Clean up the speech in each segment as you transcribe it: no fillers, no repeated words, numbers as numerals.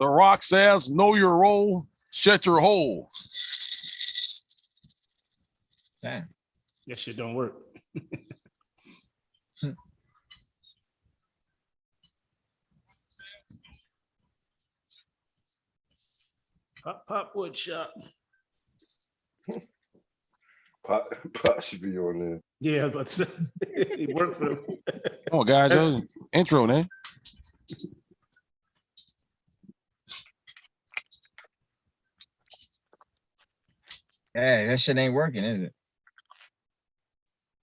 The Rock says, know your role, shut your hole. Damn. That shit don't work. Pop wood shop. Pop should be on there. Yeah, but it worked for them. Oh, guys, that was intro, man. Hey, that shit ain't working, is it?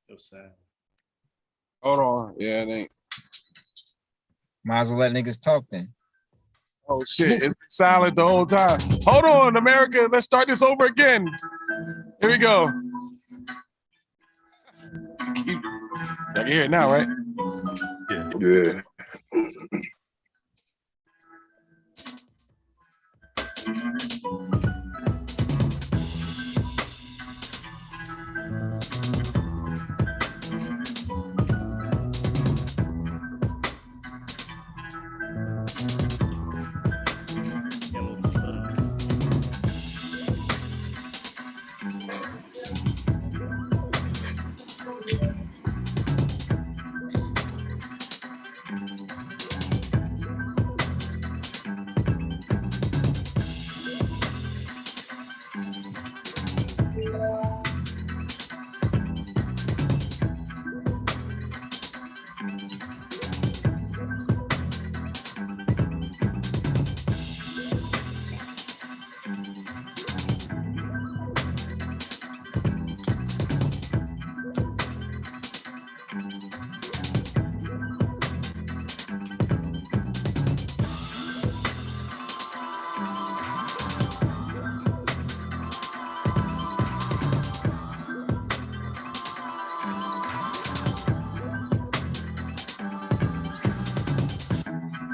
So sad. Hold on. Yeah, it ain't. Might as well let niggas talk then. Oh, shit. It's been silent the whole time. Hold on, America. Let's start this over again. Here we go. Y'all can hear it now, right? Yeah.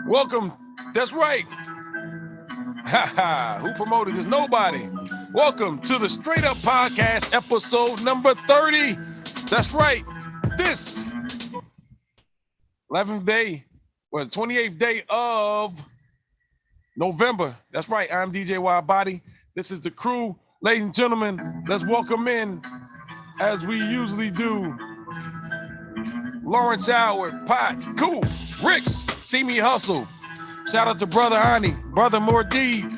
Welcome. That's right. Ha ha. Who promoted this? Nobody. Welcome to the Straight Up Podcast, episode number 30. That's right. This 11th day, 28th day of November. That's right. I'm DJ Wild Body. This is the crew. Ladies and gentlemen, let's welcome in, as we usually do, Lawrence Howard, Pot, Cool, Ricks, See Me Hustle. Shout out to Brother Ani, Brother Mordeed.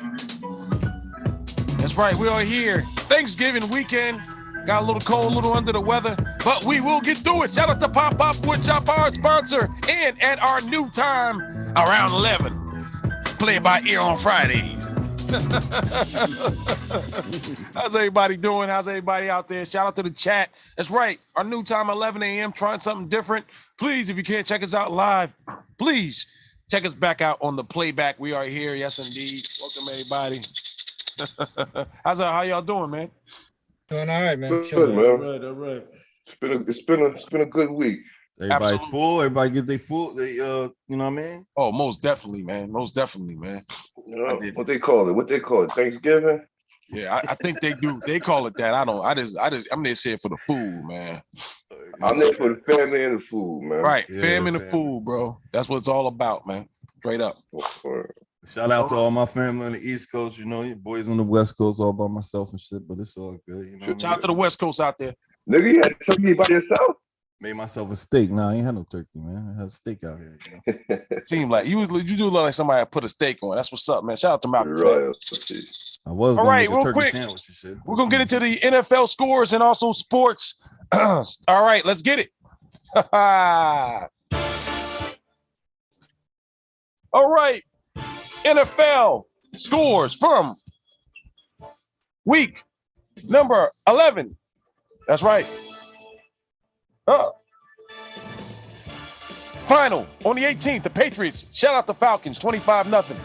That's right, we are here. Thanksgiving weekend. Got a little cold, a little under the weather, but we will get through it. Shout out to Pop Woodshop, our sponsor, and at our new time, around 11. Play it by ear on Fridays. How's everybody doing? How's everybody out there? Shout out to the chat. That's right. Our new time, 11 a.m., trying something different. Please, if you can't check us out live, please check us back out on the playback. We are here. Yes, indeed. Welcome, everybody. How y'all doing, man? Doing all right, man. Good, Sure. man. All right. It's been a good week. Everybody Absolutely. full. Everybody get their food. They you know what I mean? Oh, most definitely, man. Most definitely, man. What they call it? Thanksgiving? Yeah, I think they do. They call it that. I'm just here for the food, man. I'm there for the family and the food, man. Right. Yeah, family and the family. food, bro. That's what it's all about, man. Straight up. Shout out to all my family on the East Coast. You know, your boys on the West Coast all by myself and shit, but it's all good. You know, what I Shout mean? out to the West Coast out there. Nigga, you had turkey by yourself? Made myself a steak. Nah, I ain't had no turkey, man. I had a steak out here. You know? Seem like you do look like somebody put a steak on. That's what's up, man. Shout out to Malcolm. Royalty. I was All gonna right, make a real turkey quick. sandwich and shit. We're gonna get into the NFL scores and also sports. All right, let's get it. All right, NFL scores from week number 11. That's right. Final on the 18th, the Patriots shout out the Falcons 25-0.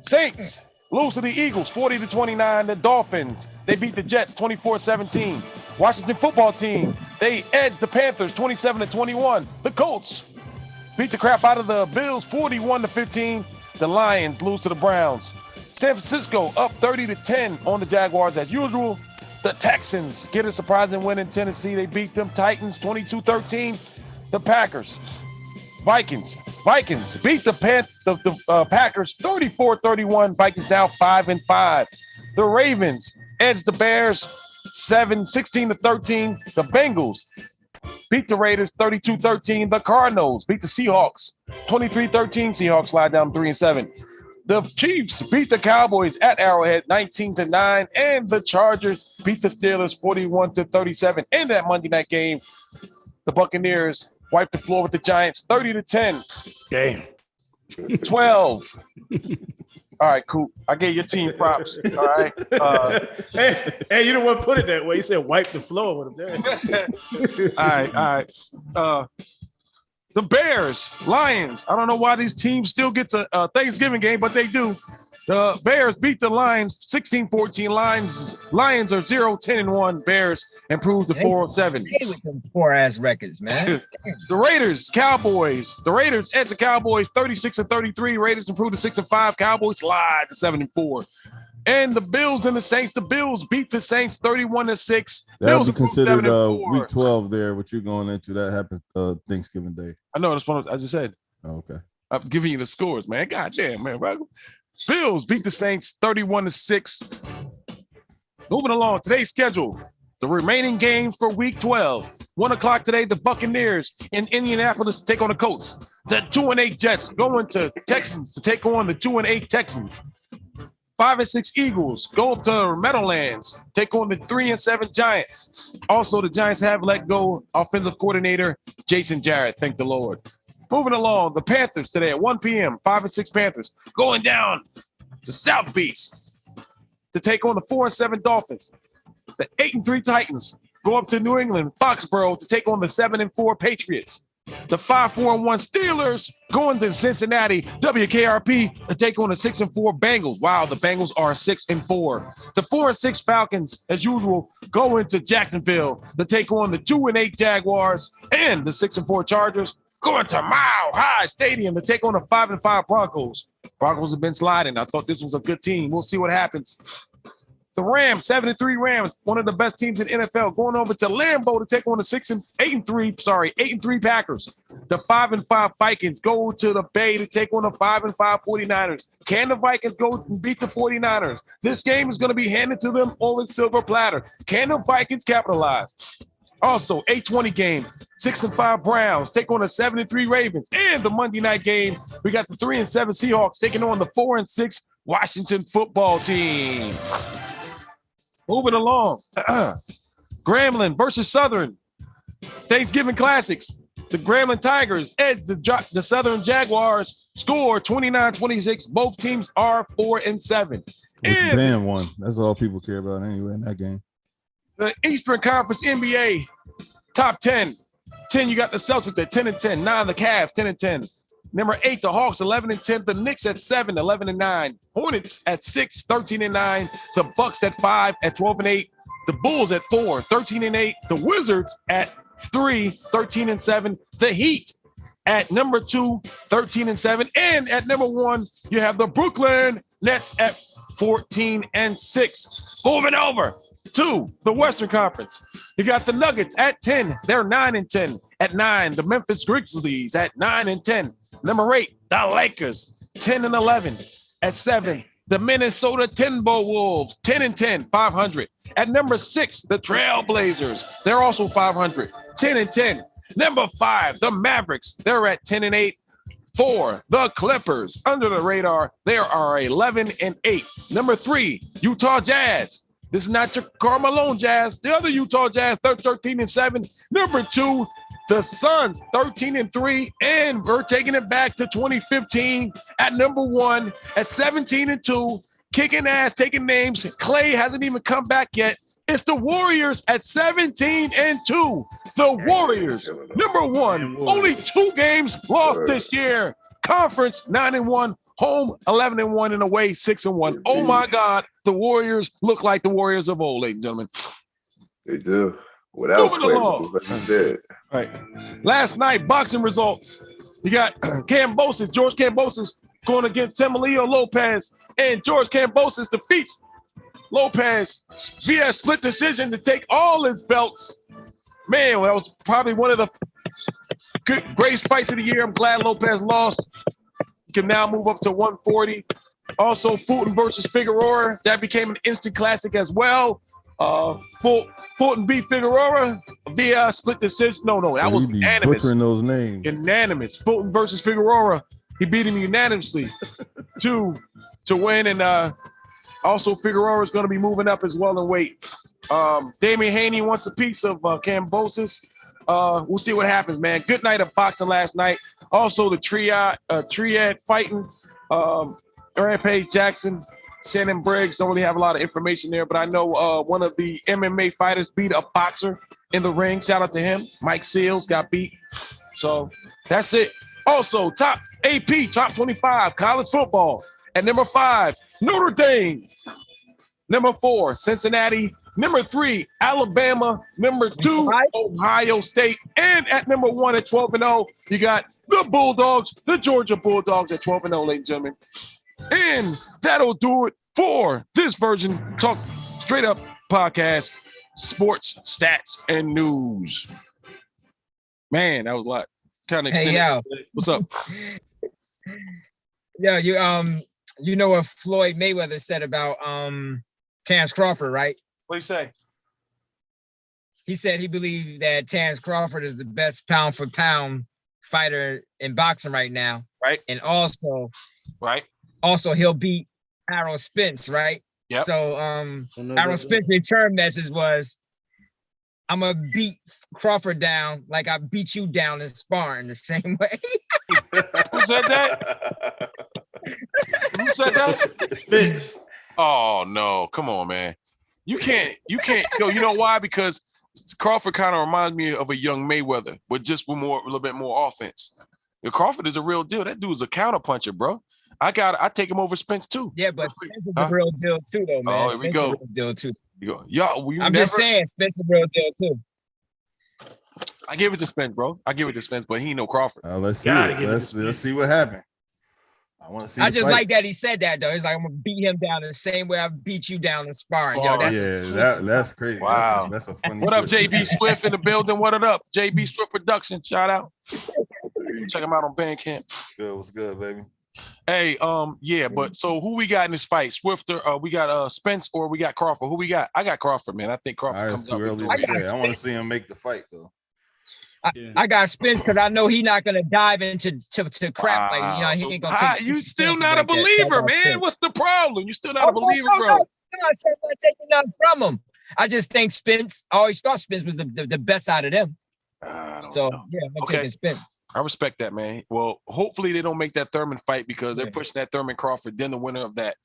Saints lose to the Eagles 40-29. The Dolphins, they beat the Jets 24-17. Washington football team, they edged the Panthers 27-21. The Colts beat the crap out of the Bills 41-15. The Lions lose to the Browns. San Francisco up 30-10 on the Jaguars as usual. The Texans get a surprising win in Tennessee. They beat them Titans 22-13. The Packers, Vikings Vikings beat the Packers 34-31. Vikings down 5-5. The Ravens edged the Bears 16-13. The Bengals beat the Raiders 32-13. The Cardinals beat the Seahawks 23-13. Seahawks slide down 3-7. The Chiefs beat the Cowboys at Arrowhead 19-9. And the Chargers beat the Steelers 41-37. In that Monday night game, the Buccaneers wiped the floor with the Giants 30-10. Damn. 12. All right, cool. I gave your team props. All right. Hey, you don't want to put it that way. You said wipe the floor with them. All right. The Bears, Lions. I don't know why these teams still get a Thanksgiving game, but they do. The Bears beat the Lions 16-14. Lions are 0-10-1. Bears improved to 4-7. Hey, with them poor-ass records, man. The Raiders, Cowboys. The Raiders edge the Cowboys 36-33. Raiders improved to 6-5. Cowboys slide to 7-4. And the Bills and the Saints. The Bills beat the Saints 31-6. That'll Bills be considered 7-4. week 12 there. What you're going into. That happened Thanksgiving Day. I know that's what I just said. Oh, okay. I'm giving you the scores, man. God damn, man. Bills beat the Saints 31-6. Moving along, today's schedule. The remaining game for week 12. 1 o'clock today, the Buccaneers in Indianapolis take on the Colts. The 2-8 Jets going to Texans to take on the 2-8 Texans. 5-6 Eagles go up to Meadowlands, take on the 3-7 Giants. Also, the Giants have let go offensive coordinator Jason Jarrett. Thank the Lord. Moving along, the Panthers today at 1 p.m. 5-6 Panthers going down to South Beach to take on the 4-7 Dolphins. The 8-3 Titans go up to New England, Foxborough to take on the 7-4 Patriots. The 5-4-1 Steelers going to Cincinnati, WKRP to take on the 6-4 Bengals. Wow, the Bengals are 6-4. The 4-6 Falcons, as usual, go into Jacksonville to take on the 2-8 Jaguars, and the 6-4 Chargers going to Mile High Stadium to take on the 5-5 Broncos. Broncos have been sliding. I thought this was a good team. We'll see what happens. The Rams, 7-3 Rams, one of the best teams in NFL, going over to Lambeau to take on the 8-3 Packers. The 5-5 Vikings go to the Bay to take on the 5-5 49ers. Can the Vikings go and beat the 49ers? This game is going to be handed to them on a silver platter. Can the Vikings capitalize? Also, 8:20 game, 6-5 Browns take on the 7-3 Ravens. And the Monday night game, we got the 3-7 Seahawks taking on the 4-6 Washington football team. Moving along, Grambling versus Southern. Thanksgiving Classics. The Grambling Tigers edge the Southern Jaguars. Score 29-26. Both teams are 4-7. With the damn one. That's all people care about anyway in that game. The Eastern Conference NBA top 10. 10, you got the Celtics at 10-10. 9, the Cavs 10-10. Number 8, the Hawks 11-10. The Knicks at 7, 11-9. Hornets at 6, 13-9. The Bucks at 5, at 12-8. The Bulls at 4, 13-8. The Wizards at 3, 13-7. The Heat at number 2, 13-7. And at number 1, you have the Brooklyn Nets at 14-6. Moving over to the Western Conference. You got the Nuggets at 10. They're 9-10. At 9, the Memphis Grizzlies at 9-10. Number 8, the Lakers, 10-11. At 7, the Minnesota Timberwolves, 10-10, 500. At number 6, the Trailblazers, they're also 500, 10-10. Number 5, the Mavericks, they're at 10-8. 4, the Clippers, under the radar, they are 11-8. Number 3, Utah Jazz. This is not your Karl Malone Jazz. The other Utah Jazz, they're 13-7. Number 2, the Suns, 13-3, and we're taking it back to 2015 at number 1 at 17-2, kicking ass, taking names. Clay hasn't even come back yet. It's the Warriors at 17-2. The Warriors, number 1, only 2 games lost this year. Conference 9-1, home 11-1, and away 6-1. Oh my God, the Warriors look like the Warriors of old, ladies and gentlemen. They do. Without Moving along. Dead. All right. Last night, boxing results. You got George Kambosos going against Temelio Lopez, and George Kambosos defeats Lopez via split decision to take all his belts. Man, that was probably one of the Good, greatest fights of the year. I'm glad Lopez lost. He can now move up to 140. Also, Fulton versus Figueroa. That became an instant classic as well. Fulton beat Figueroa via split decision. No, that was You be unanimous. butchering those names. Unanimous. Fulton versus Figueroa. He beat him unanimously to win. And also Figueroa is going to be moving up as well in weight. Damian Haney wants a piece of Kambosos. We'll see what happens, man. Good night of boxing last night. Also the triad fighting. Rampage Jackson, Shannon Briggs. Don't really have a lot of information there, but I know one of the MMA fighters beat a boxer in the ring. Shout out to him. Mike Seals got beat. So that's it. Also, top 25 college football. At number 5, Notre Dame. Number 4, Cincinnati. Number 3, Alabama. Number 2, Ohio State. And at number 1 at 12-0, you got the Bulldogs, the Georgia Bulldogs at 12-0, ladies and gentlemen. And that'll do it for this version Talk Straight Up podcast, sports, stats, and news. Man, that was a lot. Kind of extended. Hey, yo. What's up? Yeah, you know what Floyd Mayweather said about Terrence Crawford, right? What do you say? He said he believed that Terrence Crawford is the best pound for pound fighter in boxing right now. Right. And also he'll beat Errol Spence, right? Yep. So Errol Spence's return message was, I'm gonna beat Crawford down like I beat you down in sparring the same way. Who said that? Who said that? Spence. Oh no, come on, man. You can't. Yo, you know why? Because Crawford kind of reminds me of a young Mayweather, but just with a little bit more offense. Yo, Crawford is a real deal. That dude's a counterpuncher, bro. I take him over Spence too. Yeah, but Spence is a real deal too, though, man. Oh, here we Spence go. is a real deal too. I'm just saying, Spence is a real deal too. I give it to Spence, bro. I give it to Spence, but he ain't no Crawford. Let's see it. Let's see what happened. I want to see. I just like that he said that though. He's like, I'm gonna beat him down the same way I beat you down in sparring. Yo, that's crazy. Wow, that's a funny. What up, JB Swift in the building? What up, JB Swift Production? Shout out. Check him out on Bandcamp. Good, what's good, baby? Hey, yeah, but so who we got in this fight? Swifter, we got Spence or we got Crawford? Who we got? I got Crawford, man. I think Crawford comes up. Too early to say. I want to see him make the fight though. I got Spence because I know he's not gonna dive into crap like he ain't gonna take. You still not a believer, man. What's the problem? You still not a believer, bro? I'm not taking nothing from him. I just think Spence. I always thought Spence was the best out of them. I'm taking Spence. I respect that, man. Well, hopefully they don't make that Thurman fight because they're pushing that Thurman Crawford, then the winner of that.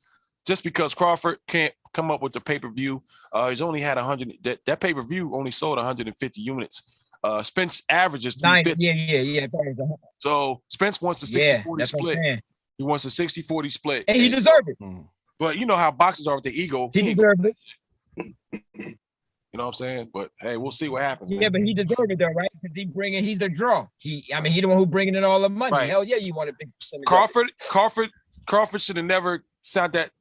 Just because Crawford can't come up with the pay-per-view, he's only had 100. That pay-per-view only sold 150 units. Spence averages 350. Yeah. So Spence wants a 60-40 split. He wants a 60-40 split. And he deserved it. But you know how boxers are with the ego. He deserved it. You know what I'm saying? But hey, we'll see what happens. Yeah, but he deserved it though, right? Because he's the draw. He's the one who bringing in all the money. Right. Hell yeah, you want a big percentage. Crawford should have never signed that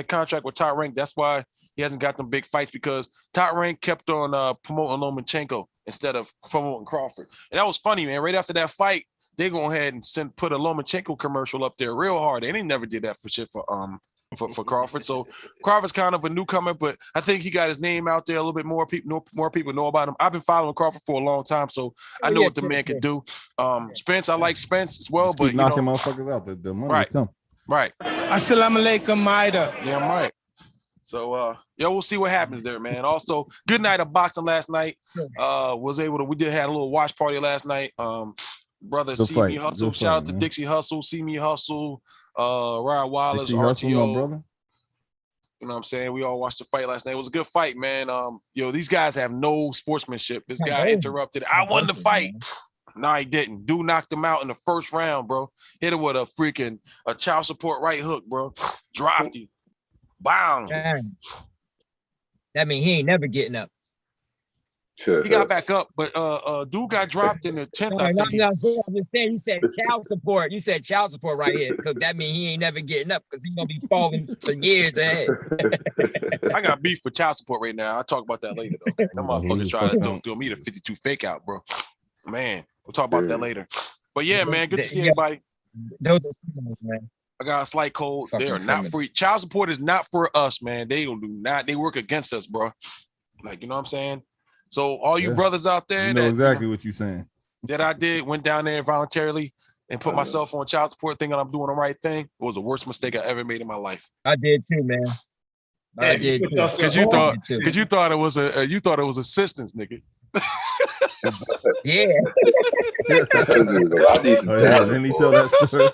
contract with Top Rank. That's why he hasn't got them big fights because Top Rank kept on promoting Lomachenko instead of promoting Crawford. And that was funny, man. Right after that fight, they go ahead and put a Lomachenko commercial up there real hard. And they never did that for Crawford. So Crawford's kind of a newcomer, but I think he got his name out there a little bit more. More people know about him. I've been following Crawford for a long time, so I know what the man can do. Spence, I like Spence as well, but knocking motherfuckers out. The money come. Right. Assalamu alaikum, Maida. Damn right. So we'll see what happens there, man. Also, good night of boxing last night. We had a little watch party last night. Brother See Me Hustle. Shout out to Dixie Hustle, See Me Hustle, Ryan Wallace, RTO. Hustle, my brother. You know what I'm saying? We all watched the fight last night. It was a good fight, man. These guys have no sportsmanship. This guy interrupted. I won the fight. No, he didn't. Dude knocked him out in the first round, bro. Hit him with a child support right hook, bro. Dropped him. Bang. That means he ain't never getting up. Sure, he got back up, but dude got dropped in the 10th. I'm just saying, you said child support. You said child support right here. Because that means he ain't never getting up because he's gonna be falling for years ahead. I got beef for child support right now. I'll talk about that later though. That motherfucker trying to do me the 52 fake out, bro. Man. We'll talk about that Sure. later. But yeah, man, good to see Yeah. everybody. Those are criminals, man. I got a slight cold. They Fucking are not for child support is not for us, man. They don't do not. They work against us, bro. Like, you know what I'm saying? So all you Yeah. brothers out there You know that, exactly what you're saying. that I did went down there voluntarily and put myself on child support thinking I'm doing the right thing. It was the worst mistake I ever made in my life. I did too, man. I Hey, did put too. yourself Because you on. thought too. because you thought it was assistance, nigga. Yeah. I need some Oh, yeah, child didn't he support. tell that story?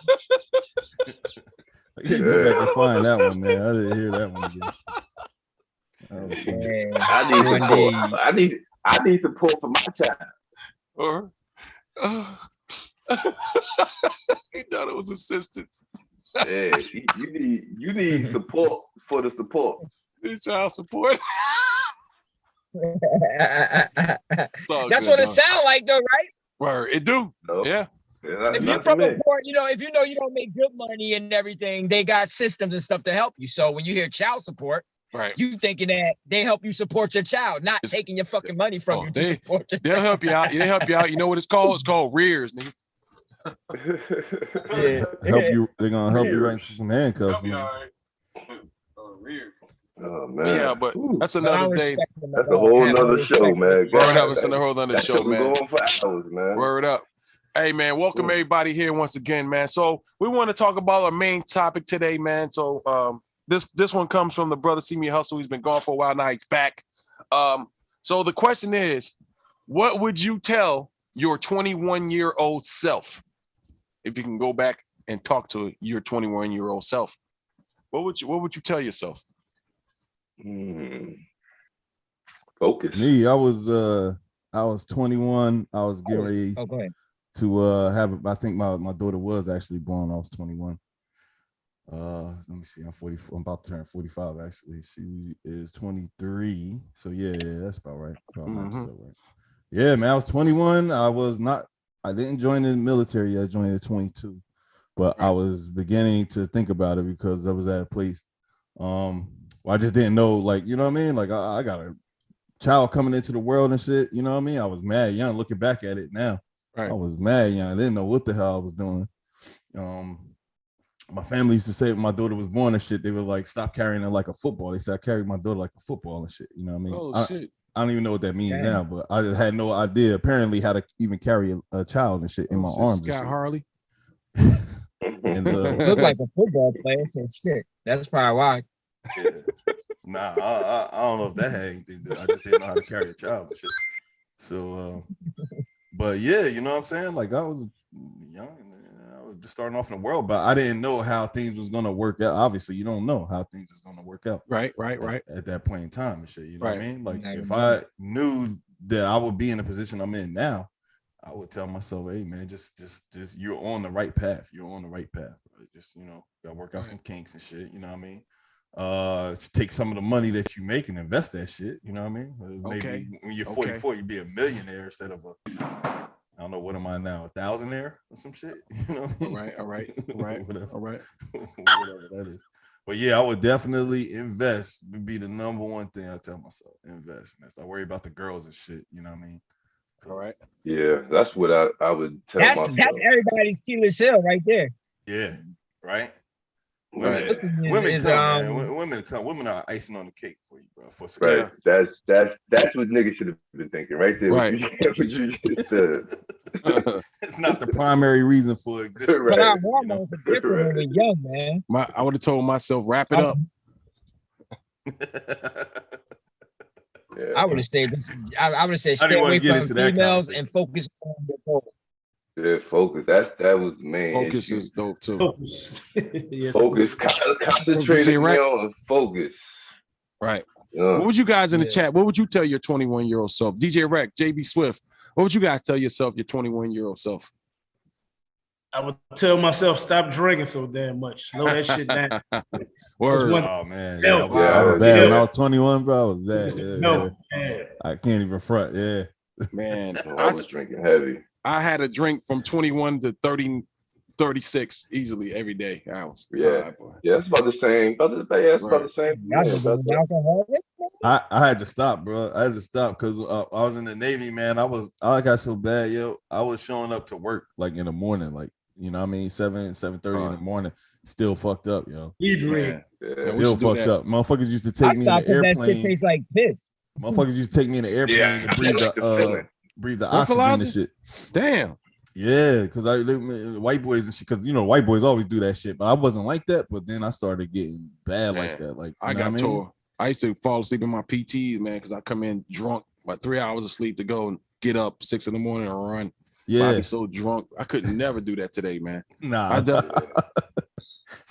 You go back Yeah. and find that one, Assistant. man. I didn't hear that one again. Oh, shit. Man. I need True support. indeed. I need support for my child. Or he thought it was assistance. Yeah, you need support for the support. It's child support. It's all That's good, what it though. sounds like, though, right? Word, it do. No, Yeah. If you're from a poor, if you know you don't make good money and everything, they got systems and stuff to help you. So when you hear child support, Right. you thinking that they help you support your child, not taking your fucking money from Oh, you to support your They'll help you out. They help you out. You know what it's called? It's called rears, nigga. Yeah. Help you. They're gonna help you right into some handcuffs. Help you Man. all right. Rears. Oh But man. yeah, but Ooh, that's But I another day. respect them that's at a all. whole I have no nother respect show, for man. them. Word up, it's a whole other That show, could be man. going for hours, man. Word up. Hey, man, welcome Cool. everybody here once again, man. So we want to talk about our main topic today, man. So this one comes from the brother See Me Hustle. He's been gone for a while now. He's back. So the question is, what would you tell your 21-year-old self if you can go back and talk to your 21-year-old self? What would you tell yourself? Focus. Me, I was 21. I was getting ready Oh, go ahead. to have. I think my daughter was actually born. I was 21. Let me see. I'm 44. I'm about to turn 45. Actually, she is 23. So yeah, that's about right. Matches up right. Yeah, man. I was 21. I didn't join the military. I joined at 22, but I was beginning to think about it because I was at a place. I just didn't know, like, you know what I mean? Like, I got a child coming into the world and shit. You know what I mean? I was mad young. Looking back at it now, Right. I was mad young. I didn't know what the hell I was doing. My family used to say when my daughter was born and shit, they were like, stop carrying her like a football. They said I carried my daughter like a football and shit. You know what I mean? Oh shit. I don't even know what that means Damn. now, but I just had no idea apparently how to even carry a child and shit in my arms. and Scott shit. Harley. And, Look like a football player. So shit. That's probably why. yeah. Nah, I don't know if that had anything to do. I just didn't know how to carry a child and shit. So, but yeah, you know what I'm saying? Like I was young, and I was just starting off in the world, but I didn't know how things was gonna work out. Obviously, you don't know how things is gonna work out. Right. At that point in time and shit. You know what I Right. mean? Like Now you if know. I knew that I would be in the position I'm in now, I would tell myself, hey man, just you're on the right path. You're on the right path. Just, you know, gotta work out some kinks and shit. You know what I mean? Take some of the money that you make and invest that shit. You know what I mean? Maybe Okay. when you're 44, you'd be a millionaire instead of I don't know, what am I now? 1,000-aire or some shit? You know what I mean? All right. Whatever. All right. Whatever that is. But yeah, I would definitely invest. Would be the number one thing I tell myself. Invest. And I worry about the girls and shit. You know what I mean? All right. Yeah, that's what I would tell myself. That's everybody's Achilles heel right there. Yeah. Right. Right. Women come. Women are icing on the cake for you, bro. For Right. Yeah. That's what niggas should have been thinking right there. Right. What you just said. It's not the primary reason for existence. But our Right. hormones are different when we're young, man. I would have told myself, wrap it up. Yeah. I would have said this. I would have said I didn't stay wanna away get from into that females conversation. and focus on your goal. Yeah, focus. That was the main Focus issue. is dope too. Yes. Focus. Concentrate DJ Rec. on focus. Right. Yeah. What would you guys in the Yeah. chat? What would you tell your 21-year-old self? DJ Rec, JB Swift. What would you guys tell yourself, your 21-year-old self? I would tell myself stop drinking so damn much. Slow that shit down. Word. one- Oh man, Yeah, I was bad yeah. when I was 21, bro. I was that. Yeah, No, yeah. man. I can't even front. Yeah. Man, I was drinking heavy. I had a drink from 21 to 36 easily every day. Hours. Yeah. Yeah, it's about the same. About the same. Y'all Yeah, just about the- alcoholic? I had to stop, bro. I had to stop because I was in the Navy, man. I got so bad, yo. I was showing up to work like in the morning, like you know what I mean, 7:30 in the morning, still fucked up, yo. Weed rig. Yeah. we Still should do fucked that. up. Motherfuckers used to I take me in stopped the because that shit airplane. tastes like piss. Motherfuckers used to take me in the airplane Yeah, to I like the feeling. breathe the oxygen Breathalyzer? and shit. Damn. Yeah, because white boys and shit, because you know white boys always do that shit, but I wasn't like that. But then I started getting bad like Man, that. Like I got tore. I used to fall asleep in my PTs, man, because I come in drunk, like 3 hours of sleep to go and get up 6 in the morning and run. Yeah, I'd be so drunk. I could never do that today, man. nah. I done-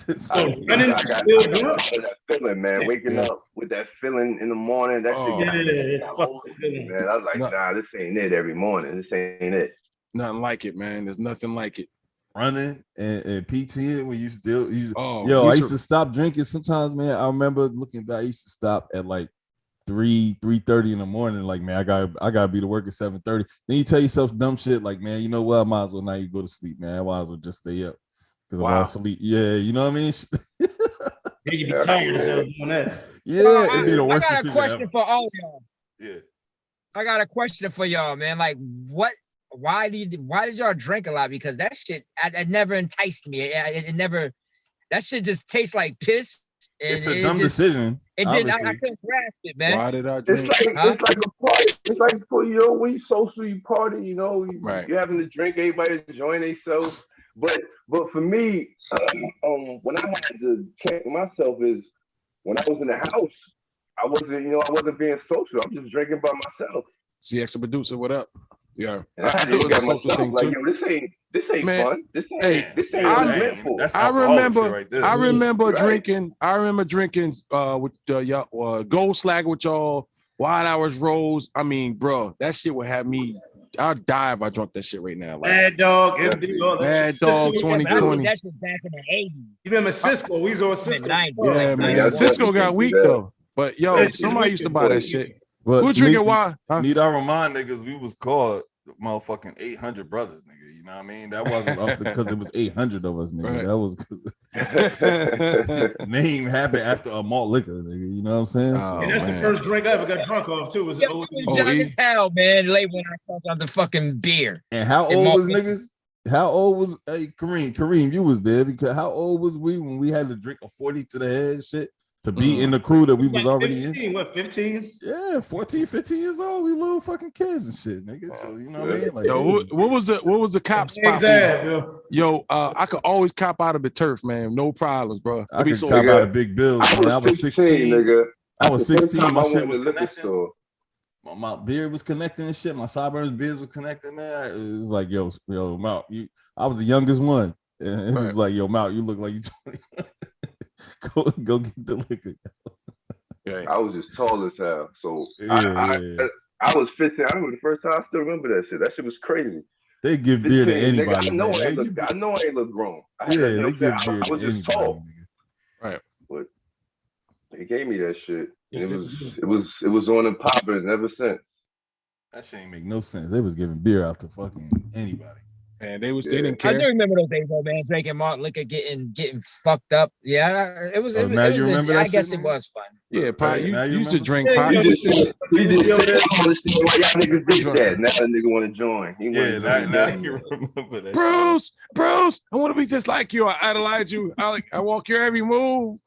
Running I got still drunk. that feeling, man. Waking up with that feeling in the morning. That Oh. shit got Yeah, it's got fucking hold of me, feeling. man. I was like, No. nah, this ain't it every morning. This ain't it. Nothing like it, man. There's nothing like it. Running and PT when you still Oh, yo, we I should- used to stop drinking sometimes, man. I remember looking back, I used to stop at like 3:30 in the morning. Like, man, I gotta be to work at 7:30. Then you tell yourself dumb shit like, man, you know what? I might as well not even go to sleep, man. I might as well just stay up. Because if I Wow. sleep, yeah, you know what I mean? Yeah, you be tired as hell doing that. Yeah, it'd be the I worst got a decision question ever. for all y'all. Yeah. I got a question for y'all, man. Like, why did y'all drink a lot? Because that shit, it never enticed me. It never. That shit just tastes like piss. And It's a dumb decision. It did. I obviously. couldn't grasp it, man. Why did I It's drink? like Huh? it's like a party. It's like for when you social, you party. You know, Right. you're having to drink. Everybody's enjoying themselves. But for me, when I had to check myself is when I was in the house. I wasn't being social. I'm just drinking by myself. CX producer, what up? Yeah. And I I do just it got a social myself thing like, too. yo, this ain't Man, fun. This ain't hey, this ain't I- what it's meant for. That's I alcoholic shit remember, right there. I remember Right. drinking. I remember drinking with y'all Gold Slag with y'all, Wild Hours Rose. I mean, bro, that shit would have me. I'd die if I drunk that shit right now. Like, Mad Dog, MD, all that Mad shit. Dog, Cisco, 20. But I did 20. that shit back in the 80s. You remember Cisco? We was on Cisco. 90s. Oh, yeah, like, man. yeah, Cisco got definitely weak do that. though. But yo, Yeah, she's somebody used to wicked, buy boy. that shit. But Who drinking why? Huh? Need I remind niggas we was called motherfucking 800 brothers, nigga. You know what I mean? That wasn't us because it was 800 of us, nigga. Right. That was name happened after a malt liquor, nigga. You know what I'm saying? Oh, And that's man. the first drink I ever got drunk off too. Was Yo, old. I was Oh, young he- as hell, man. Late when I fucked up the fucking beer. And how And old malt was liquor. niggas? How old was Kareem, you was there because how old was we when we had to drink a 40 to the head shit to be in the crew that we was Like already in? 15, what, 15? Yeah, 14, 15 years old. We little fucking kids and shit, nigga. So you know what I mean? Like, Yo, what was the cop spot? Exactly. Yo. Yo, I could always cop out of the turf, man. No problems, bro. I It'd be could so cop Nigga, out of big bills. Man. I was 16, nigga. I was The first 16. time My I shit went was to the liquor connecting. store. My beard was connecting and shit. My sideburns beards was connecting, man. It was like, yo, Mount, I was the youngest one. And it was Right. like, yo, Mount, you look like you 20. go get the liquor. Okay. I was just tall as hell. So Yeah. I was 15. I remember the first time. I still remember that shit. That shit was crazy. They give beer to 15, anybody. nigga, I know man. I They ain't look. give- I know I ain't look grown. I had yeah, that, you know they what I'm give saying? beer I to was just anybody. tall. Nigga. But they gave me that shit. And it was on and popping ever since. That shit ain't make no sense. They was giving beer out to fucking anybody. Man, they Yeah. didn't I care. do remember those days, though, man. Drinking malt liquor, getting fucked up. Yeah, it was. Oh, It was, now it you was remember that I guess shit, it man? was fun. Yeah, pot. Right, now You you used to remember? drink Yeah, pot. you He just said all this shit. Why y'all niggas did Drunk. that? Now that nigga want to join. He want Yeah, to now join. you remember that. Bruce, I want to be just like you. I idolize you. I walk your every move.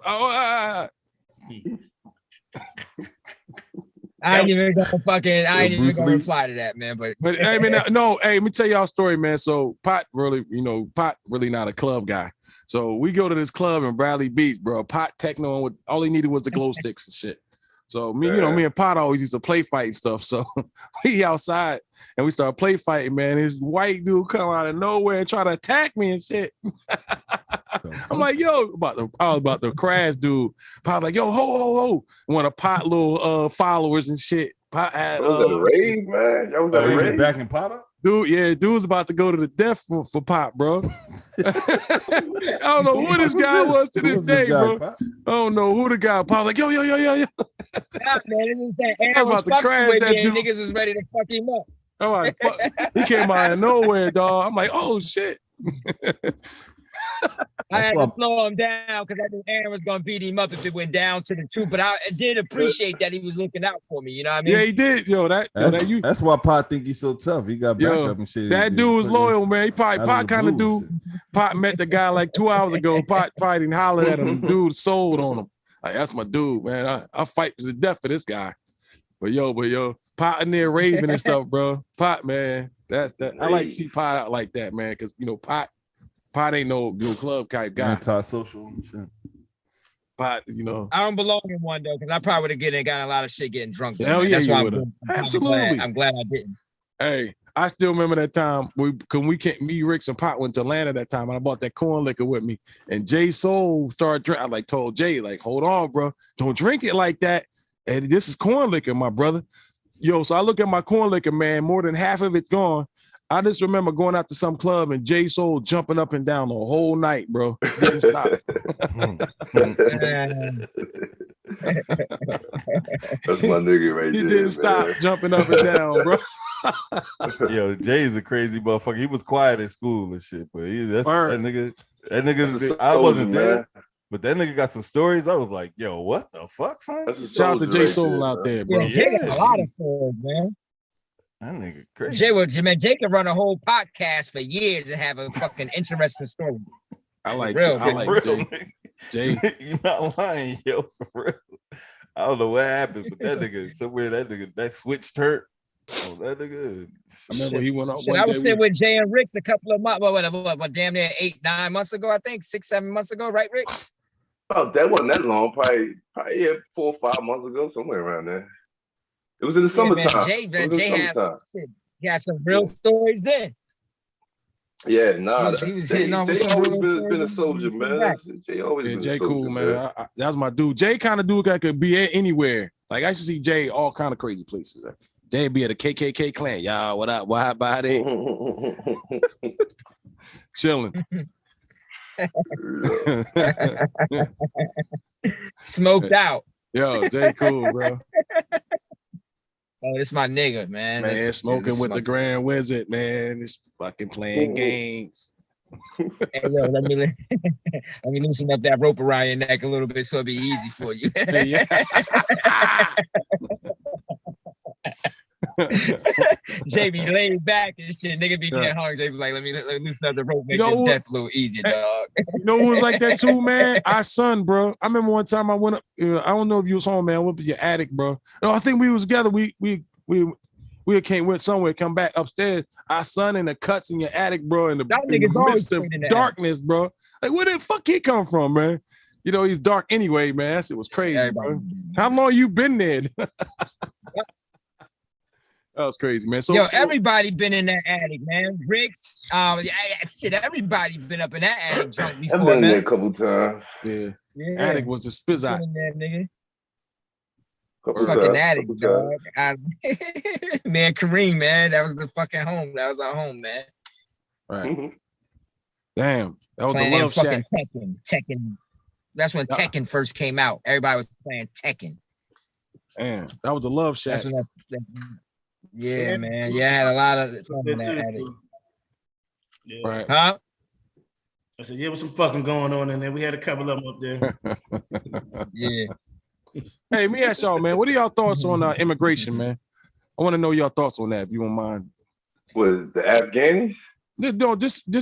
I ain't even gonna Bruce Lee. reply to that, man. But But I mean, no. Hey, let me tell y'all a story, man. So Pot really not a club guy. So we go to this club in Bradley Beach, bro. Pot techno, and all he needed was the glow sticks and shit. So me and Pot always used to play fight and stuff. So we outside and we start play fighting, man. This white dude come out of nowhere and try to attack me and shit. I'm like, yo, I was about to crash, dude. Pot like, yo, ho. One of Pot little followers and shit. Pot had Y'all was at a rave, man. Y'all was at Oh, a he was rave. back in Potter? dude was about to go to the death for Pot, bro. I don't know who this guy was to Who this was this day, guy, bro. Pop? I don't know who the guy. Pop like, yo. nah, man, it was that I Aaron was was about to fucking crash with that me, and dude. niggas was ready to fuck him up. I'm like, fuck. He came out of nowhere, dog. I'm like, oh shit. I had why- to slow him down because I knew Aaron was gonna beat him up if it went down to the 2. But I did appreciate that he was looking out for me. You know what I mean? Yeah, he did. Yo, That's why Pot think he's so tough. He got Yo, backup and shit. that dude was loyal, man. He probably out of Pot the kind of blue dude. and Pot met the guy like 2 hours ago. Pot probably didn't holler at him. Dude sold on him. Like, that's my dude, man. I fight to the death for this guy. But yo, Pot in there raving and stuff, bro. Pot, man. That's that. I like to see Pot out like that, man, because Pot ain't no club type guy. Anti-social and shit. Pot, I don't belong in one though, because I probably would have gotten a lot of shit getting drunk. Though, Hell man. yeah, That's you why would've. I'm Absolutely. glad I didn't. Hey, I still remember that time me, Ricks, and Pot went to Atlanta that time. And I bought that corn liquor with me, and Jay Soul started drinking. I told Jay, hold on, bro, don't drink it like that. And this is corn liquor, my brother. Yo, so I look at my corn liquor, man. More than half of it's gone. I just remember going out to some club and Jay Soul jumping up and down the whole night, bro. Didn't stop. That's my nigga right He there. didn't stop jumping up and down, bro. Yo, Jay's a crazy motherfucker. He was quiet at school and shit, but that nigga. That's a I wasn't soldier, there, man. but that nigga got some stories. I was like, yo, what the fuck, son? That's a Shout out to soldier Jay right Soul there, out man. there, bro. Yeah, Jay got a lot of stories, man. That nigga crazy. Jay could run a whole podcast for years and have a fucking interesting story. I like Real, I like Jay. nigga. Jay. You not lying, yo, for real. I don't know what happened, but that nigga somewhere that switch turned. Oh, that nigga. I remember he went out Shit, one I day. was sitting with Jay and Ricks a couple of months, what, damn near 8-9 months ago, I think, 6-7 months ago, right, Rick? Oh, that wasn't that long. Probably 4 or 5 months ago, somewhere around there. It was in the summertime. Jay It was in the summertime. he had some real stories then. Yeah, nah. He was Jay, hitting off with Jay some always real been a stories. soldier, man. Jay always Yeah, been Jay a soldier, cool, man. That's my dude. Jay kind of dude that could be anywhere. Like I should see Jay all kind of crazy places. Jay be at a KKK clan. Y'all, what up? Why about it? Chilling. Smoked out. Yo, Jay cool, bro. Oh, this my nigga, man. Man, smoking with the Grand Wizard, man. It's fucking playing games. Hey, yo, let me loosen up that rope around your neck a little bit so it'll be easy for you. Yeah. Jay be laid back and shit. Nigga be getting hung. Jay be like, let me loosen up the rope, make You know this death a little easier, dog. You know who was like that too, man? Our son, bro. I remember one time I went up. I don't know if you was home, man. I went to your attic, bro. No, I think we was together. We went somewhere, come back upstairs. Our son in the cuts in your attic, bro. In the midst of darkness, bro. Like, where the fuck he come from, man? You know, he's dark anyway, man. That shit was crazy, bro. How long you been there? That was crazy, man. So everybody been in that attic, man. Ricks, shit, everybody been up in that attic drunk before, I've been man. there a couple times. Yeah. Attic was a spizz out. Nigga. Couple Fucking times, attic, couple dog. Man, Kareem, man, that was the fucking home. That was our home, man. Right. Damn, that was Playing the love fucking shack. Tekken. That's when Tekken first came out. Everybody was playing Tekken. Damn, that was the love shack. That's when yeah, man. Yeah, I had a lot of fun in that attic. Yeah. Right. Huh? I said, yeah, was some fucking going on in there. We had a couple of them up there. Yeah. Hey, let me ask y'all, man. What are y'all thoughts on immigration, man? I want to know your thoughts on that, if you don't mind. Was the Afghanis? No, just You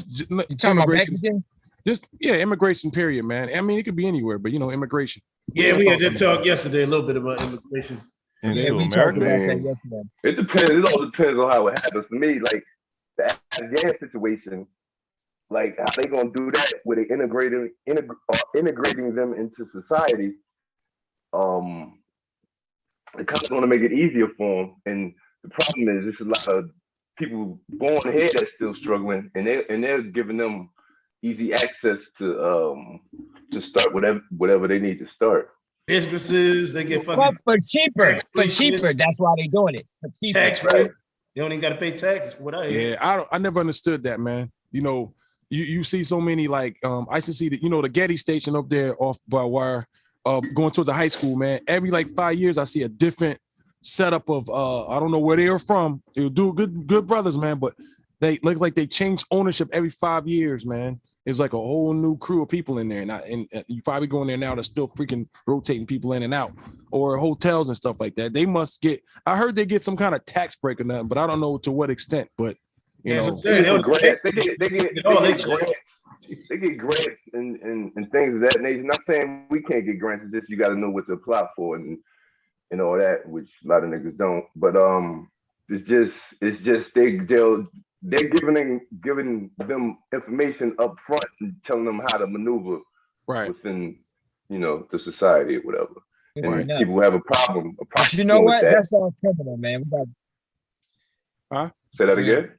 talking about Mexican? Just immigration. Period, man. I mean, it could be anywhere, but immigration. Yeah, we had that talk yesterday a little bit about immigration. Yeah, we Into talked about America. that yesterday. It depends. It all depends on how it happens. To me, like the Afghan situation, like how they gonna do that with it integrating them into society. It kind of gonna make it easier for them. And the problem is, there's a lot of people born here that's still struggling, and they're giving them easy access to start whatever they need to start. Businesses, they get fucking But for cheaper. tax-free shit. That's why they doing it. For cheaper. tax free. They don't even got to pay taxes for what I hear. Yeah, I never understood that, man. You see so many like I used to see the Getty station up there off by wire going towards the high school, man. Every like 5 years I see a different setup of I don't know where they are from. They'll do good brothers, man, but They look like they change ownership every 5 years, man. It's like a whole new crew of people in there, and you probably go in there now. They're still freaking rotating people in and out, or hotels and stuff like that. They must get. I heard they get some kind of tax break or nothing, but I don't know to what extent. But you know, They get grants and things of that nature. Not saying we can't get grants. It's just you got to know what to apply for and all that, which a lot of niggas don't. But it's just they're giving them information up front and telling them how to maneuver within, the society or whatever. And people have a problem. But you know what? That's all criminal, man. Say that again?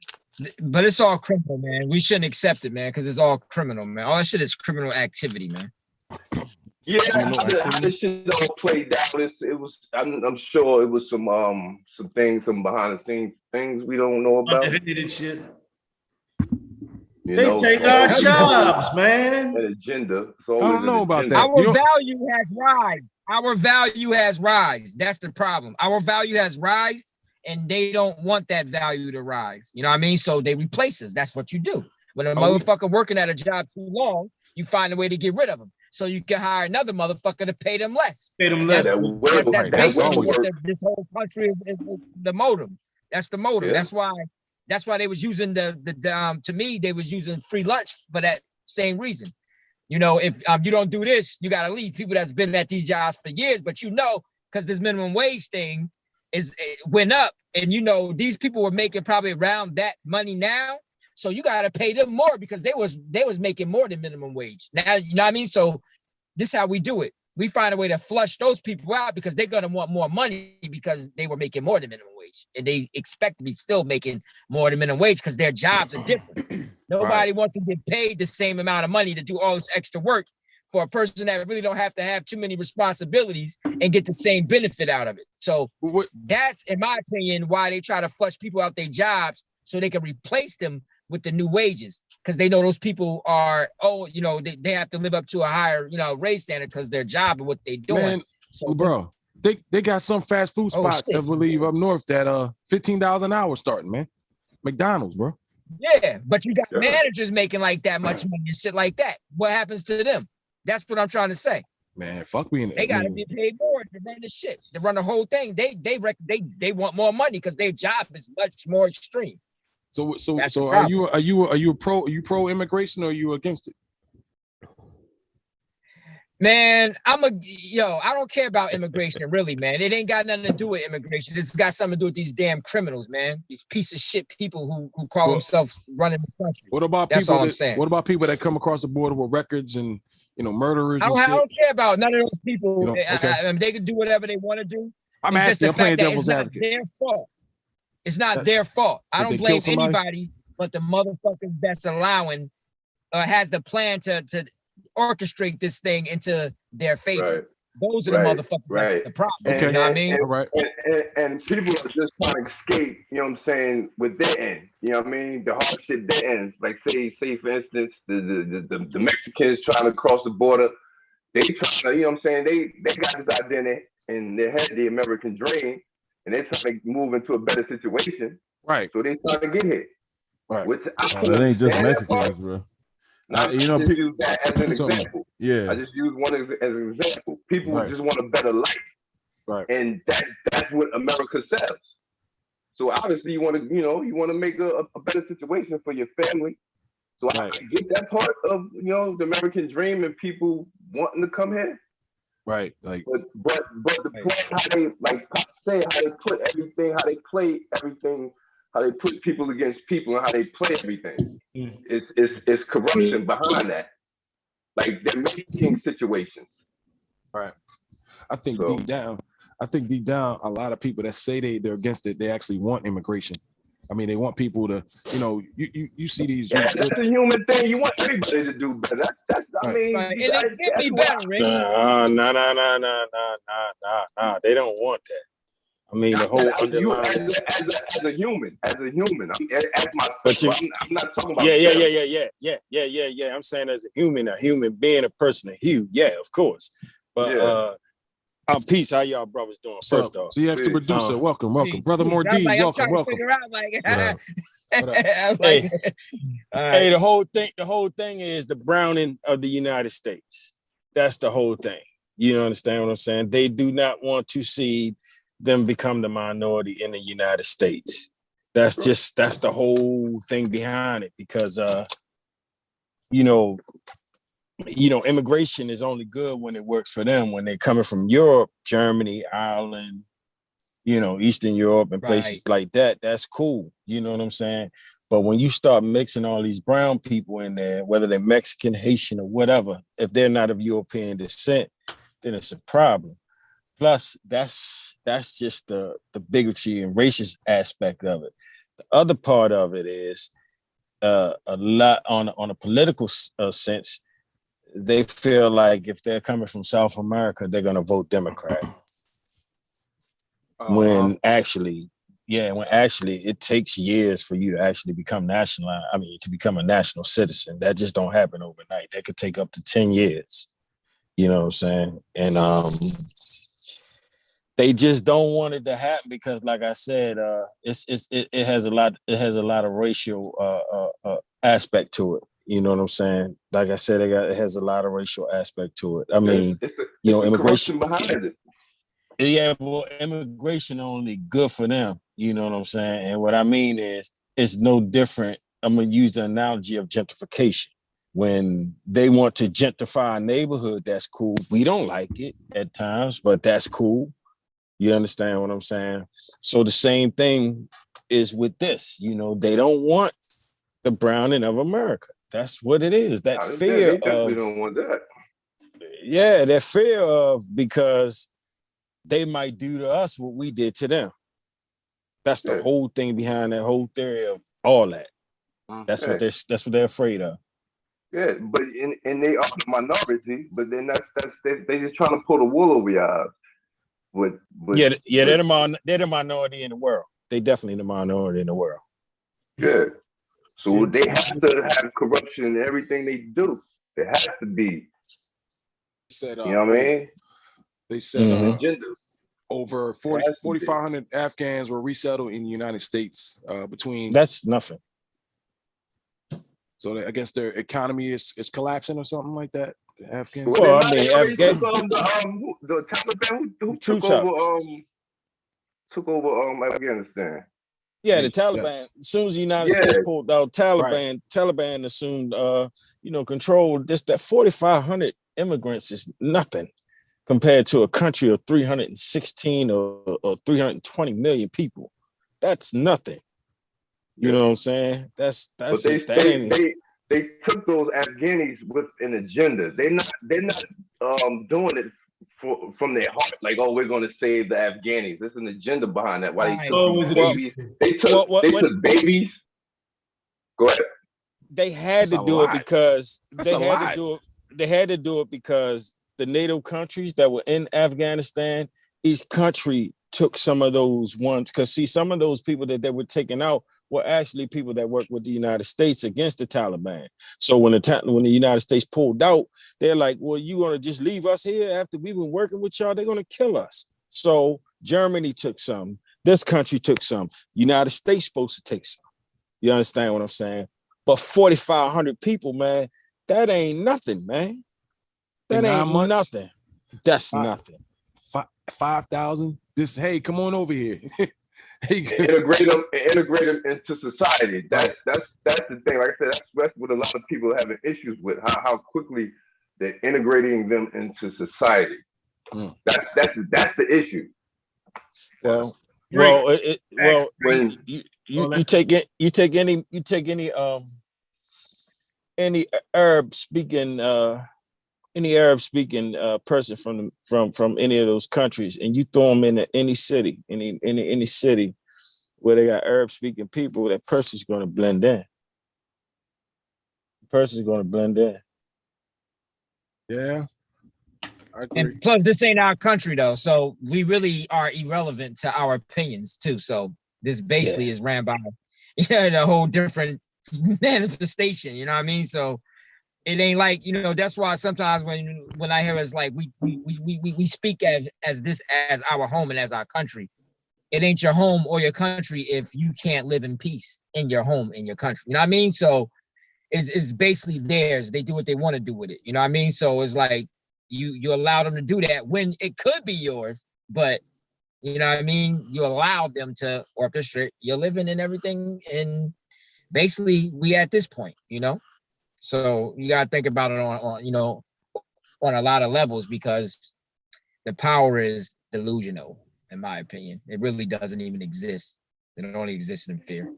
But it's all criminal, man. We shouldn't accept it, man, because it's all criminal, man. All that shit is criminal activity, man. Yeah, how this shit all played out. I'm sure it was some things, some behind the scenes things we don't know about. Undefeated shit. They take our jobs, man. An agenda. I don't know about that. Our value has rise. Our value has rise. That's the problem. Our value has rise, and they don't want that value to rise. You know what I mean? So they replace us. That's what you do. When a motherfucker working at a job too long, you find a way to get rid of them. So you can hire another motherfucker to pay them less. That's basically what this whole country is the modem. That's the modem. Yeah. That's why they was using to me, they was using free lunch for that same reason. If you don't do this, you got to leave. People that's been at these jobs for years, but because this minimum wage thing went up, and these people were making probably around that money now. So you got to pay them more because they was making more than minimum wage. Now, you know what I mean? So this is how we do it. We find a way to flush those people out because they're going to want more money because they were making more than minimum wage. And they expect to be still making more than minimum wage because their jobs are different. Nobody wants to get paid the same amount of money to do all this extra work for a person that really don't have to have too many responsibilities and get the same benefit out of it. So that's, in my opinion, why they try to flush people out their jobs so they can replace them with the new wages, because they know those people are, they have to live up to a higher, raise standard because their job and what they're doing. Man, so, bro, they got some fast food spots, I believe, up north that $15 an hour starting, man. McDonald's, bro. Yeah, but you got managers making like that much money and shit like that. What happens to them? That's what I'm trying to say. Man, fuck me. They gotta be paid more to run the shit, to run the whole thing. They want more money because their job is much more extreme. So are you pro immigration or are you against it? Man, I don't care about immigration really, man. It ain't got nothing to do with immigration. It's got something to do with these damn criminals, man. These piece of shit people who call themselves running the country. What about That's people all I'm saying. What about people that come across the border with records and murderers? I don't care about none of those people. I mean, they can do whatever they want to do. I'm playing devil's advocate. Their fault. It's not their fault. I don't blame anybody but the motherfuckers that's allowing has the plan to orchestrate this thing into their favor. Right. Those are the motherfuckers that's the problem. Okay. You know what I mean? Right. And people are just trying to escape, you know what I'm saying, with their end. You know what I mean? The hard shit their ends. Like say for instance, the Mexicans trying to cross the border, they try to, you know what I'm saying, they got this idea in their head, the American dream. And they're trying to move into a better situation. Right. So they're trying to get hit. Right. Which it ain't just Mexicans, bro. Just use that as an example. Yeah. I just use one as an example. People just want a better life. Right. And that's what America sells. So obviously you want to make a better situation for your family. So I get that part of, the American dream and people wanting to come here. Right, like, but the point how they how they put everything, how they play everything, how they put people against people, and how they play everything. It's corruption behind that. Like they're making situations. Right. I think deep down, a lot of people that say they're against it, they actually want immigration. I mean, they want people to, you see these. Yeah, that's a human thing. You want everybody to do better. I mean, and it can be better, Rick. No. They don't want that. I mean, the whole underlying. As a human. As my. I'm not talking about. Yeah. I'm saying as a human being, a person, a hue. Yeah, of course. But Peace. How y'all brothers doing? So, First off, CX the producer, welcome. Brother I'm Mordee, like, I'm trying welcome. to figure out, like, What up? What up? I'm like, Hey. all hey, right. the whole thing is the browning of the United States. That's the whole thing. You understand what I'm saying? They do not want to see them become the minority in the United States. That's the whole thing behind it, because immigration is only good when it works for them. When they're coming from Europe, Germany, Ireland, Eastern Europe and places like that, that's cool. You know what I'm saying? But when you start mixing all these brown people in there, whether they're Mexican, Haitian, or whatever, if they're not of European descent, then it's a problem. Plus, that's just the bigotry and racist aspect of it. The other part of it is a lot on a political sense. They feel like if they're coming from South America, they're going to vote Democrat. When actually it takes years for you to actually become to become a national citizen. That just don't happen overnight. That could take up to 10 years. You know what I'm saying? And they just don't want it to happen because, like I said, it has a lot of racial aspect to it. You know what I'm saying? Like I said, it has a lot of racial aspect to it. I mean, immigration behind it. Yeah, well, immigration only good for them. You know what I'm saying? And what I mean is, it's no different. I'm going to use the analogy of gentrification. When they want to gentrify a neighborhood, that's cool. We don't like it at times, but that's cool. You understand what I'm saying? So the same thing is with this. They don't want the browning of America. That's what it is. That fear they definitely don't want that. Yeah, that fear of, because they might do to us what we did to them. That's the whole thing behind that whole theory of all that. That's what they're afraid of. Yeah, but and they are the minority, but then they just trying to pull the wool over your eyes. They're the minority in the world. They definitely the minority in the world. Yeah. So they have to have corruption in everything they do. There has to be. Said, you know what I mean? They said agendas. Over 4,500 Afghans were resettled in the United States between. That's nothing. So I guess their economy is collapsing or something like that. The Afghans. Well, I mean, the Taliban who took over Afghanistan. Yeah, the Taliban. As soon as the United States pulled out, Taliban assumed control. That 4,500 immigrants is nothing compared to a country of 316 or 320 million people. That's nothing. You know what I'm saying? But they took those Afghanis with an agenda. They're not doing it from their heart. Like, oh, we're going to save the Afghanis. There's an agenda behind that. Why they took babies? They took babies. Go ahead. They had to do it because they had to do it because the NATO countries that were in Afghanistan, each country took some of those ones. Because see, some of those people that they were taking out were actually people that worked with the United States against the Taliban. So when the United States pulled out, they're like, well, you gonna just leave us here after we've been working with y'all? They're gonna kill us. So Germany took some, this country took some, United States supposed to take some. You understand what I'm saying? But 4,500 people, man, that ain't nothing, man. That ain't nothing. That's nothing. 5,000. Just, hey, come on over here. integrate them into society. That's the thing. Like I said, that's what a lot of people are having issues with. How quickly they're integrating them into society. That's the issue. You take any Arab speaking person from any of those countries, and you throw them into any city, any city where they got Arab speaking people, that person's going to blend in. Yeah. I agree. And plus, this ain't our country though, so we really are irrelevant to our opinions too. So this basically is ran by, the whole different manifestation. You know what I mean? So It ain't like, you know, that's why sometimes when I hear it's like we speak as this as our home and as our country. It ain't your home or your country if you can't live in peace in your home, in your country. You know what I mean? So it's basically theirs. They do what they want to do with it. You know what I mean? So it's like you allow them to do that when it could be yours, but you know what I mean? You allow them to orchestrate your living and everything. And basically we at this point, you know? So you gotta think about it on you know, on a lot of levels, because the power is delusional, in my opinion. It really doesn't even exist. It only exists in fear.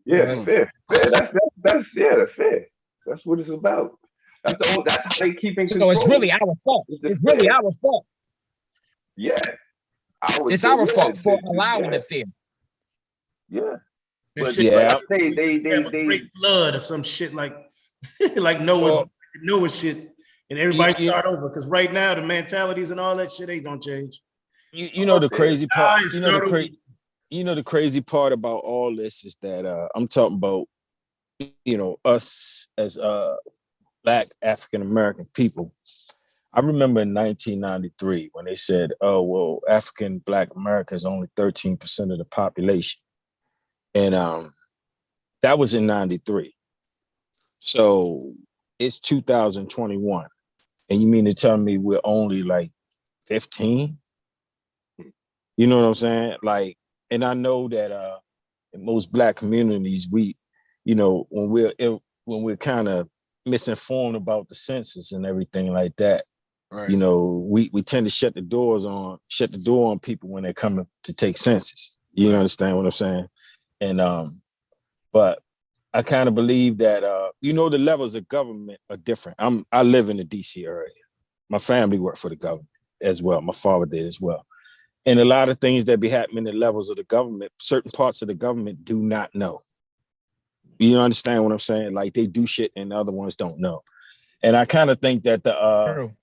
Yeah, fair. That's fair. That's what it's about. That's how they keep in control. So it's really our fault. It's really our fault. Yeah. It's our fault for allowing the fear. Yeah. But yeah, they great flood or some shit like like Noah shit, and everybody start over, because right now the mentalities and all that shit ain't gonna change. You know the crazy part. You know the crazy part about all this is that I'm talking about, you know, us as Black African American people. I remember in 1993 when they said, "Oh well, African Black America is only 13% of the population," and that was in '93. So it's 2021, and you mean to tell me we're only like 15? You know what I'm saying? Like, and I know that in most Black communities, we, you know, when we're kind of misinformed about the census and everything like that, right, you know, we tend to shut the door on people when they're coming to take census. You understand what I'm saying? And but I kind of believe that you know, the levels of government are different. I live in the DC area. My family worked for the government as well. My father did as well. And a lot of things that be happening at levels of the government, certain parts of the government do not know. You understand what I'm saying? Like, they do shit and the other ones don't know. And I kind of think that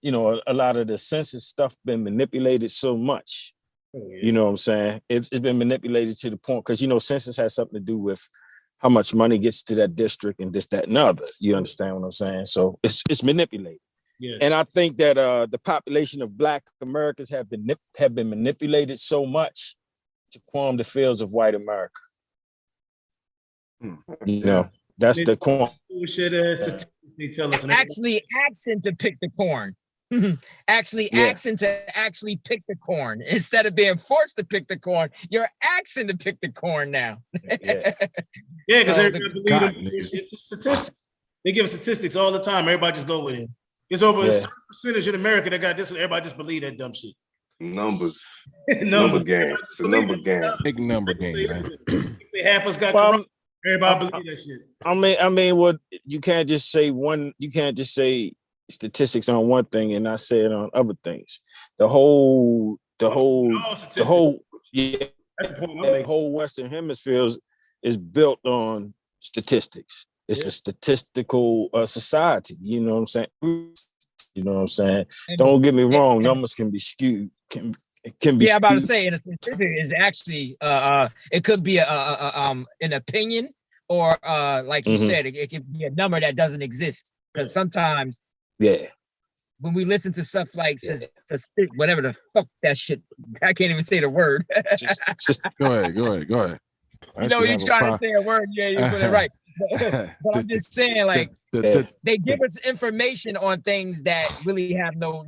you know, a lot of the census stuff been manipulated so much. You know what I'm saying? It's been manipulated to the point, because, you know, census has something to do with how much money gets to that district and this, that, and other. You understand what I'm saying? So it's manipulated. Yeah. And I think that the population of Black Americans have been manipulated so much to qualm the fields of white America. You know, that's the qualm. Actually asking to pick the corn. Asking to actually pick the corn instead of being forced to pick the corn. You're asking to pick the corn now. Because everybody believe it's a statistic. They give statistics all the time. Everybody just go with it. It's over a certain percentage in America that got this. Everybody just believe that dumb shit. Numbers. Number game. It's a number game. Big number game, man. Half us got corrupt. Everybody believe that shit. I mean, well, you can't just say statistics on one thing and not say it on other things. The whole Western Hemisphere is built on statistics. It's a statistical society. You know what I'm saying? You know what I'm saying? Don't get me wrong. Numbers can be skewed. Can be. Yeah, I'm about to say, and a statistic is actually it could be an opinion, or like you said, it could be a number that doesn't exist. Because sometimes, when we listen to stuff like whatever the fuck that shit, I can't even say the word. Go ahead. You know, you trying to say a word, you put it right. But I'm just saying, like, they give us information on things that really have no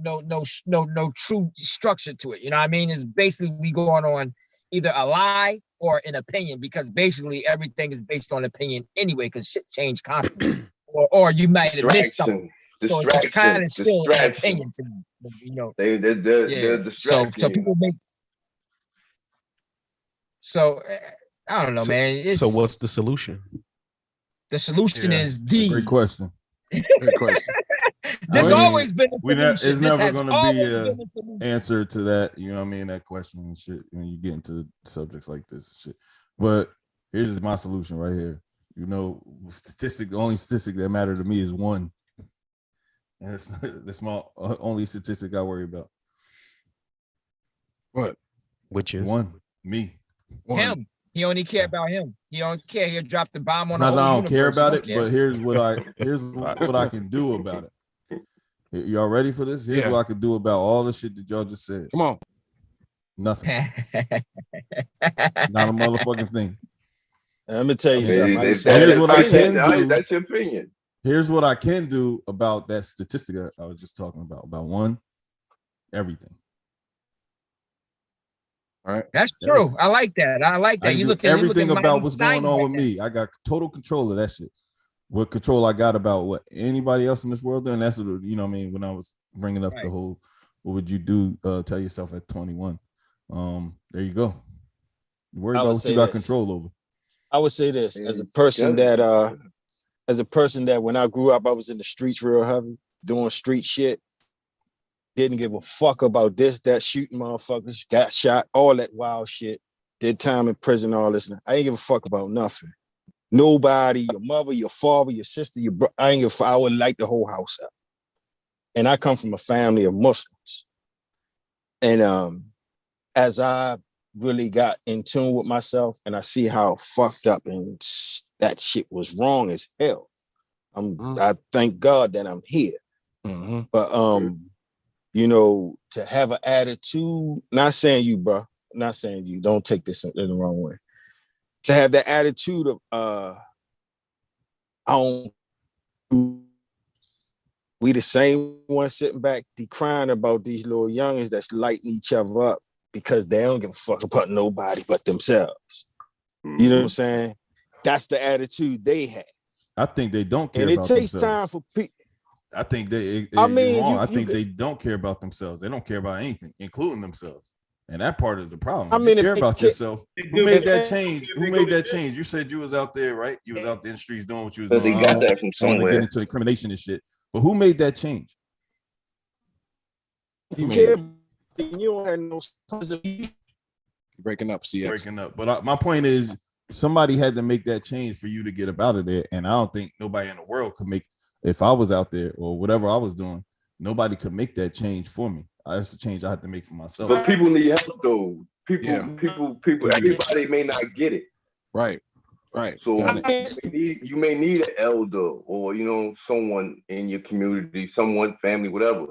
true structure to it. You know what I mean? It's basically we going on either a lie or an opinion, because basically everything is based on opinion anyway, because shit change constantly. or you might have missed something. So it's kind of still an opinion to me. You know, they're distracting. So people make. So I don't know, man. So what's the solution? The solution is these. Great question. There's always been a solution. It's never going to be an answer to that. You know what I mean? That question and shit when you get into subjects like this and shit. But here's my solution right here. You know, the only statistic that matters to me is one. And it's the small only statistic I worry about. What? Which is one? Me. Him. He only care about him. He don't care. He'll drop the bomb on I the whole don't care universe. He about don't it, care. but here's what I can do about it. Y'all ready for this? Here's Yeah. what I can do about all the shit that y'all just said. Come on. Nothing. Not a motherfucking thing. Let me tell you something. Here's what I can do. That's your opinion. Here's what I can do about that statistic I was just talking about. About one, everything. All right. That's true. I like that. I like I that. You do look at everything about Miley what's going Cyrus on like with that. me. I got total control of that shit. What control I got about what anybody else in this world doing. That's what, you know what I mean. When I was bringing up the whole, what would you do? Tell yourself at 21. There you go. Worry about what you got control over. I would say this as a person that when I grew up, I was in the streets real heavy, doing street shit. Didn't give a fuck about this, that, shooting motherfuckers, got shot, all that wild shit. Did time in prison, all this. I ain't give a fuck about nothing. Nobody, your mother, your father, your sister, your brother. I ain't give a fuck. I would light the whole house up. And I come from a family of Muslims. And as I really got in tune with myself and I see how fucked up and that shit was wrong as hell. I thank God that I'm here. Mm-hmm. But you know, to have an attitude, not saying you, bro, not saying you, don't take this in the wrong way. To have that attitude of we the same one sitting back decrying about these little youngins that's lighting each other up because they don't give a fuck about nobody but themselves. You know what I'm saying? That's the attitude they have. I think they don't care and it about takes themselves. time for people. I think I think they don't care about themselves. They don't care about anything, including themselves. And that part is the problem. I mean, you care about yourself. Who made that change? Who made that change? You said you was out there, right? You was out there in the streets doing what you was But doing. they got that from I want to somewhere. get into incrimination and shit. But who made that change? You care. You don't have no breaking up, CX. Breaking up. But my point is, somebody had to make that change for you to get up out of there. And I don't think nobody in the world could make. If I was out there or whatever I was doing, nobody could make that change for me. That's a change I had to make for myself. But people need help though. Everybody may not get it. Right. So you may need an elder or someone in your community, someone, family, whatever,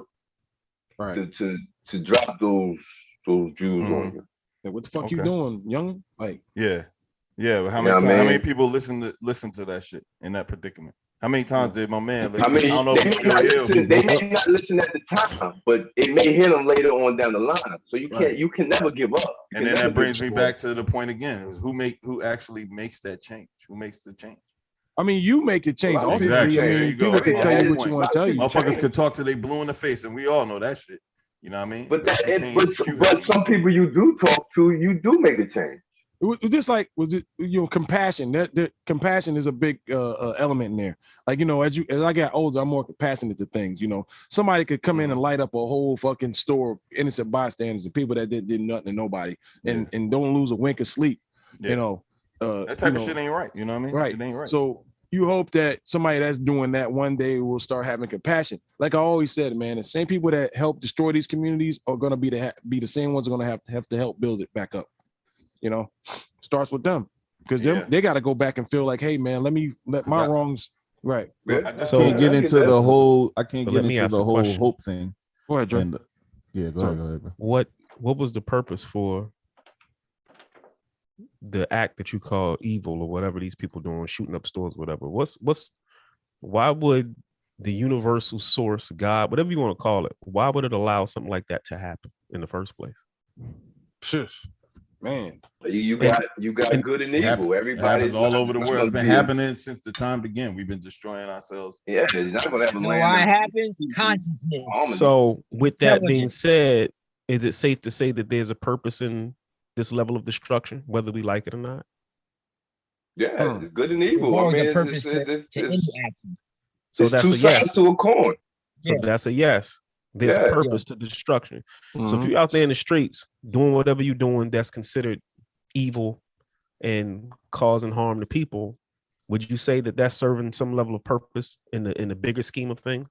right, to drop those Jews on you. Like, what the fuck you doing, young? Like, yeah. But how many people listen to that shit in that predicament? How many times did my man? I don't know if he's still they may not listen at the time, but it may hit them later on down the line. So you can never give up. And then that brings me back to the point again: is who actually makes that change? Who makes the change? I mean, you make it change. Exactly. I mean, people can tell you what you want to tell you. Motherfuckers could talk till they blue in the face, and we all know that shit. You know what I mean? But some people you do talk to, you do make a change. Just like compassion. That compassion is a big element in there. Like, as I got older, I'm more compassionate to things. Somebody could come in and light up a whole fucking store of innocent bystanders and people that did nothing to nobody and don't lose a wink of sleep. That type of shit ain't right. You know what I mean? Right. It ain't right. So you hope that somebody that's doing that one day will start having compassion. Like I always said, man, the same people that help destroy these communities are going to be the same ones who are going to have to help build it back up. Starts with them because they got to go back and feel like, hey, man, let my wrongs right. I just can't get into the whole. I can't get into the whole hope thing. Go ahead, Dre. Go ahead, bro. What was the purpose for the act that you call evil or whatever these people doing, shooting up stores, whatever? Why would the universal source, God, whatever you want to call it, why would it allow something like that to happen in the first place? Shush. Man, you got good and evil. Everybody's all over the world. It's been happening since the time began. We've been destroying ourselves. Yeah, it's not gonna happen. Why it happens? Consciousness. So, with that being said, is it safe to say that there's a purpose in this level of destruction, whether we like it or not? Yeah, it's good and evil. There's always a purpose to any action. So that's a yes. To a coin. So that's a yes. There's purpose to destruction. Mm-hmm. So if you're out there in the streets doing whatever you're doing that's considered evil and causing harm to people, would you say that that's serving some level of purpose in the bigger scheme of things?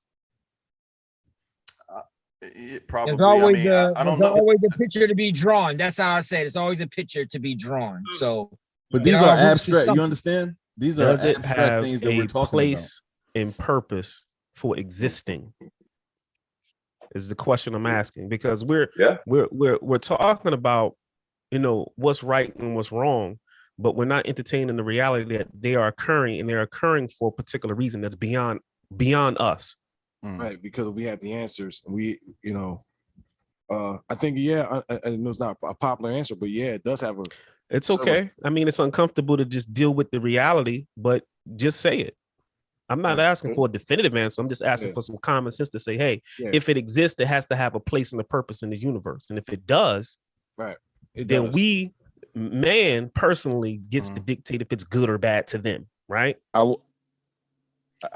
Probably. There's always I don't know. always a picture to be drawn. That's how I say it. It's always a picture to be drawn. So But these are abstract. You understand? These are Does it abstract have things that we're a talking place and purpose for existing? Is the question I'm asking, because we're talking about, you know, what's right and what's wrong, but we're not entertaining the reality that they are occurring, and they're occurring for a particular reason that's beyond us. Right, because we have the answers. We, you know, I think I know it's not a popular answer, but yeah, it does have a. It's okay. I mean, it's uncomfortable to just deal with the reality, but just say it. I'm not asking for a definitive answer. I'm just asking for some common sense to say, hey, if it exists, it has to have a place and a purpose in this universe. And if it does, right, then man personally gets to dictate if it's good or bad to them, right? I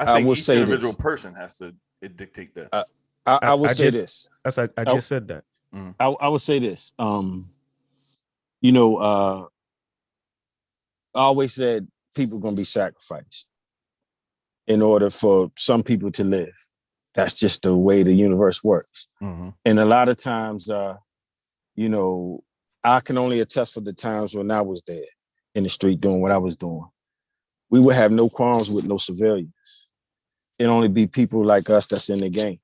think will each say individual this. person has to dictate that. I will say this. I just said that. I will say this. You know, I always said people are gonna be sacrificed in order for some people to live. That's just the way the universe works. And a lot of times, you know, I can only attest for the times when I was there in the street doing what I was doing. We would have no qualms with no civilians. It'd only be people like us that's in the game.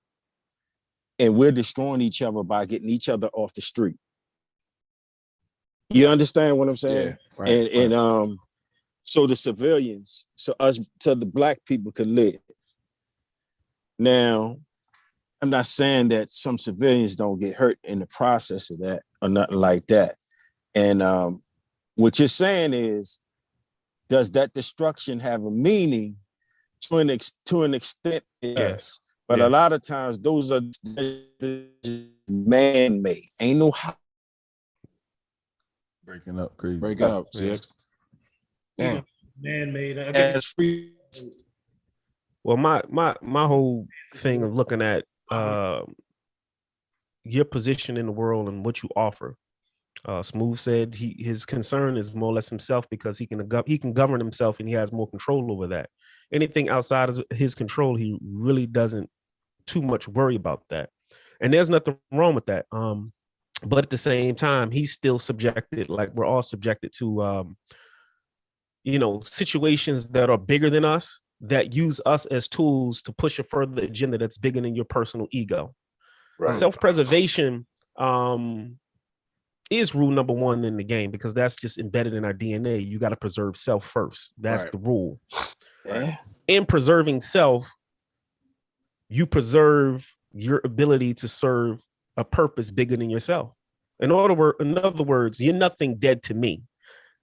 And we're destroying each other by getting each other off the street. You understand what I'm saying? Yeah, right, and so the civilians, so the black people could live. Now, I'm not saying that some civilians don't get hurt in the process of that or nothing like that. And what you're saying is, does that destruction have a meaning? To an extent, yes. But a lot of times those are man-made. Ain't no breaking up, crazy. Breaking up. Damn. Man-made. Well, my whole thing of looking at your position in the world and what you offer. Smooth said his concern is more or less himself, because he can govern himself and he has more control over that. Anything outside of his control, he really doesn't too much worry about that. And there's nothing wrong with that. But at the same time, he's still subjected, like we're all subjected to, you know, situations that are bigger than us, that use us as tools to push a further agenda that's bigger than your personal ego. Right. Self-preservation is rule number one in the game, because that's just embedded in our DNA. You got to preserve self first. That's the rule. Yeah. In preserving self, you preserve your ability to serve a purpose bigger than yourself. In other words, you're nothing dead to me.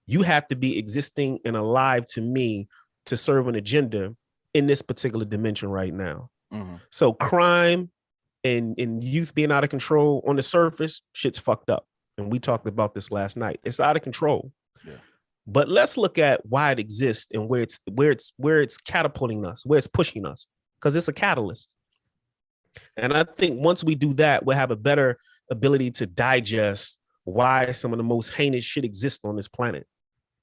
You have to be existing and alive to me to serve an agenda in this particular dimension right now. So crime and youth being out of control on the surface, shit's fucked up. And we talked about this last night. It's out of control. Yeah. But let's look at why it exists and where it's catapulting us, where it's pushing us, because it's a catalyst. And I think once we do that, we'll have a better ability to digest why some of the most heinous shit exists on this planet.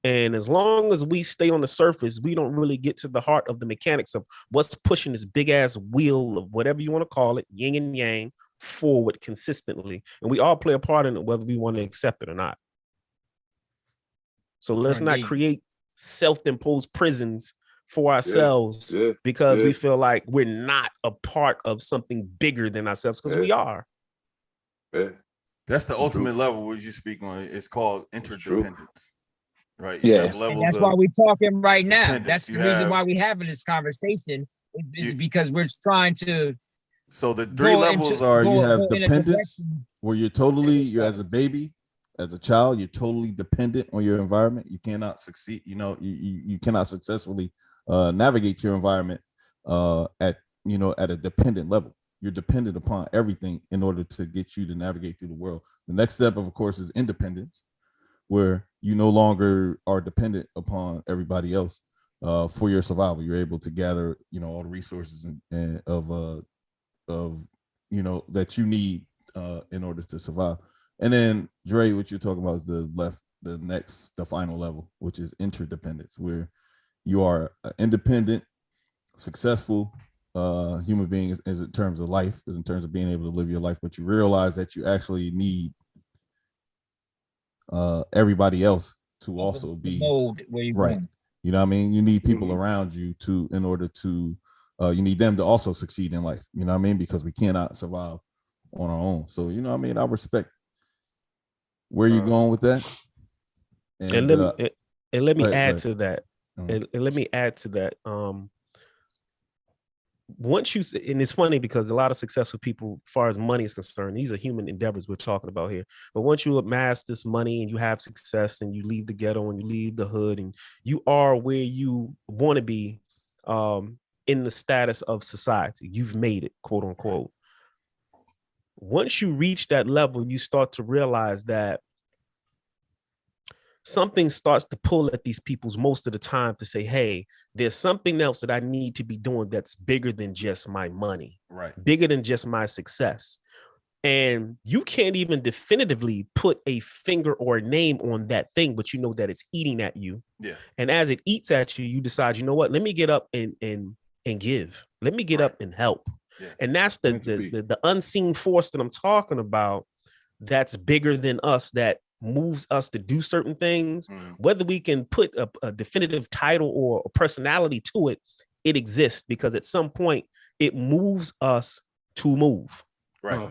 And as long as we stay on the surface, we don't really get to the heart of the mechanics of what's pushing this big ass wheel of whatever you want to call it, yin and yang, forward consistently. And we all play a part in it, whether we want to accept it or not. So let's not create self-imposed prisons for ourselves because we feel like we're not a part of something bigger than ourselves, because we are. That's the ultimate level where you speak on. It's called interdependence. Right. Yeah. And that's why we're talking right now. That's the reason why we're having this conversation, is because we're trying to. So the three levels are: you have dependence, where you're as a baby, as a child, you're totally dependent on your environment. You cannot succeed. You know, you cannot successfully navigate your environment at a dependent level. You're dependent upon everything in order to get you to navigate through the world. The next step, of course, is independence, where you no longer are dependent upon everybody else for your survival. You're able to gather, all the resources and that you need in order to survive. And then, Dre, what you're talking about is the final level, which is interdependence, where you are independent, successful human being is in terms of life, is in terms of being able to live your life, but you realize that you actually need everybody else to also be mold where you right. going. You know what I mean? You need people around you in order to you need them to also succeed in life. You know what I mean? Because we cannot survive on our own. So you know what I mean? I respect where you're going with that. And let me add to that. And let me add to that. Once you, and it's funny because a lot of successful people, as far as money is concerned, these are human endeavors we're talking about here. But once you amass this money and you have success and you leave the ghetto and you leave the hood and you are where you want to be in the status of society, you've made it, quote unquote. Once you reach that level, you start to realize that something starts to pull at these people's most of the time to say, hey, there's something else that I need to be doing that's bigger than just my money, right? Bigger than just my success. And you can't even definitively put a finger or a name on that thing, but you know that it's eating at you. Yeah. And as it eats at you, you decide, you know what, let me get up and give. Let me get up and help. Yeah. And that's the unseen force that I'm talking about that's bigger than us, that moves us to do certain things. Whether we can put a definitive title or a personality to it, it exists because at some point it moves us to move. Right.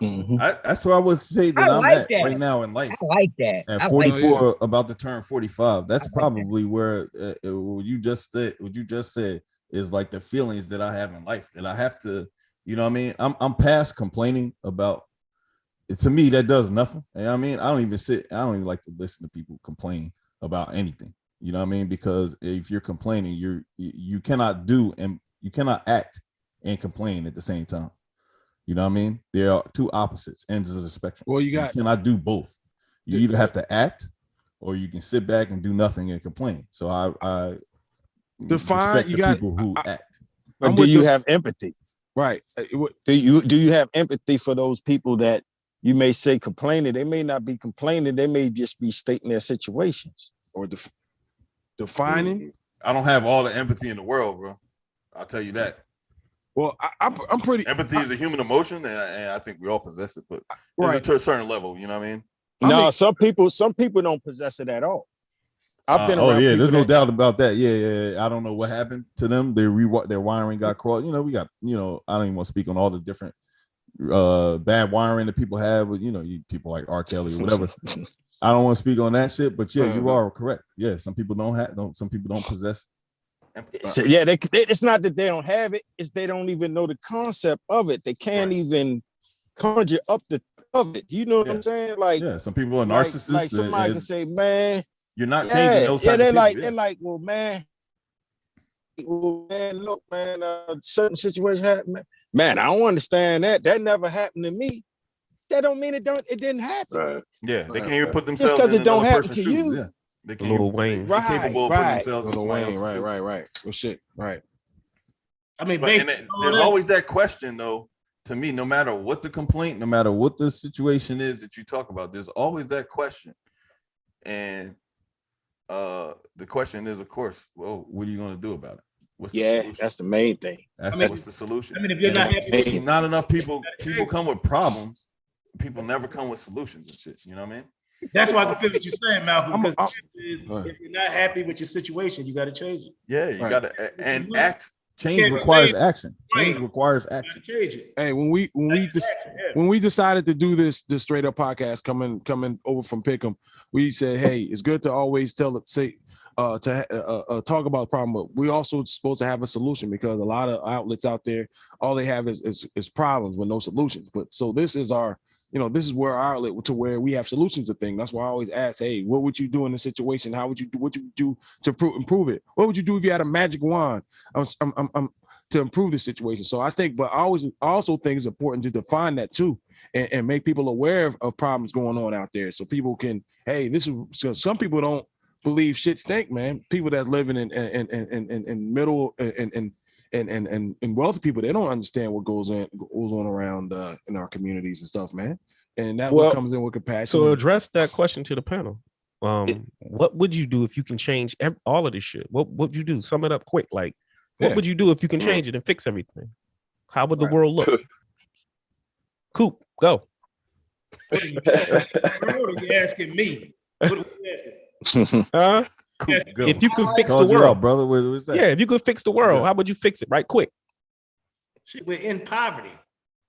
That's what I would say that I'm at right now in life. I like that. At 44, about to turn 45. That's probably where what you just said is like the feelings that I have in life that I have to, you know what I mean? I'm past complaining about. To me, that does nothing. You know what I mean? I don't even like to listen to people complain about anything. You know what I mean? Because if you're complaining, you cannot do and you cannot act and complain at the same time. You know what I mean? There are two opposites ends of the spectrum. Well, you cannot do both. You either have to act or you can sit back and do nothing and complain. So I define you got people who act. But do you have empathy? Right. Do you have empathy for those people that you may say complaining? They may not be complaining. They may just be stating their situations or defining. I don't have all the empathy in the world, bro. I'll tell you that. Well, I'm pretty. Empathy is a human emotion, and I think we all possess it, but right to a certain level. You know what I mean? No, some people don't possess it at all. I've been around. There's no doubt about that. Yeah. I don't know what happened to them. Their wiring got crossed. You know, we got. You know, I don't even want to speak on all the different bad wiring that people have with, you know, people like R. Kelly or whatever. I don't want to speak on that shit, but yeah, you are correct. Yeah, some people some people don't possess. So, yeah, it's not that they don't have it; it's they don't even know the concept of it. They can't even conjure up of it. You know what I'm saying? Like, some people are narcissists. Like somebody can say, "Man, you're not changing those." Yeah, they're like, well, man, look, man, certain situation happened. Man, I don't understand that. That never happened to me. That don't mean it didn't happen. Right. Yeah, they can't even put themselves just because it don't happen to shoes. you. Yeah. They can't. Lil Wayne, capable of putting themselves in Lil Wayne, right. Well, shit, right. I mean, there's always that question, though. To me, no matter what the complaint, no matter what the situation is that you talk about, there's always that question. And the question is, of course, well, what are you going to do about it? What's the solution? That's the main thing. What's the solution? I mean, if you're not happy, not enough people come with problems. People never come with solutions and shit. You know what I mean? That's why I can feel what you're saying, Malcolm. Because if you're not happy with your situation, you got to change it. Yeah, you got to and act. Change requires action. Change requires action. Change it. Hey, when we decided to do this straight up podcast coming over from Pick'em, we said, hey, it's good to always talk about the problem, but we also supposed to have a solution because a lot of outlets out there, all they have is problems with no solutions. But so this is our. You know, this is where our outlet to where we have solutions to things. That's why I always ask, hey, what would you do in this situation? How would you do? What would you do to improve it? What would you do if you had a magic wand to improve the situation? So I think, but I also think it's important to define that too, and make people aware of problems going on out there, so people can, hey, this is. So some people don't believe shit stink, man. People that living in middle and wealthy people, they don't understand what goes on around in our communities and stuff, man. And that what comes in with compassion. So address that question to the panel. What would you do if you can change all of this shit? What would you do? Sum it up quick. Like, what would you do if you can change it and fix everything? How would the world look? Coop, go. What are you asking me? What are you asking? Huh? If you could fix the world, brother, what's that? Yeah, if you could fix the world, how would you fix it? Right, quick. Shit, we're in poverty.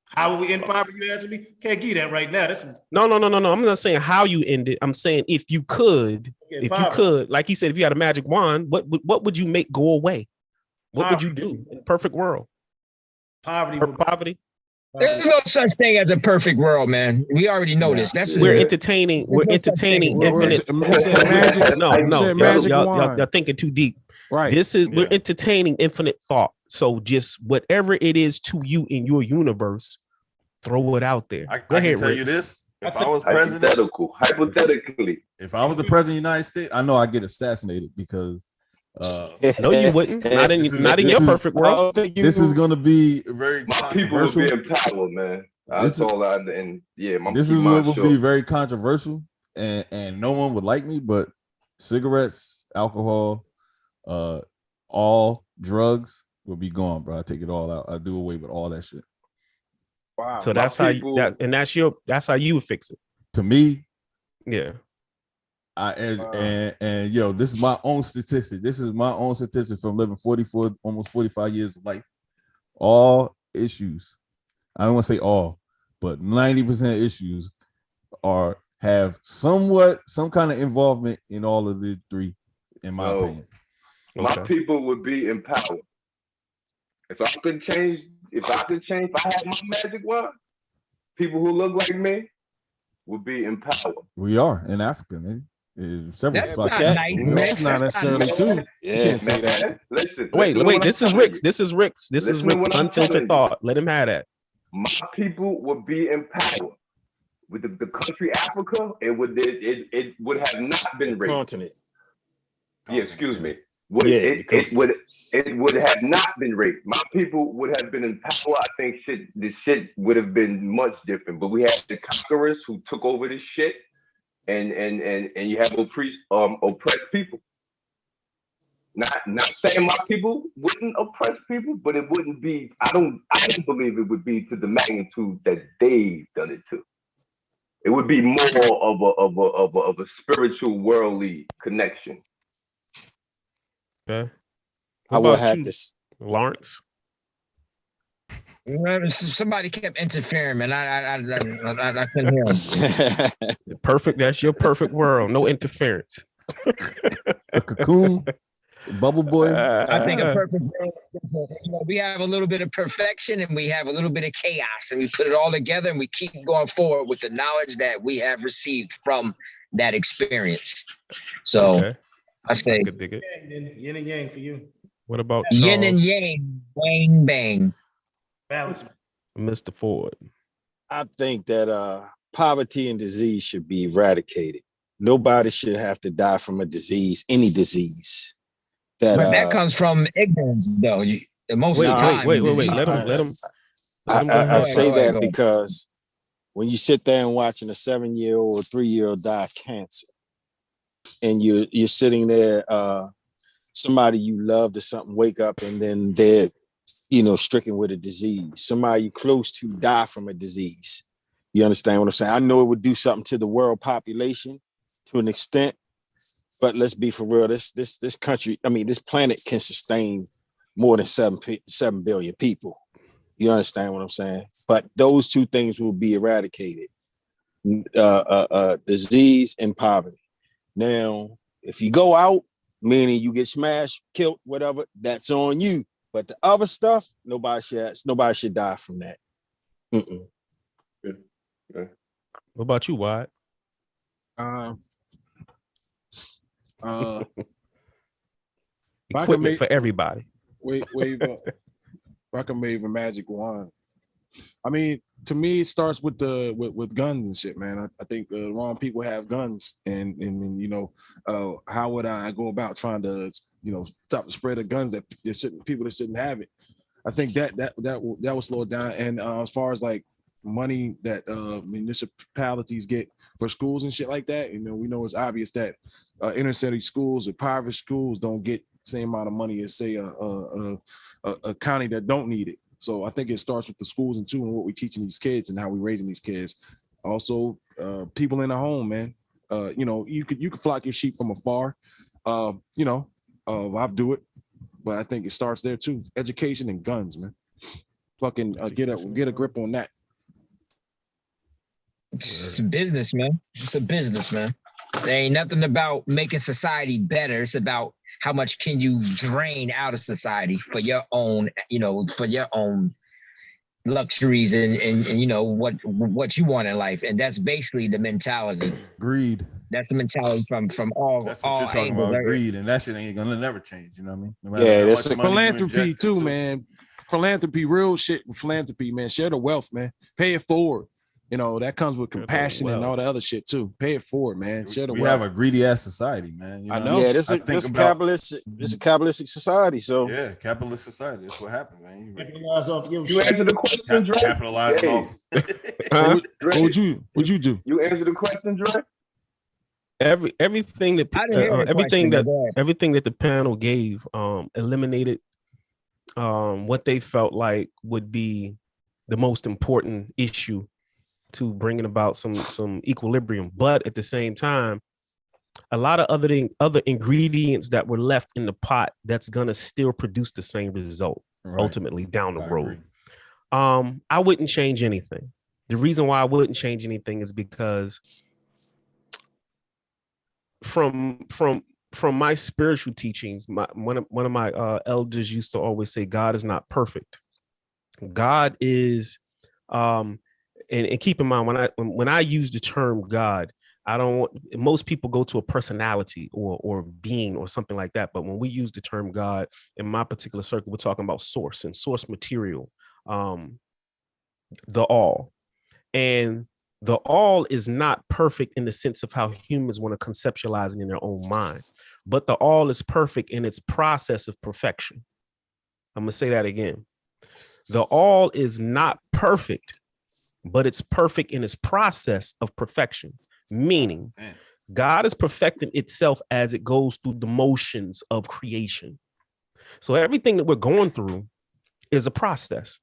How are we in poverty? You asking me? Can't give that right now. That's No. I'm not saying how you end it. I'm saying if you could, like he said, if you had a magic wand, what would you make go away? What would you do in a perfect world? Poverty. There's no such thing as a perfect world, man. We already know this. That's we're entertaining infinite magic. No, y'all thinking too deep. Right. We're entertaining infinite thought. So just whatever it is to you in your universe, throw it out there. I can tell you this. If I was president, hypothetically, if I was the president of the United States, I know I'd get assassinated because no, you wouldn't. Not in your perfect world. This is going to be very controversial. People will be in power, man. That's all I and yeah. This is what will be very controversial, and no one would like me. But cigarettes, alcohol, all drugs will be gone, bro. I take it all out. I do away with all that shit. Wow. So that's how that's how you would fix it. To me, yeah. And yo, this is my own statistic. This is my own statistic from living 44, almost 45 years of life. All issues, I don't want to say all, but 90% of issues have some kind of involvement in all of the three, in my opinion. My people would be in power. If I had my magic wand, people who look like me would be in power. We are in Africa, man. Several That's spots. not nice, man. That's not necessarily true. Yeah, You can't say that. Wait. This is Rick's. This is Rick's unfiltered thought. Let him have that. My people would be in power. With the country Africa, it would have not been raped. Continent. Yeah, excuse me. It would have not been raped. My people would have been in power. I think the shit would have been much different. But we had the conquerors who took over this shit, and you have oppressed people. Not saying my people wouldn't oppress people, but it wouldn't be. I don't believe it would be to the magnitude that they've done it to. It would be more of a spiritual, worldly connection. Okay. I will have this, Lawrence. Somebody kept interfering, man. I couldn't hear him. Perfect. That's your perfect world. No interference. A cocoon, bubble boy. I think a perfect world. We have a little bit of perfection and we have a little bit of chaos, and we put it all together and we keep going forward with the knowledge that we have received from that experience. So I say yin and yang for you. What about yin and yang, bang bang. Balance. Mr. Ford. I think that poverty and disease should be eradicated. Nobody should have to die from a disease, any disease. But that comes from ignorance, though. Most of the time. Wait. Let him. I say that because when you sit there and watching a 7-year-old or 3-year-old die of cancer, and you're sitting there, somebody you loved or something wake up and then they're, stricken with a disease. Somebody you close to die from a disease. You understand what I'm saying? I know it would do something to the world population to an extent, but let's be for real. This country, this planet can sustain more than 7 billion people. You understand what I'm saying? But those two things will be eradicated: disease and poverty. Now, if you go out, meaning you get smashed, killed, whatever, that's on you. But the other stuff, nobody should die from that. What about you, Wyatt? Equipment for everybody. Wave up. If I can wave a magic wand. To me, it starts with with guns and shit, man. I think the wrong people have guns, and how would I go about trying to stop the spread of guns that people that shouldn't have it? I think that will slow it down. And as far as like money that municipalities get for schools and shit like that, we know it's obvious that inner city schools or private schools don't get the same amount of money as say a county that don't need it. So I think it starts with the schools and what we're teaching these kids and how we're raising these kids. Also, people in the home, man. You know, you could flock your sheep from afar. You know, I'll do it, but I think it starts there too. Education and guns, man. Fucking get a grip on that. It's a business, man. It's a business, man. There ain't nothing about making society better. It's about how much can you drain out of society for your own, you know, for your own luxuries and you know what you want in life. And that's basically the mentality. Greed. That's the mentality from all. That's what all you're talking angles. about. Greed, and that shit ain't gonna never change. You know what I mean? No matter Yeah, how that's much money you Philanthropy inject too, into- man. Philanthropy, real shit. Philanthropy, man. Share the wealth, man. Pay it forward. You know, that comes with compassion and all the other shit too. Pay it forward, man. Share the We wealth. have a greedy ass society, man. You I know? know. Yeah, this I is think this about- capitalist. This is a capitalistic society. So Yeah, capitalist society. That's what happened, man. You Capitalize off your You answer the question, Dre. capitalizing Hey, off. What would you do? You answer the question, Dre. Everything that I didn't hear the everything question, that but go ahead. everything that the panel gave eliminated what they felt like would be the most important issue to bringing about some equilibrium. But at the same time, a lot of other ingredients that were left in the pot that's gonna still produce the same result ultimately down the road. I wouldn't change anything. The reason why I wouldn't change anything is because from my spiritual teachings, one of my elders used to always say, God is not perfect. God is, and keep in mind when I use the term God, I don't want, most people go to a personality or being or something like that. But when we use the term God in my particular circle, we're talking about source and source material, the all. And the all is not perfect in the sense of how humans want to conceptualize it in their own mind, but the all is perfect in its process of perfection. I'm going to say that again. The all is not perfect, but it's perfect in its process of perfection, meaning God is perfecting itself as it goes through the motions of creation. So everything that we're going through is a process,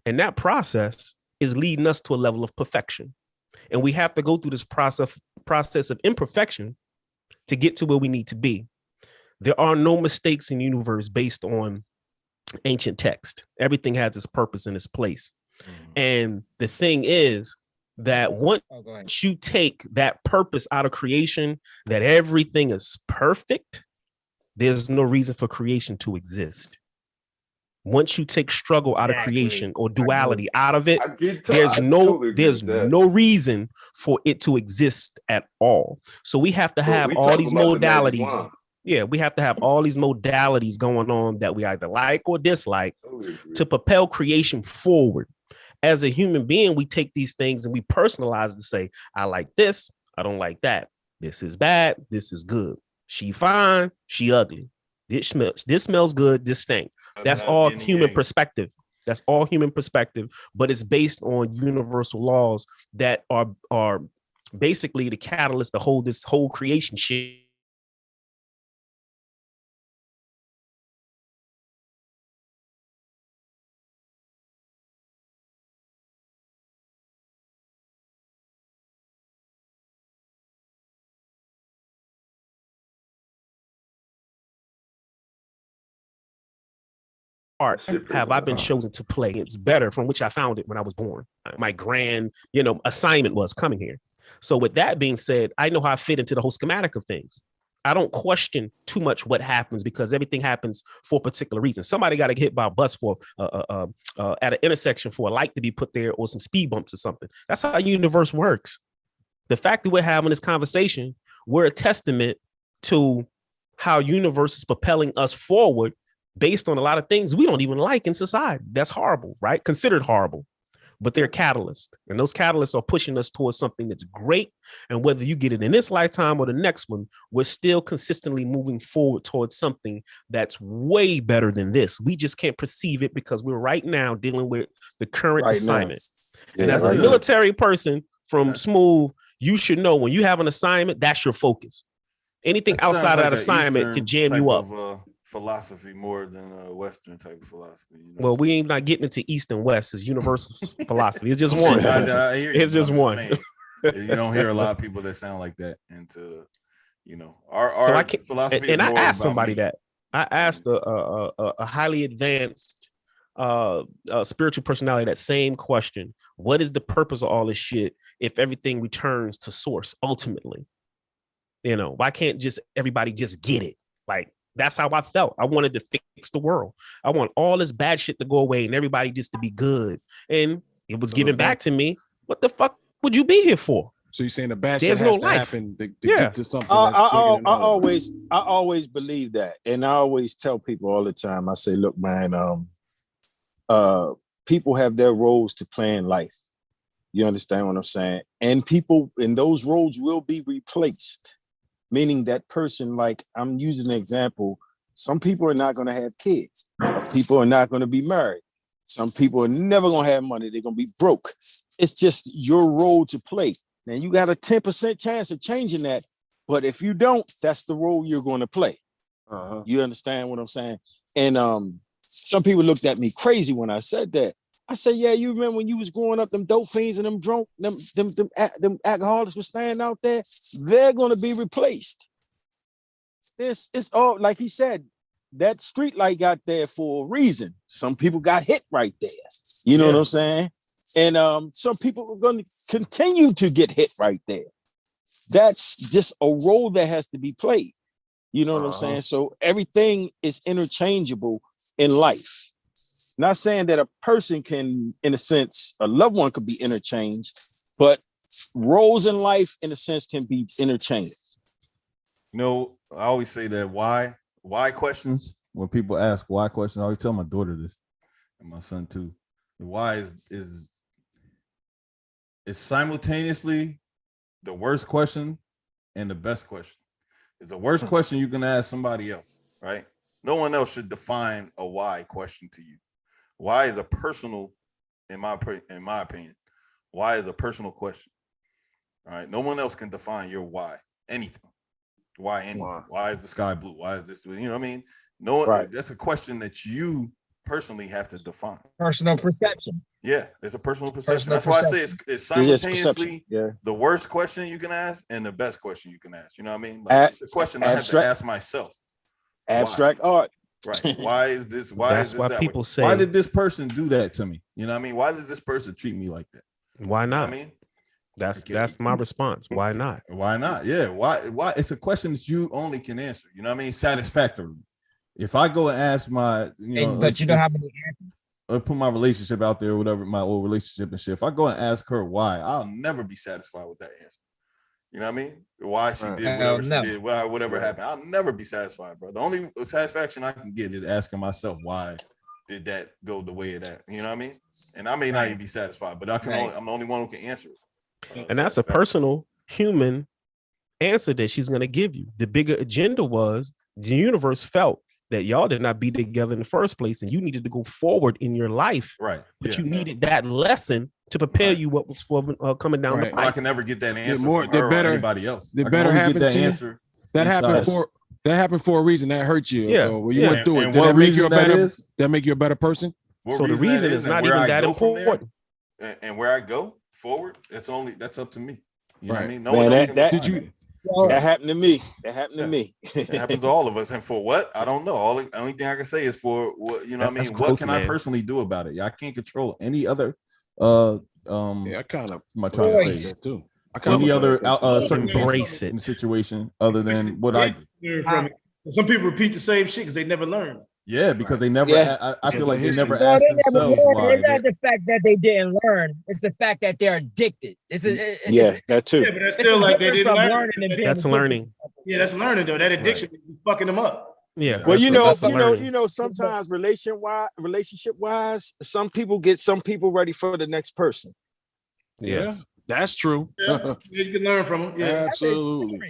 and that process is leading us to a level of perfection. And we have to go through this process of imperfection to get to where we need to be. There are no mistakes in the universe based on ancient text. Everything has its purpose and its place. And the thing is that once you take that purpose out of creation, that everything is perfect, there's no reason for creation to exist. Once you take struggle out of creation or duality out of it, there's no reason for it to exist at all. So we have to have all these modalities. Yeah, we have to have all these modalities going on that we either like or dislike to propel creation forward. As a human being, we take these things and we personalize to say, I like this, I don't like that. This is bad, this is good. She fine, she ugly. This smells good, this stinks. That's all human perspective. That's all human perspective, but it's based on universal laws that are basically the catalyst to hold this whole creation shit. Have I been chosen to play? It's better from which I found it when I was born. My grand, assignment was coming here. So with that being said, I know how I fit into the whole schematic of things. I don't question too much what happens because everything happens for a particular reason. Somebody got to get hit by a bus for at an intersection for a light to be put there or some speed bumps or something. That's how the universe works. The fact that we're having this conversation, we're a testament to how universe is propelling us forward based on a lot of things we don't even like in society. That's horrible, right? Considered horrible, but they're catalysts. And those catalysts are pushing us towards something that's great. And whether you get it in this lifetime or the next one, we're still consistently moving forward towards something that's way better than this. We just can't perceive it because we're right now dealing with the current assignment. And as a military person from Smooth, you should know when you have an assignment, that's your focus. Anything outside of that assignment can jam you up. Philosophy more than a Western type of philosophy. Well, we ain't not getting into East and West. It's universal philosophy. It's just one. It's just one. You don't hear a lot of people that sound like that. Into, you know, our So I can't, philosophy. and is I more asked about somebody me. that. I asked a highly advanced spiritual personality that same question. What is the purpose of all this shit if everything returns to source ultimately? You know, why can't just everybody just get it? Like, that's how I felt. I wanted to fix the world. I want all this bad shit to go away and everybody just to be good. And it was given back to me. What the fuck would you be here for? So you're saying the bad There's shit no has to life. happen to Yeah. get to something I, that's I, bigger I, than I all of us. always believe that, and I always tell people all the time. I say, look, man, people have their roles to play in life. You understand what I'm saying? And people in those roles will be replaced, meaning that person, like I'm using an example, some people are not going to have kids. Some people are not going to be married. Some people are never going to have money. They're going to be broke. It's just your role to play. Now you got a 10% chance of changing that. But if you don't, that's the role you're going to play. You understand what I'm saying? And some people looked at me crazy when I said that. I said, yeah, you remember when you was growing up, them dope fiends and them drunk, them alcoholics were standing out there? They're going to be replaced. It's all, like he said, that street light got there for a reason. Some people got hit right there. You know what I'm saying? And some people are going to continue to get hit right there. That's just a role that has to be played. You know what I'm saying? So everything is interchangeable in life. Not saying that a person can, in a sense, a loved one could be interchanged, but roles in life, in a sense, can be interchanged. You know, I always say that why questions. When people ask why questions, I always tell my daughter this, and my son too. The why is simultaneously the worst question and the best question. It's the worst question you can ask somebody else, right? No one else should define a why question to you. Why is a personal, in my opinion, why is a personal question. All right. No one else can define your why, anything. Why anything? Why is the sky blue? Why is this? You know what I mean? No one, that's a question that you personally have to define. Personal perception. Yeah, it's a personal perception. Personal That's why I say it's simultaneously the worst question you can ask and the best question you can ask. You know what I mean? Like, it's a question I have to ask myself. Abstract art. Right. Why is this? Why That's is this why that people way? say, why did this person do that to me? You know what I mean? Why did this person treat me like that? Why not? You know what I mean? That's my response. Why not? Why not? Yeah. Why? It's a question that you only can answer. You know what I mean? Satisfactorily. If I go and ask my, but you don't have any answers. Or put my relationship out there, whatever, my old relationship and shit. If I go and ask her why, I'll never be satisfied with that answer. You know what I mean? Why she did whatever she did, whatever happened. I'll never be satisfied, bro. The only satisfaction I can get is asking myself, why did that go the way of that? You know what I mean? And I may not even be satisfied, but I'm the only one who can answer it. And that's a personal human answer that she's going to give you. The bigger agenda was the universe felt that y'all did not be together in the first place and you needed to go forward in your life. Right. But you needed that lesson to prepare you what was coming down the pipe. I can never get that answer from her or anybody else. The better happen that to you. answer. That happened for a reason. That hurt you. Yeah. Well, you went through it. And Did what that make you reason that is? that make you a better person? So the reason is not even that important. And where I go forward, that's up to me. You know what I mean? No Man, one else can that define it. That happened to me. That happened to me. It happens to all of us. And for what? I don't know. The only thing I can say is for what, you know what I mean? What can I personally do about it? I can't control any other I kind of am I trying to say that too. Any other embrace it in the situation other than what I do. Some people repeat the same shit because they never learn. Yeah, because they never. I feel like they never No, asked they never themselves learned. why. It's not the fact that they didn't learn. It's the fact that they're addicted. That too. Yeah, but that's still like they didn't learn. That's learning. Yeah, that's learning though. That addiction is fucking them up. Yeah. Well, sometimes relationship wise, some people ready for the next person. Yeah. That's true. Yeah, you can learn from them. Yeah, absolutely.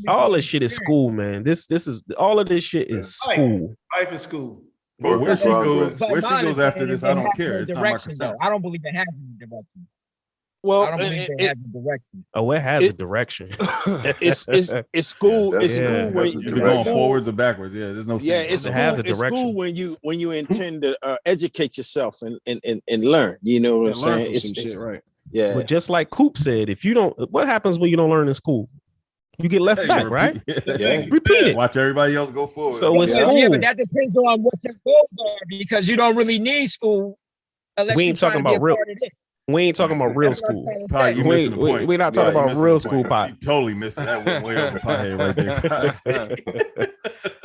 All this shit is school, man. This is all of this shit is school. Life is school. But where she goes after this, I don't care. It's not my concern. I don't believe it has any direction. Well, I don't believe it has a direction. Oh, it has a direction. It's school. It's school when you're going forwards or backwards. Yeah, there's no. Yeah, it's school when you intend to educate yourself and learn. You know what I'm saying? It's shit, right. Yeah. But just like Coop said, if you don't, what happens when you don't learn in school? You get left back, right? Yeah. Repeat it. Watch everybody else go forward. So in Yeah, school, but that depends on what your goals are, because you don't really need school unless We you're ain't trying talking to be a about real- part of this. we ain't talking about real That's what I'm school. trying to Pot, say. you missing the point. We're not talking you about missing real the point. school, Pot. You totally missing that one way over pothead right there.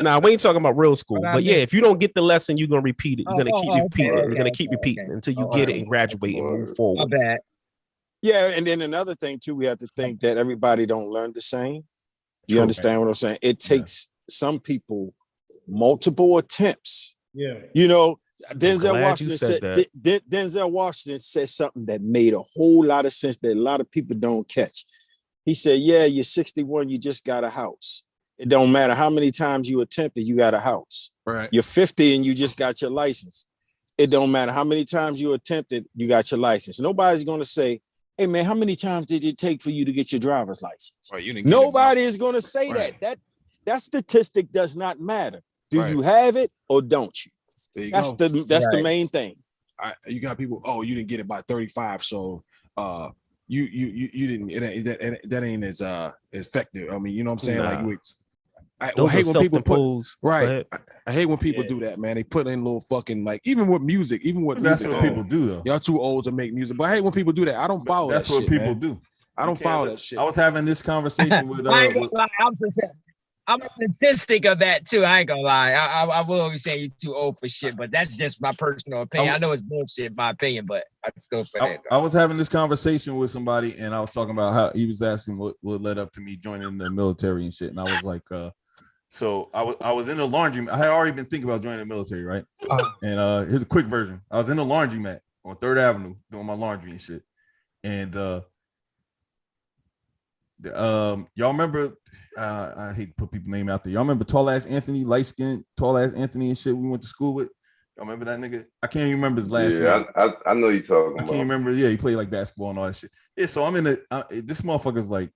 Nah, we ain't talking about real school. But I But yeah, mean- if you don't get the lesson, you're gonna repeat it. You're gonna keep okay, repeating. You're gonna okay, keep repeating okay. until you Okay. get it and graduate and move My forward. bad. Yeah, and then another thing too, we have to think that everybody don't learn the same. You True. understand what I'm saying? It takes some people multiple attempts. Yeah. You know, glad Denzel you Washington said said Denzel Washington said something that made a whole lot of sense that a lot of people don't catch. He said, "Yeah, you're 61, you just got a house. It don't matter how many times you attempted, you got a house. Right. You're 50 and you just got your license. It don't matter how many times you attempted, you got your license. Nobody's gonna say, hey man, how many times did it take for you to get your driver's license? Right, you didn't get it. Nobody is gonna say Right. that statistic does not matter. Do Right. you have it or don't you? There you That's go. the Right. main thing. You got people. Oh, you didn't get it by 35, so you didn't. That ain't as effective. I mean, you know what I'm saying? Nah. Like, I Those hate are when people put self-imposed. right. I hate when people Yeah. do that, man. They put in little fucking like even with music, That's music, what people do though. Y'all too old to make music, but I hate when people do that. I don't follow. That's that what shit, people man. do. I don't You can't follow look- that shit. I was having this conversation with I ain't gonna lie, I'm a statistic of that too. I ain't gonna lie. I will always say you're too old for shit, but that's just my personal opinion. I know it's bullshit, my opinion, but I still say it. I was having this conversation with somebody and I was talking about how he was asking what led up to me joining the military and shit. And I was like, so I was in the laundry. I had already been thinking about joining the military, right? And here's a quick version. I was in the laundromat on 3rd Avenue doing my laundry and shit. And y'all remember I hate to put people's name out there. Y'all remember tall ass Anthony, light skinned, tall ass Anthony and shit we went to school with? Y'all remember that nigga? I can't even remember his last name. I know you talking I about. can't remember. Yeah, he played like basketball and all that shit. Yeah, so I'm in this motherfucker's like,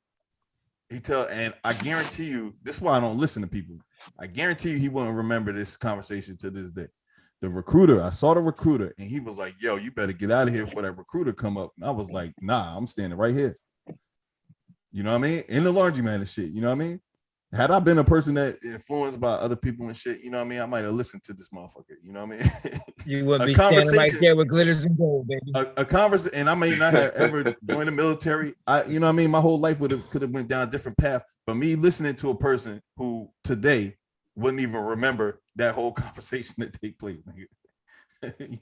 and I guarantee you, this is why I don't listen to people. I guarantee you he wouldn't remember this conversation to this day. The recruiter, I saw the recruiter and he was like, yo, you better get out of here before that recruiter come up. And I was like, nah, I'm standing right here. You know what I mean? In the laundromat and shit, you know what I mean? Had I been a person that influenced by other people and shit, you know what I mean? I might have listened to this motherfucker, you know what I mean? You would A be standing right conversation- there with glitters and gold, baby. a conversation, and I may not have ever joined the military. You know what I mean? My whole life could have went down a different path. But me listening to a person who today wouldn't even remember that whole conversation that take place. Nigga.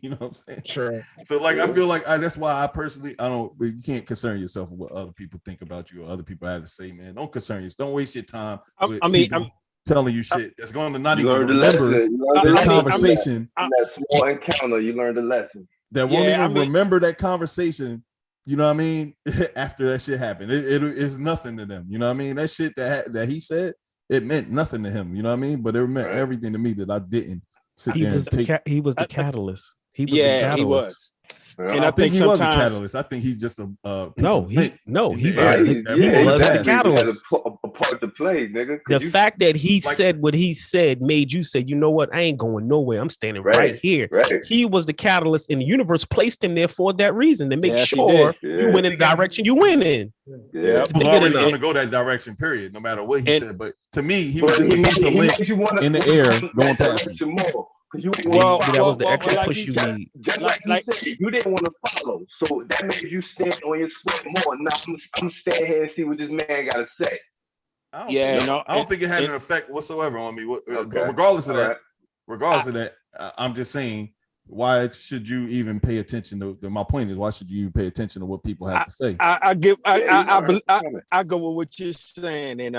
You know what I'm saying? Sure. So like, I feel like that's why I personally, you can't concern yourself with what other people think about you or other people have to say, man. Don't concern yourself. Don't waste your time with people telling you shit that's going to not You even learned the remember lesson. the conversation. In that small encounter, you learned the lesson. That won't even remember that conversation. You know what I mean? After that shit happened, it is nothing to them. You know what I mean? That shit that he said, it meant nothing to him. You know what I mean? But it meant everything to me that I didn't sit there and take. He was the catalyst. He was Yeah, the catalyst. he was. And I think he was a catalyst. I think he's just a he was the catalyst. A part to play, nigga. The fact that he said what he said made you say, you know what? I ain't going nowhere. I'm standing right here. Right. He was the catalyst, and the universe placed him there for that reason to make Yes, he sure did. you went in the direction you went in. Yeah, He was already going to go that direction. Period. No matter what he said, but to me, he was But just a piece of lint wanna- in the air going past him. more. You Well, that was the extra like push he you said, need. Just like you said, you didn't want to follow, so that made you stand on your square more. Now I'm stand here and see what this man got to say. I don't think it had an effect whatsoever on me. Okay. Regardless of that, Right. I'm just saying, why should you even pay attention to? My point is, why should you even pay attention to what people have to say? I go with what you're saying, and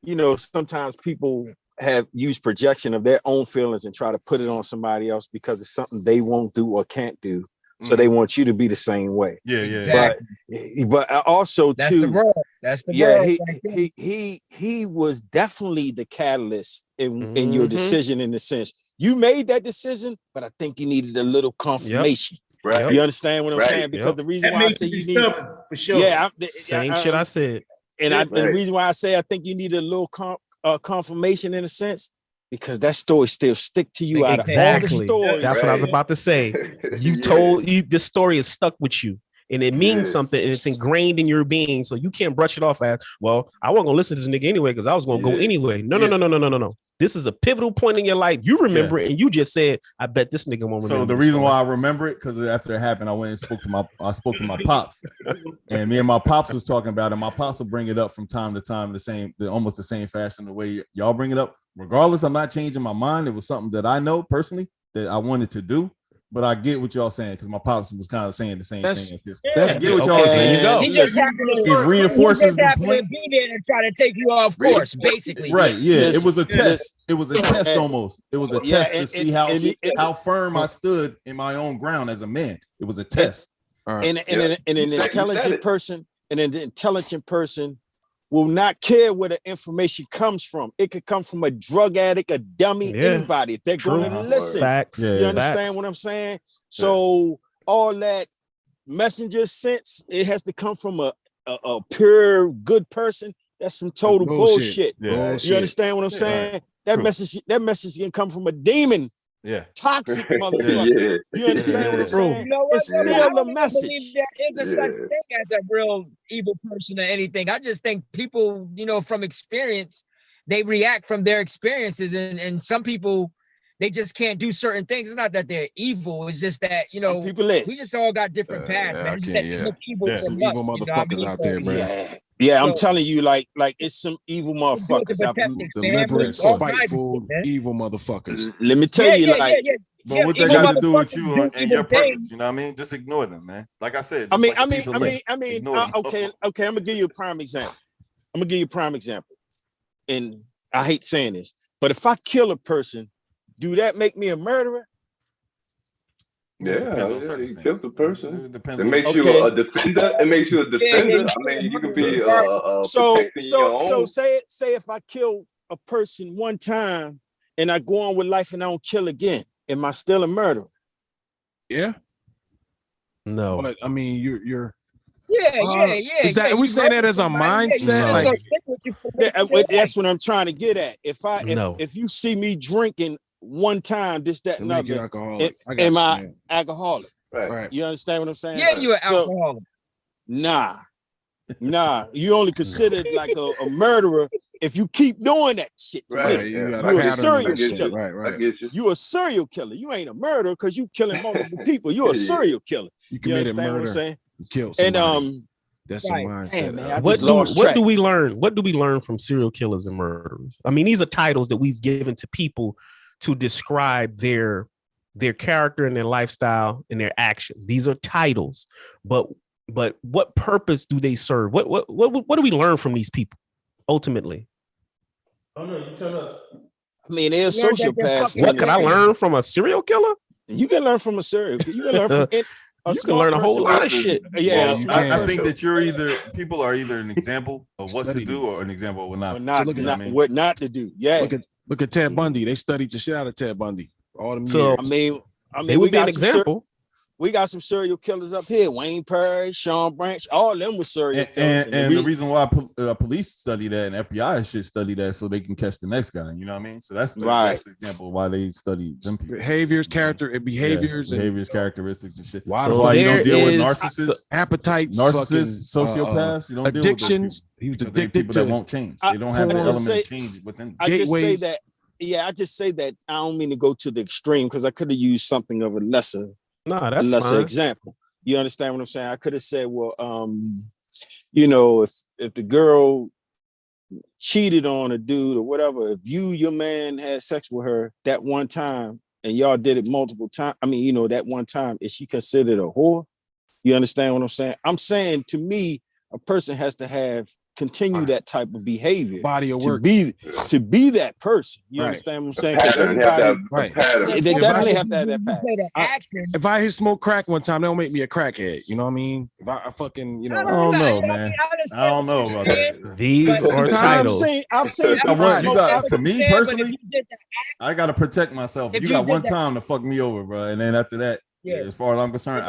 you know, sometimes people have used projection of their own feelings and try to put it on somebody else because it's something they won't do or can't do. So they want you to be the same way. Yeah. Exactly. But also That's too, the world. That's the yeah, world. Right there. he was definitely the catalyst in your decision, in the sense you made that decision, but I think you needed a little confirmation. Right. You understand what I'm Right. saying? Because the reason That why I makes say you you need, stubborn, for sure. yeah, Same shit I said. and Right. the reason why I say I think you need a little confirmation in a sense, because that story still stick to you out of all the Exactly. stories. That's what I was about to say. This story is stuck with you. and it means something, and it's ingrained in your being. So you can't brush it off as, well, I wasn't gonna listen to this nigga anyway because I was gonna go anyway. No. This is a pivotal point in your life. You remember it, and you just said, "I bet this nigga won't remember." So the reason why I remember it, because after it happened, I went and spoke to my pops, and me and my pops was talking about it. My pops will bring it up from time to time, almost the same fashion, the way y'all bring it up. Regardless, I'm not changing my mind. It was something that I know personally that I wanted to do. But I get what y'all saying because my pops was kind of saying the same thing. That's get what y'all saying. You go. He just happened to reinforces the point. Be there to try to take you off course, basically. Right? Yeah, it was a test. It was a test almost. It was a test to see how firm I stood in my own ground as a man. It was a test. And an intelligent person, will not care where the information comes from. It could come from a drug addict, a dummy, anybody. They're going to listen. Facts. You understand what I'm saying? So all that messenger sense, it has to come from a pure good person. That's some total bullshit. You understand what I'm saying? That message can come from a demon. Toxic motherfucker. You understand what I'm saying? You know what, it's still a message. There is a such thing as a real evil person or anything. I just think people, from experience, they react from their experiences, and some people, they just can't do certain things. It's not that they're evil. It's just that, we just all got different paths, man. There's some evil motherfuckers out there, man. Yeah, I'm telling you, like it's some evil motherfuckers. Deliberate, spiteful, evil motherfuckers. Let me tell you, but what they got to do with you and your purpose, you know what I mean? Just ignore them, man. Like I said. Okay. I'm gonna give you a prime example. And I hate saying this, but if I kill a person, do that make me a murderer? Yeah, he kills the person. It makes you a defender. It makes you a defender. I mean, you can be so say if I kill a person one time and I go on with life and I don't kill again, am I still a murderer? Yeah. No. But I mean, you're. Is that we say that as a mindset? That's what I'm trying to get at. If you see me drinking one time, this, that, and other, am I alcoholic? Right. You understand what I'm saying? Yeah, you're an alcoholic. Nah. You only considered like a murderer if you keep doing that shit. Right. You're a serial killer. Right. You're a serial killer. You ain't a murderer because you killing multiple people. You're a serial killer. You committed murder. What I'm saying? You killed somebody. And that's a mindset. Man, what do we learn? What do we learn from serial killers and murderers? I mean, these are titles that we've given to people to describe their character and their lifestyle and their actions. These are titles, but what purpose do they serve? What do we learn from these people ultimately? Oh no, you tell us. I mean, they're sociopaths. What can I learn from a serial killer? You can learn from a serial killer. You can learn from it. You can learn a whole lot of shit. Yeah, I think that people are either an example of what to do or an example of what not to do. Yeah. Look at Ted Bundy. They studied the shit out of Ted Bundy. All them so, years. I mean, they would be an example. We got some serial killers up here. Wayne Perry, Sean Branch, all of them were serial killers. And the reason why police study that and FBI should study that so they can catch the next guy. You know what I mean? So that's the example of why they study them people. Behaviors, characteristics, and shit. Why so why you don't deal with narcissists, appetites, sociopaths, you don't addictions. He was addicted to people that won't change. They don't have the element of change within. I just say that. Yeah, I just say that. I don't mean to go to the extreme because I could have used something of a lesser example. You understand what I'm saying? I could have said, well, if the girl cheated on a dude or whatever, if your man had sex with her that one time and y'all did it multiple times, that one time, is she considered a whore? You understand what I'm saying? I'm saying, to me, a person has to continue that type of behavior, body of work, to be that person. You understand what I'm saying? They definitely have to have that pattern. If I smoke crack one time, that'll make me a crackhead. You know what I mean? If I fucking, I don't know, man. I don't know about that. These are titles. I've seen. For me personally, I gotta protect myself. You got one time to fuck me over, bro, and then after that. Yeah, as far as I'm concerned,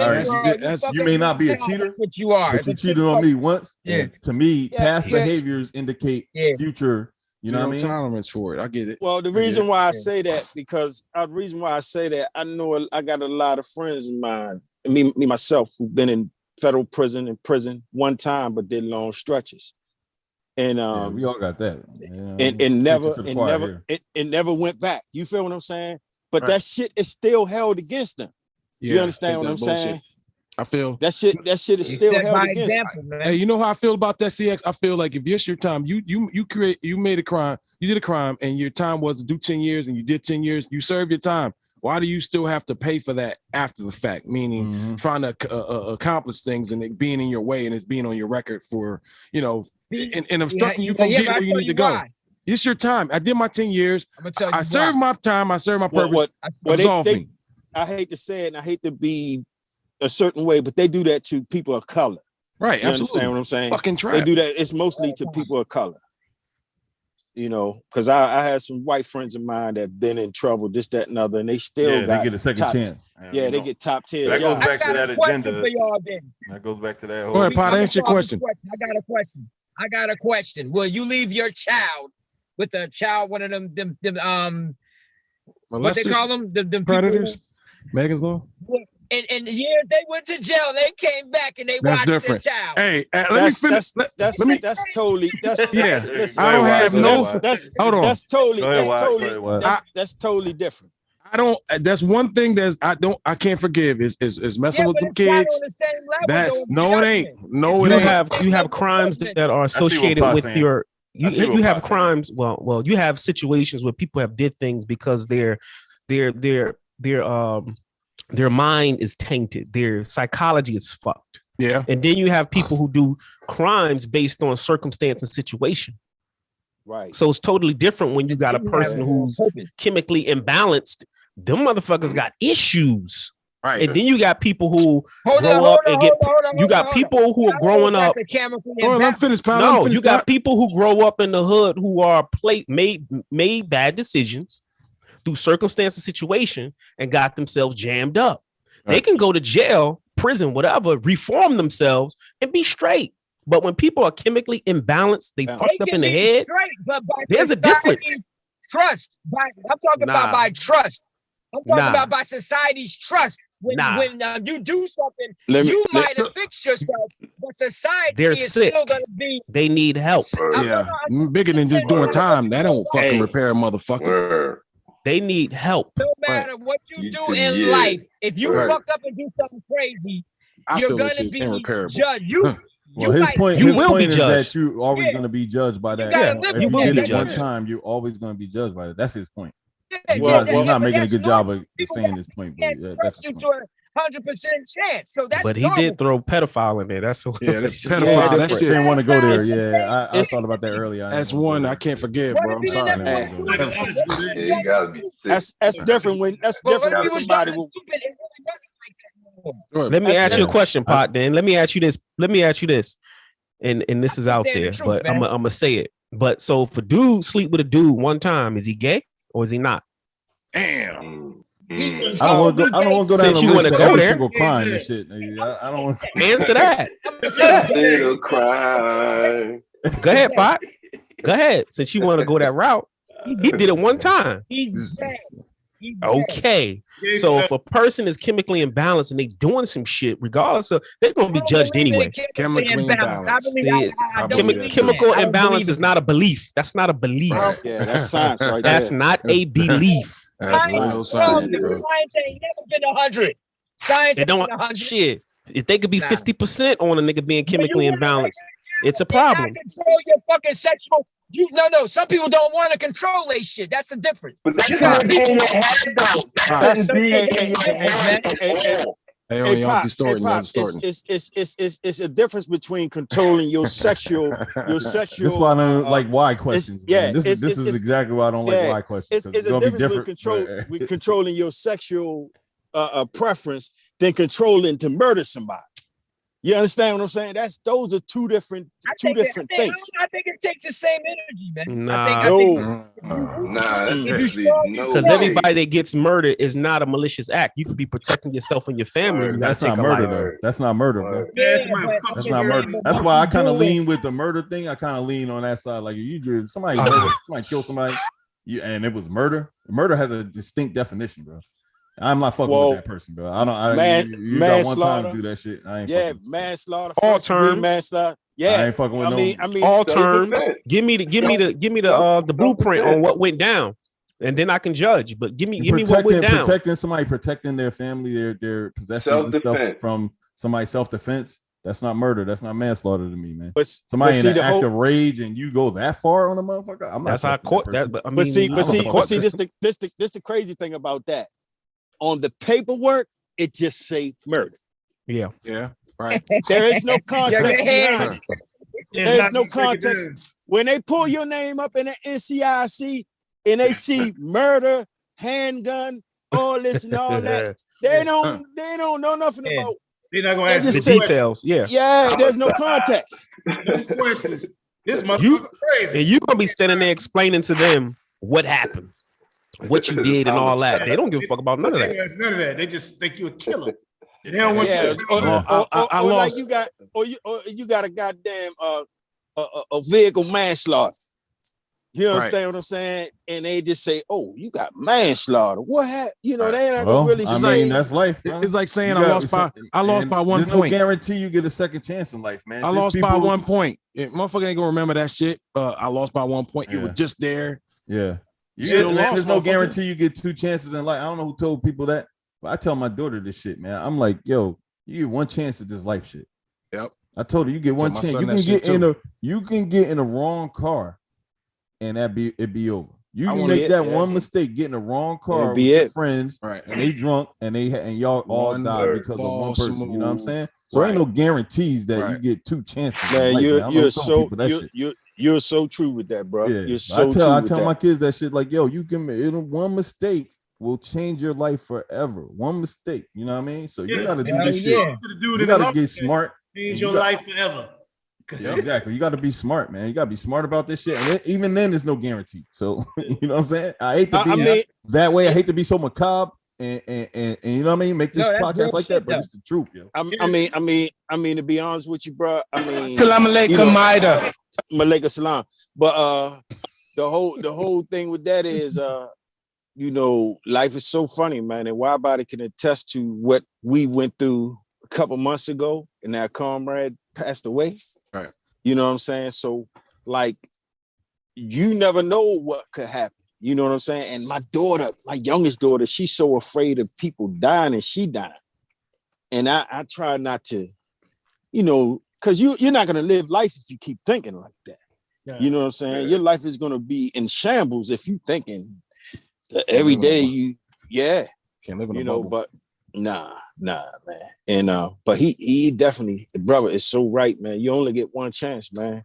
you may not be a cheater, but you are. But you cheated on me once. Yeah. To me, past behaviors indicate future. You know what I mean? Tolerance for it. I get it. Well, the reason why I say that I know I got a lot of friends of mine, me myself, who've been in federal prison and prison one time, but did long stretches. And we all got that. It never went back. You feel what I'm saying? But that shit is still held against them. You understand what I'm saying? I feel that shit is still held against them. Hey, you know how I feel about that, CX? I feel like if it's your time, you made a crime, you did a crime, and your time was to do 10 years, and you did 10 years, you served your time. Why do you still have to pay for that after the fact? Meaning trying to accomplish things and it being in your way and it's being on your record for, and obstructing you from getting where you need to go. It's your time. I did my 10 years. I served my time. I served my purpose. Absolve me. I hate to say it, and I hate to be a certain way, but they do that to people of color. Right. You absolutely. Understand what I'm saying? Fucking trap. They do that. It's mostly to people of color. Because I had some white friends of mine that been in trouble, this, that, and other, and they still they get a second chance. They get top tier. That goes back to that agenda. For y'all, then. That goes back to that whole. Go ahead, Pot. Answer your question. I got a question. Will you leave your child with a child, one of them what they call them? Them predators? Megan's Law? And years they went to jail, they came back and they watched their child. Hey, let me finish. That's totally. Listen, I don't have hold on. That's totally different. That's one thing I can't forgive is messing with them kids. It ain't. No, you have crimes that are associated with your. You have crimes. Well, you have situations where people have did things because their mind is tainted. Their psychology is fucked. Yeah. And then you have people who do crimes based on circumstance and situation. Right. So it's totally different when you got a person who's chemically imbalanced. Them motherfuckers got issues. Right. And then you got people who grow up and get. You got people who are growing up. I'm finished. No, you got people who grow up in the hood who are made bad decisions through circumstance and situation and got themselves jammed up. Right. They can go to jail, prison, whatever, reform themselves and be straight. But when people are chemically imbalanced, they fucked up in the head. There's a difference. Trust. I'm talking about by trust. I'm talking about by society's trust. When you do something, you might have fixed yourself, but society is still gonna be. They need help. Bigger than just doing time. That don't fucking repair a motherfucker. They need help. No matter what you do in life, if you fuck up and do something crazy, you're gonna be judged. His point is that you always Yeah. going to be judged by that. You If will you be did it one judged. time, you're always going to be judged by that. That's his point. Yeah, He's not making a good job of People saying this point, but can't that's trust the you point. to 100% chance. So that's But he normal. did throw pedophile in there. That's that's I pedophile. That shit. didn't want to go there. Yeah, I thought about that earlier. That's one I can't forgive, bro. I'm sorry. You gotta be sick. That's different when somebody will. Let me ask you a question, Pot. Then let me ask you this. And this is out there, but I'm gonna say it. But so if a dude sleep with a dude one time, is he gay or is he not? Damn. I don't want to go down Since the you wanna list of go every there. single crime and shit. I don't want Answer that. Still cry. Go ahead, Pot. Go ahead. Since you want to go that route, he did it one time. He's dead. Okay. So if a person is chemically imbalanced and they doing some shit, regardless of, they're gonna be judged anyway. Chemically imbalanced. Chemical imbalance is not a belief. That's not a belief. Yeah, that's science right That's there. not a belief. That's no science, bro. Science ain't never been 100. Science They ain't don't 100. shit. If they could be 50% on a nigga being chemically imbalanced, it's a You cannot problem. control your fucking sexual. No. Some people don't want to control their shit. That's the difference. But that's You gotta not being in your head, though. That's being in your head. Hey, Hey, y'all Pop, distorting. it's a difference between controlling your sexual. This is why I don't like why questions. yeah, This it's- is exactly why I don't like why questions. It's a gonna be difference with controlling your sexual preference than controlling to murder somebody. You understand what I'm saying? Those are two different things. I think it takes the same energy, man. Nah. Because No. everybody that gets murdered is not a malicious act. You could be protecting yourself and your family. You gotta That's not take a murder, life. though. That's not murder, bro. That's not murder. but That's what why I you kind of doing- lean with the murder thing. I kind of lean on that side. Like if you do somebody kill somebody, and it was murder. Murder has a distinct definition, bro. I'm not fucking with that person, bro. I don't. You got one time to do that shit. I ain't. Manslaughter. All terms. Manslaughter. Yeah, I ain't fucking with I mean, all terms. Give me the blueprint on what went down, and then I can judge. But give me what went down. Protecting somebody, protecting their family, their possessions and stuff from somebody's self-defense. That's not murder. That's not manslaughter to me, man. But somebody in an act of rage and you go that far on a motherfucker. I'm not. That's how court. This the crazy thing about that. On the paperwork, it just say murder. Yeah. Right. There is no context. There's no context. When they pull your name up in the NCIC and they see murder, handgun, all this and all that, they don't know nothing about. They're not gonna ask the details. Yeah, there's no context. No questions. This motherfucker crazy. And you're gonna be standing there explaining to them what happened, what you did, and all that. They don't give a fuck about none of that. None of that. They just think you're a killer. They don't want you got a goddamn a vehicle manslaughter. You understand what I'm saying? And they just say, "Oh, you got manslaughter." What happened? You know, they ain't gonna really say. I mean, that's life. Man. It's like saying I lost by 1 point. No guarantee you get a second chance in life, man. I lost by 1 point. Motherfucker ain't gonna remember that shit. I lost by 1 point. You were just there. Yeah. There's no guarantee you get 2 chances in life. I don't know who told people that, but I tell my daughter this shit, man. I'm like, yo, you get 1 chance at this life shit. Yep. I told her you get 1 chance. You can get in a wrong car. And it be over. You can make that one mistake, get in the wrong car with your friends, right? And they drunk, and y'all all die because of one person. You know what I'm saying? So ain't no guarantees that you get 2 chances. Man, you're so true with that, bro. Yeah. You're so true. I tell my kids that shit, like, yo, you can one mistake will change your life forever. One mistake, you know what I mean? So you got to do this shit. You got to get smart. Change your life forever. Yeah, exactly. You got to be smart, man. You got to be smart about this shit. And even then, there's no guarantee. So you know what I'm saying? I hate to be that way. I hate to be so macabre and you know what I mean? Make this podcast like that, but it's the truth, yo. I mean, to be honest with you, bro. I mean, Salam alaikum, Maida. Malaikum salam. But the whole thing with that is you know, life is so funny, man. And Widebody can attest to what we went through a couple months ago, and our comrade passed away. Right. You know what I'm saying? So, like, you never know what could happen. You know what I'm saying? And my daughter, my youngest daughter, she's so afraid of people dying, and she died. And I try not to, you know, because you're not gonna live life if you keep thinking like that. Yeah. You know what I'm saying? Yeah. Your life is gonna be in shambles if you thinking that every day you can't live in a bubble. But nah, man. And but he definitely, the brother is so right, man. You only get 1 chance, man.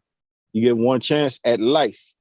You get 1 chance at life.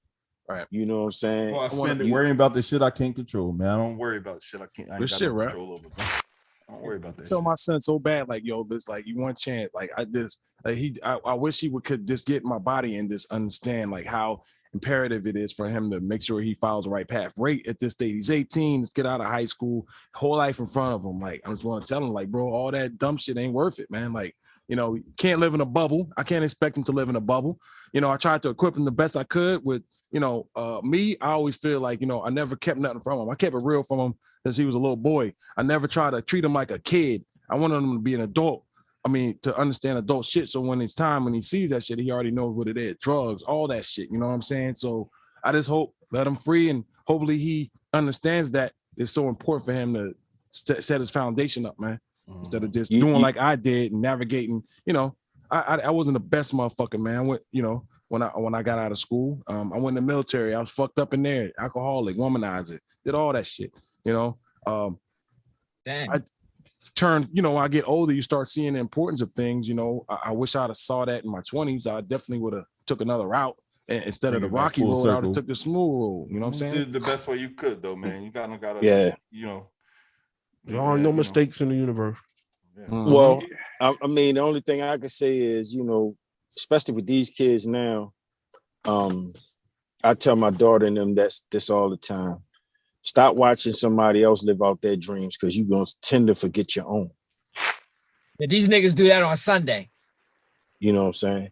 Right. You know what I'm saying? Well, I spend it worrying about the shit I can't control, man. I don't worry about shit I can't. I ain't got no control over. I don't worry about that. Tell my son so bad, like, yo, this, like, you 1 chance. Like, I wish he could just get in my body and just understand, like, how imperative it is for him to make sure he follows the right path. Right at this stage, he's 18. Let's get out of high school. Whole life in front of him. Like, I just want to tell him, like, bro, all that dumb shit ain't worth it, man. Like, you know, can't live in a bubble. I can't expect him to live in a bubble. You know, I tried to equip him the best I could with, you know, me. I always feel like, you know, I never kept nothing from him. I kept it real from him since he was a little boy. I never tried to treat him like a kid. I wanted him to be an adult. I mean, to understand adult shit. So when it's time, when he sees that shit, he already knows what it is. Drugs, all that shit. You know what I'm saying? So I just hope, let him free, and hopefully he understands that it's so important for him to set his foundation up, man. Instead of just doing like I did and navigating. You know, I wasn't the best motherfucker, man. I went, you know, when I got out of school, I went in the military. I was fucked up in there, alcoholic, womanizer, did all that shit. You know, I turned, you know, I get older, you start seeing the importance of things. You know, I wish I'd have saw that in my 20s. I definitely would have took another route. And instead of the rocky road, I would have took the smooth road. You know what I'm saying? You did the best way you could, though, man. You gotta, you know. There are no mistakes in the universe. Yeah. Well, I mean, the only thing I could say is, you know, especially with these kids now, I tell my daughter and them this all the time. Stop watching somebody else live out their dreams, because you're going to tend to forget your own. Yeah, these niggas do that on Sunday. You know what I'm saying?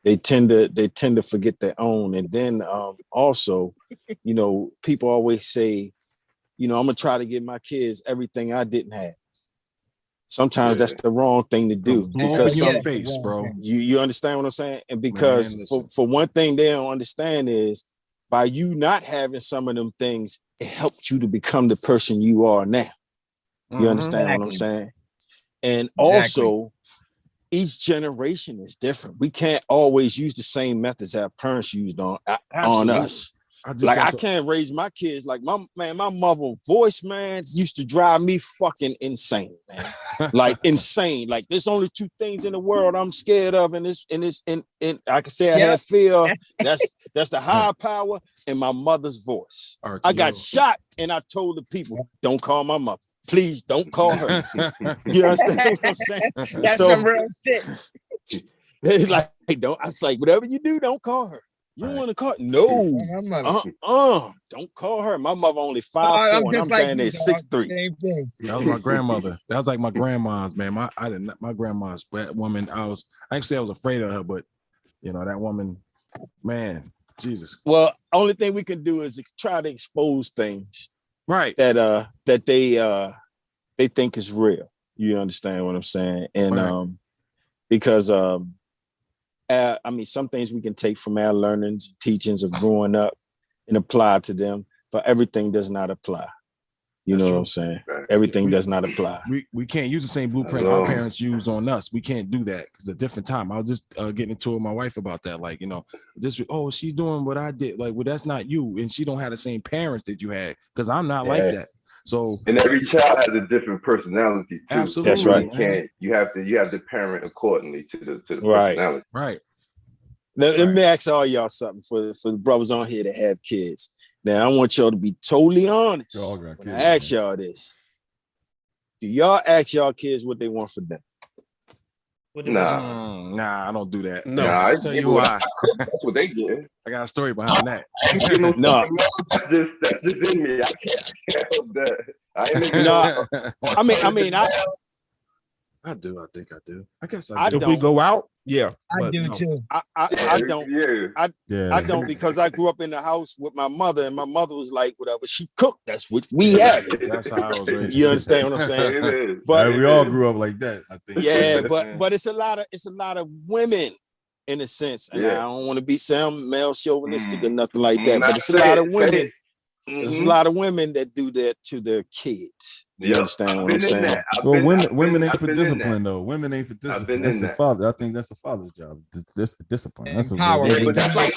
They tend to forget their own. And then also, you know, people always say, I'm gonna try to give my kids everything I didn't have. Sometimes that's the wrong thing to do because your face, bro. You understand what I'm saying? And because for one thing they don't understand is by you not having some of them things, it helped you to become the person you are now. You understand what I'm saying? And also, each generation is different. We can't always use the same methods our parents used on us. I can't raise my kids like my mother's voice, man, used to drive me fucking insane, man. Like insane. Like there's only two things in the world I'm scared of, and I can say I had fear. That's the high power and my mother's voice. I got shot, and I told the people, don't call my mother. Please don't call her. You understand what I'm saying? That's some real shit. Like, don't. I was like, whatever you do, don't call her. You don't want to call? No. Don't call her. My mother only 5'4", and I'm down there 6'3". That was my grandmother. That was like my grandma's, man. My grandma's woman. I actually say I was afraid of her, but that woman, man, Jesus. Well, only thing we can do is try to expose things, right? That they think is real. You understand what I'm saying? And because some things we can take from our learnings, teachings of growing up and apply to them, but everything does not apply. You know what I'm saying? Everything does not apply. We can't use the same blueprint our parents used on us. We can't do that because a different time. I was just getting into it with my wife about that. Like, she's doing what I did. Like, well, that's not you. And she don't have the same parents that you had because I'm not like that. So, and every child has a different personality too. Absolutely, that's right. You have to parent accordingly to the personality. Right. Now, let me ask all y'all something for the brothers on here that have kids. Now, I want y'all to be totally honest. When I ask y'all this, do y'all ask y'all kids what they want for dinner? Nah, I don't do that. No, I'll tell you why. That's what they get. I got a story behind that. No, that's just in me. I can't help that. I do. I think I do. I guess I do. If we go out, yeah. I do too. I don't. I don't because I grew up in the house with my mother, and my mother was like, whatever she cooked, that's what we had. That's how I was raised. You understand what I'm saying? But we all grew up like that, I think. Yeah, but it's a lot of women in a sense, and I don't want to be some male chauvinistic or nothing like that, but it's a lot of women. There's a lot of women that do that to their kids. You understand what I'm saying? Well, women ain't for discipline though. Women ain't for discipline. That's the father. I think that's the father's job. Discipline. That's power. That's like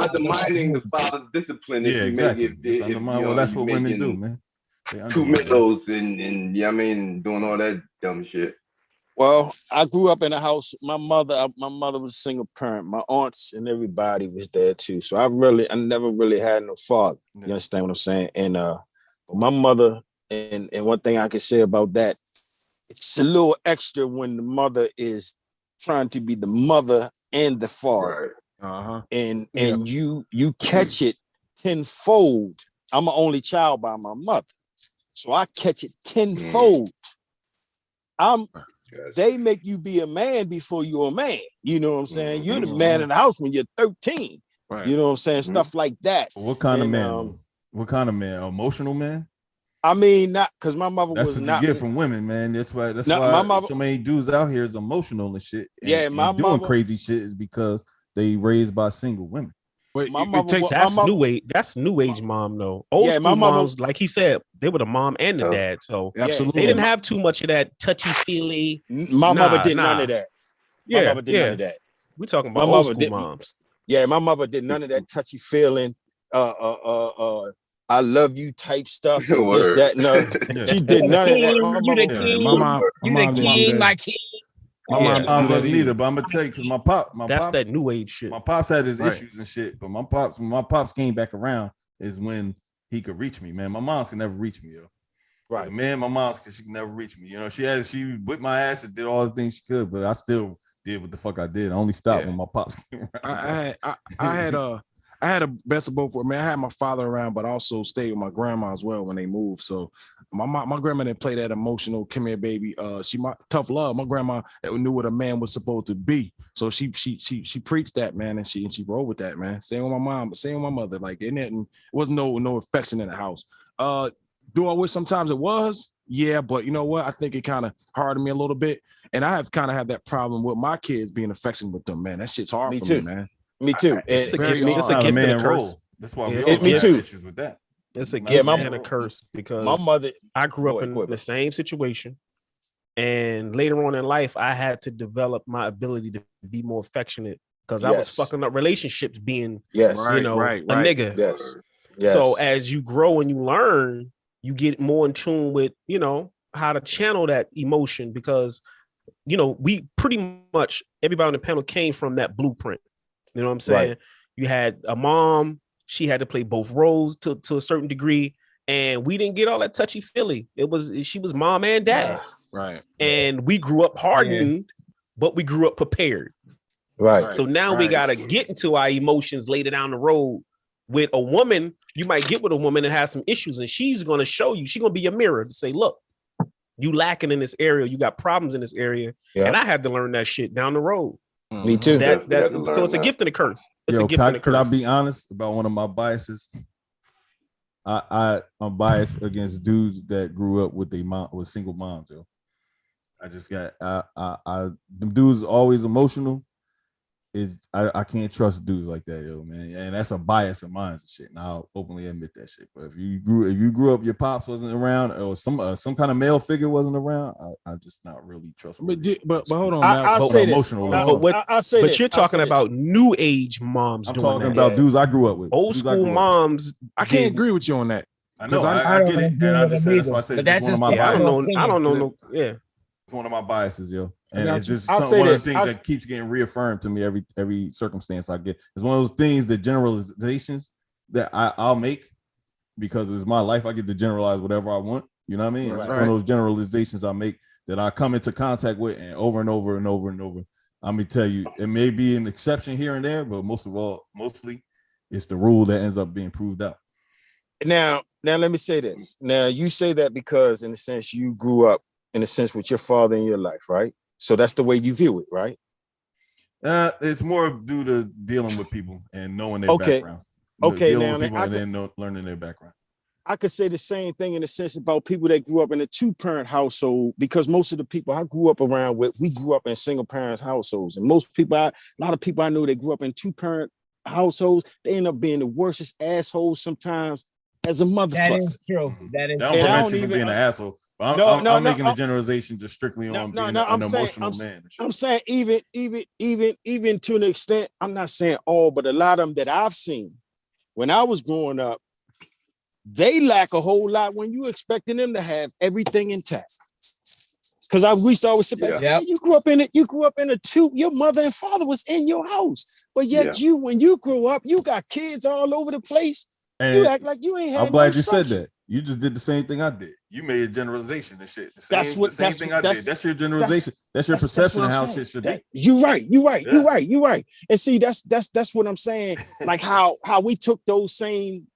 undermining the father's discipline. Yeah, exactly. Well, that's what women do, man. Two middles and doing all that dumb shit. Well, I grew up in a house. My mother was a single parent. My aunts and everybody was there too. So I never really had no father. You understand what I'm saying? And my mother, and one thing I can say about that, it's a little extra when the mother is trying to be the mother and the father. Right. And you catch it tenfold. I'm an only child by my mother. So I catch it tenfold. They make you be a man before you're a man. You know what I'm saying? You're the man in the house when you're 13. Right. You know what I'm saying? Stuff like that. What kind of man? What kind of man? Emotional man? I mean, not because my mother that's was what not. You get from women, man. That's why my mother, so many dudes out here is emotional and shit. And doing crazy shit is because they raised by single women. Wait, that's new age. That's new age mom though. Old school moms, like he said, they were the mom and the dad. So absolutely, they didn't have too much of that touchy feely. My mother did none of that. My mother did none of that. We talking about old school moms. Yeah, my mother did none of that touchy feeling. I love you type stuff. And this, that, no. She did none of that. My mom didn't do that. My mom doesn't either, but I'm gonna tell you because that's that new age shit. My pops had his issues and shit, but when my pops came back around is when he could reach me, man. My mom can never reach me, yo. Right, man. My mom's because she can never reach me. You know, she whipped my ass and did all the things she could, but I still did what the fuck I did. I only stopped when my pops came around. I had a best of both worlds, man. I had my father around, but also stayed with my grandma as well when they moved. So my grandma didn't play that emotional, come here, baby. She tough love. My grandma knew what a man was supposed to be. So she preached that, man, and she rolled with that, man. Same with my mom, but same with my mother. Like it wasn't no affection in the house. Do I wish sometimes it was? Yeah, but you know what? I think it kind of hardened me a little bit. And I have kind of had that problem with my kids being affectionate with them, man. That shit's hard Me for too. me, man. Me too. It's It's a very gift. It's a hard. gift and a man curse. role. That's why we Yeah, all it's a me have too. issues with that. It's a Yeah, gift my- and a curse because My mother, I grew Go up ahead, in go ahead, the bro. same situation. And later on in life, I had to develop my ability to be more affectionate because I was Yes. fucking up relationships being, yes, Right, you know, right. a nigga. yes, yes. So as you grow and you learn, you get more in tune with, you know, how to channel that emotion because, you know, we pretty much everybody on the panel came from that blueprint. You know what I'm saying? Right. You had a mom, she had to play both roles to a certain degree, and we didn't get all that touchy feely. She was mom and dad, Right. and we grew up hardened, but we grew up prepared. right. So now we right. got to get into our emotions later down the road. With a woman, you might get with a woman that has some issues, and she's going to show you, she's going to be a mirror to say, look, you lacking in this area, you got problems in this area. Yeah. And I had to learn that shit down the road. Me too. Definitely had to So learn it's a that. gift and a curse. It's Yo, a gift and a could I curse. be honest about one of my biases? I'm biased against dudes that grew up with with single moms, yo. I just got them dudes always emotional. I can't trust dudes like that, yo, man. And that's a bias of mine and shit. And I'll openly admit that shit. But if you grew up, your pops wasn't around, or some kind of male figure wasn't around, I just not really trustworthy. But hold on now. I'll say this. emotional Now, level. I'll say But this. you're I'll talking say this. about new age moms I'm doing talking that. about Yeah. dudes I grew up with. Old Dudes I school grew up with. moms. I can't agree with you on that. I know. 'Cause I don't get it, agree and I with just them said that's either. why I said But it's that's one of my just Yeah, I biases. don't know. I don't know. No, yeah. It's one of my biases, yo. I And got it's you. just I'll one say of the this. things that keeps getting reaffirmed to me every circumstance I get. It's one of those things that generalizations that I'll make because it's my life. I get to generalize whatever I want. You know what I mean? It's Right. one of those generalizations I make that I come into contact with and over and over and over and over. I'm gonna tell you, it may be an exception here and there, but mostly it's the rule that ends up being proved out. Now let me say this. Now you say that because in a sense you grew up in a sense with your father in your life, right? So that's the way you view it, right? It's more due to dealing with people and knowing their Okay. background. Okay, Dealing now, with people I and then learning their background. I could say the same thing in a sense about people that grew up in a two-parent household, because most of the people I grew up around with, we grew up in single parent households. And most people, a lot of people I know that grew up in two-parent households, they end up being the worstest assholes sometimes as a That motherfucker. is true. That is That true. don't And I prevent don't you from even- being an asshole. But No, I'm making a generalization just strictly on being an I'm saying- emotional man. and shit. I'm saying even to an extent, I'm not saying all, but a lot of them that I've seen when I was growing up, they lack a whole lot when you expecting them to have everything intact. Because we used to always sit back, Yeah. you grew up in a two, your mother and father was in your house. But yet when you grew up, you got kids all over the place. And You act like you ain't had I'm glad no you said structure. that. You just did the same thing I did. You made a generalization and shit. That's The what- same that's- thing I that's- did. That's your generalization. That's your That's perception what of I'm how saying. shit should That- be. You're Yeah. right. And see, that's what I'm saying. Like how we took those same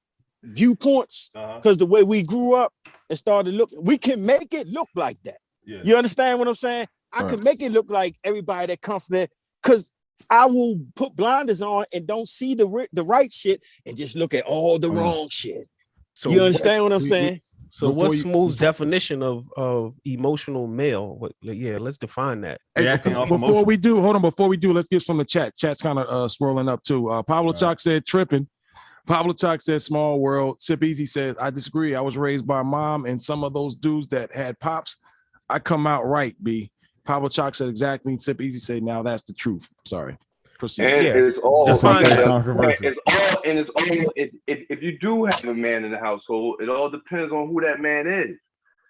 viewpoints, because the way we grew up and started looking, we can make it look like that. Yeah. You understand what I'm saying? I Right. can make it look like everybody that comes from there, because I will put blinders on and don't see the right shit and just look at all the wrong shit. So You understand what I'm we- saying? So Before what's you- Smooth's definition of emotional male? Let's define that. They Hey, acting off before emotion. we do, let's get some of the chat. Chat's kind of swirling up too. Pablo Chalk said tripping. Pablo Chalk said small world. Sip Easy says, I disagree. I was raised by a mom and some of those dudes that had pops. I come out right, B. Pablo Chalk said exactly. Sip Easy said, now that's the truth. Sorry. Proceed. And Yeah. it's all That's why I say Fine. controversial. if you do have a man in the household, it all depends on who that man is.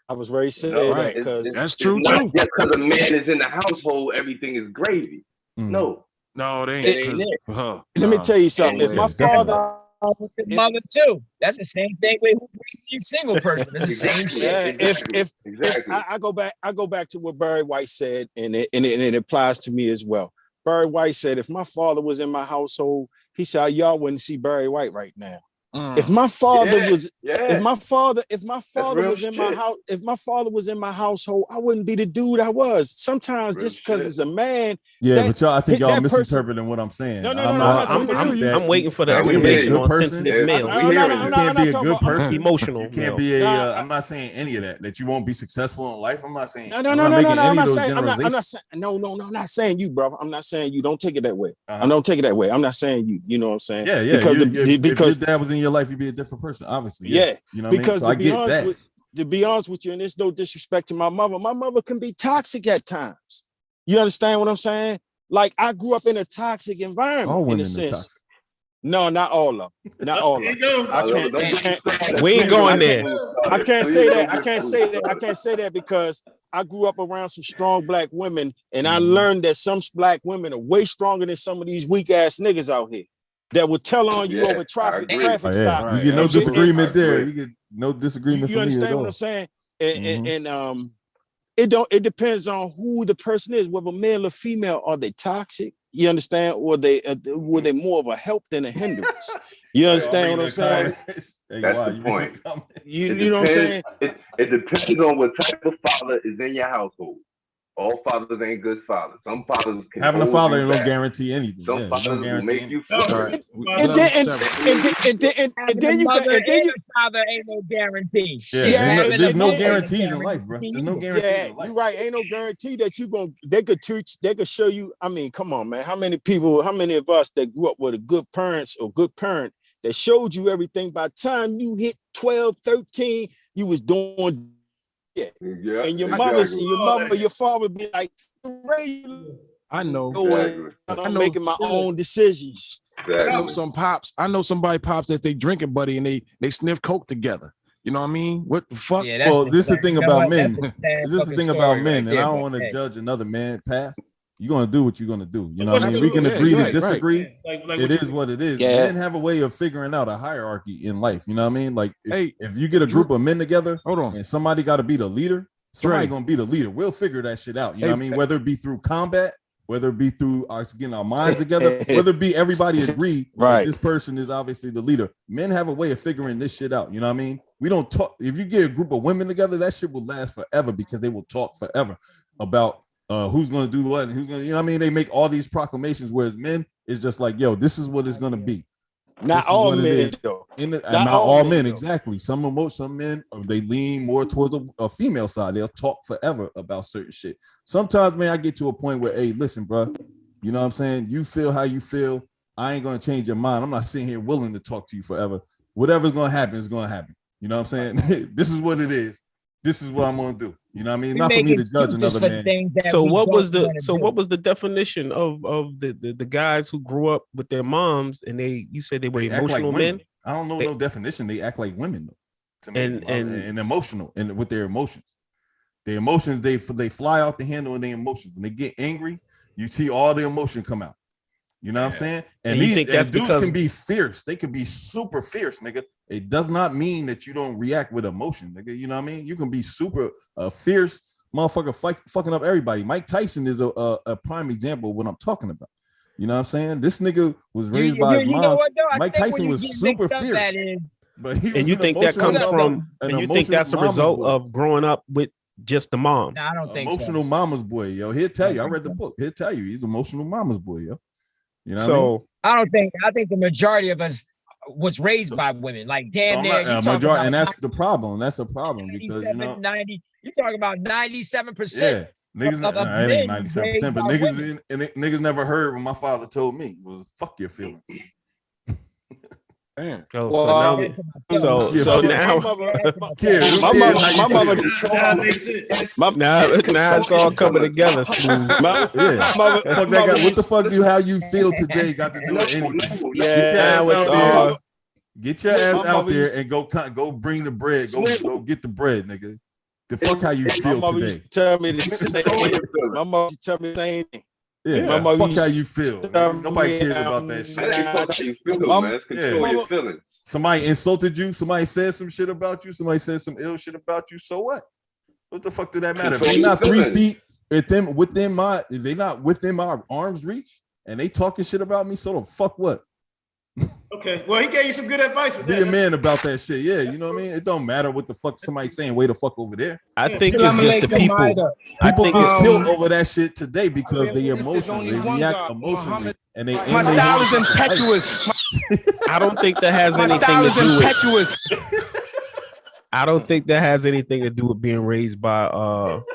I was ready to say No, that right. because That's true It's not too. just because a man is in the household, everything is gravy. Mm. No, No, they It ain't. ain't 'Cause- let me tell you something. If my Yeah, father, With your mother too. That's the same thing with who's raising you single person. It's the same Exactly. shit. Yeah, if exactly. I go back to what Barry White said, and it applies to me as well. Barry White said, if my father was in my household, he said, y'all wouldn't see Barry White right now. If my father was, if my father real was in my shit. house, if my father was in my household, I wouldn't be the dude I was. Sometimes Real just because shit. it's a man. Yeah, but y'all, I think y'all that person- misinterpreting what I'm saying. No, I'm I'm not not saying talking that I'm waiting for the Nah, we hear explanation you. on sensitive male. We hearing you you. can't be a talking good about- person. Emotional You can't male. be a. Nah, I'm not saying any of that. That you won't be successful in life. I'm not saying. No. I'm not I'm making not any of those saying. I'm not generalizations. saying. No. I'm not saying you, bro. I'm not saying you. Don't take it that way. Uh-huh. I don't take it that way. I'm not saying you. You know what I'm saying? Yeah. Because if your dad was in your life, you'd be a different person. Obviously. Yeah. You know what I mean? Because So I get that. to be honest with you, and there's no disrespect to my mother can be toxic at times. You understand what I'm saying? Like I grew up in a toxic environment. All in women a are sense. toxic. No, not all of them. Not all of There them. you go. We ain't going there. I can't say that. I can't say that because I grew up around some strong black women, and I learned that some black women are way stronger than some of these weak ass niggas out here that will tell on you over traffic stop. You get no Okay? disagreement there. You get no disagreement. You from me understand at what all. I'm saying? And it depends on who the person is, whether male or female. Are they toxic? You understand? Or were they more of a help than a hindrance? You understand what I'm saying? That's the point. You know what I'm saying? It depends on what type of father is in your household. All fathers ain't good fathers. Some fathers can having a hold father you don't back. guarantee anything. Some Yeah, fathers don't will guarantee make you feel. anything. And then you father ain't no guarantee. Yeah, Shit, there's no having a mother ain't guarantees no in life, bro. guarantee There's no either. guarantees Yeah, in life. you're right. Ain't no guarantee that they could show you. I mean, come on, man. How many of us that grew up with a good parents or good parent that showed you everything? By the time you hit 12, 13, you was doing it. Yeah, and your exactly. your father would be like, I know. I'm making my own decisions. I know some pops. I know somebody pops that they drinking buddy and they sniff coke together. You know what I mean? What the fuck? Yeah, that's Well, this is the thing about men. This is the thing about men, and I don't right want to there. judge another man's path. You're gonna do what you're gonna do. You know What's what I mean? We can agree to disagree. Like It is what it is. Yeah. Men have a way of figuring out a hierarchy in life. You know what I mean? Like Hey, if you get a group of men together, hold on. and somebody got to be the leader, somebody Dre. gonna be the leader. We'll figure that shit out. You know Hey, what I mean? Whether it be through combat, whether it be through us getting our minds together, whether it be everybody agree Right. this person is obviously the leader. Men have a way of figuring this shit out. You know what I mean? We don't talk. If you get a group of women together, that shit will last forever because they will talk forever about who's gonna do what and who's gonna, you know what I mean? They make all these proclamations, whereas men is just like, yo, this is what it's gonna be. Not all men, though. Not all men, exactly. Some men they lean more towards a female side. They'll talk forever about certain shit. Sometimes, man, I get to a point where, hey, listen, bro, you know what I'm saying? You feel how you feel. I ain't gonna change your mind. I'm not sitting here willing to talk to you forever. Whatever's gonna happen is gonna happen. You know what I'm saying? This is what it is. This is what I'm gonna do. You know what I mean? Not for me to judge another man. So what was the definition of the guys who grew up with their moms and you said they were emotional men? I don't know no definition. They act like women though. To me, and emotional and with their emotions. Their emotions, they fly off the handle in their emotions. When they get angry, you see all the emotion come out. You know what I'm saying? And you think that's dudes because can be fierce. They can be super fierce, nigga. It does not mean that you don't react with emotion, nigga. You know what I mean? You can be super fierce motherfucker fucking up everybody. Mike Tyson is a prime example of what I'm talking about. You know what I'm saying? This nigga was raised by his mom. Mike Tyson was super fierce. But he was you think that comes from, and you think that's a result of growing up with just the mom? No, I don't think emotional so. mama's boy, yo. He'll tell you. I read the book. He'll tell you he's emotional mama's boy, yo. You know what I mean? I think the majority of us was raised by women, like damn near. Majority, and that's the problem. That's a problem because 90. You talk about 97%. Yeah, niggas. It ain't 97%, but niggas never heard what my father told me was fuck your feelings. Damn. Now it's all coming together. Smooth. What the fuck do how you feel today got to do with anything? Get your ass out there and go bring the bread. Go get the bread, nigga. The fuck how you feel today. Tell me the same. My mom tell me the same thing. Yeah, fuck how you feel. Nobody cares about that shit. That ain't fuck how you feel, man. It's control your feelings. Somebody insulted you. Somebody said some shit about you. Somebody said some ill shit about you. So what? What the fuck do that matter? If they not 3 feet they not within my arm's reach, and they talking shit about me. So the fuck what? Okay, well, he gave you some good advice with Be that. a man about that shit. Yeah, you know what I mean? It don't matter what the fuck somebody's saying. Way the fuck over there. I think it's just the people. People get killed over that shit today because they emotional. They react emotionally, and they. My style is impetuous. I don't think that has anything to do with. I don't think that has anything to do with being raised by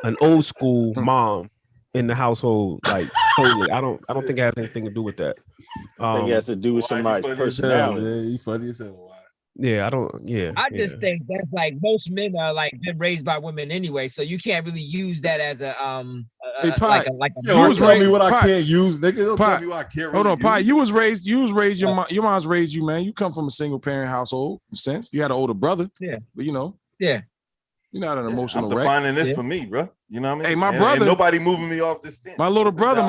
an old school mom in the household. Like totally, I don't think it has anything to do with that. I think it has to do with somebody's personality. He funny as hell. Yeah, I don't. Yeah, I just think that's like most men are like been raised by women anyway, so you can't really use that as a like a. You was tell me what I can't use, nigga. Don't tell me what I can't. Hold on, Pi. You was raised. Your mom's raised you, man. You come from a single parent household. In a sense, you had an older brother. Yeah, but you know. Yeah. You're not an emotional I'm defining this for me, bro. You know what I mean? Hey, my brother. And nobody moving me off this stance. My little brother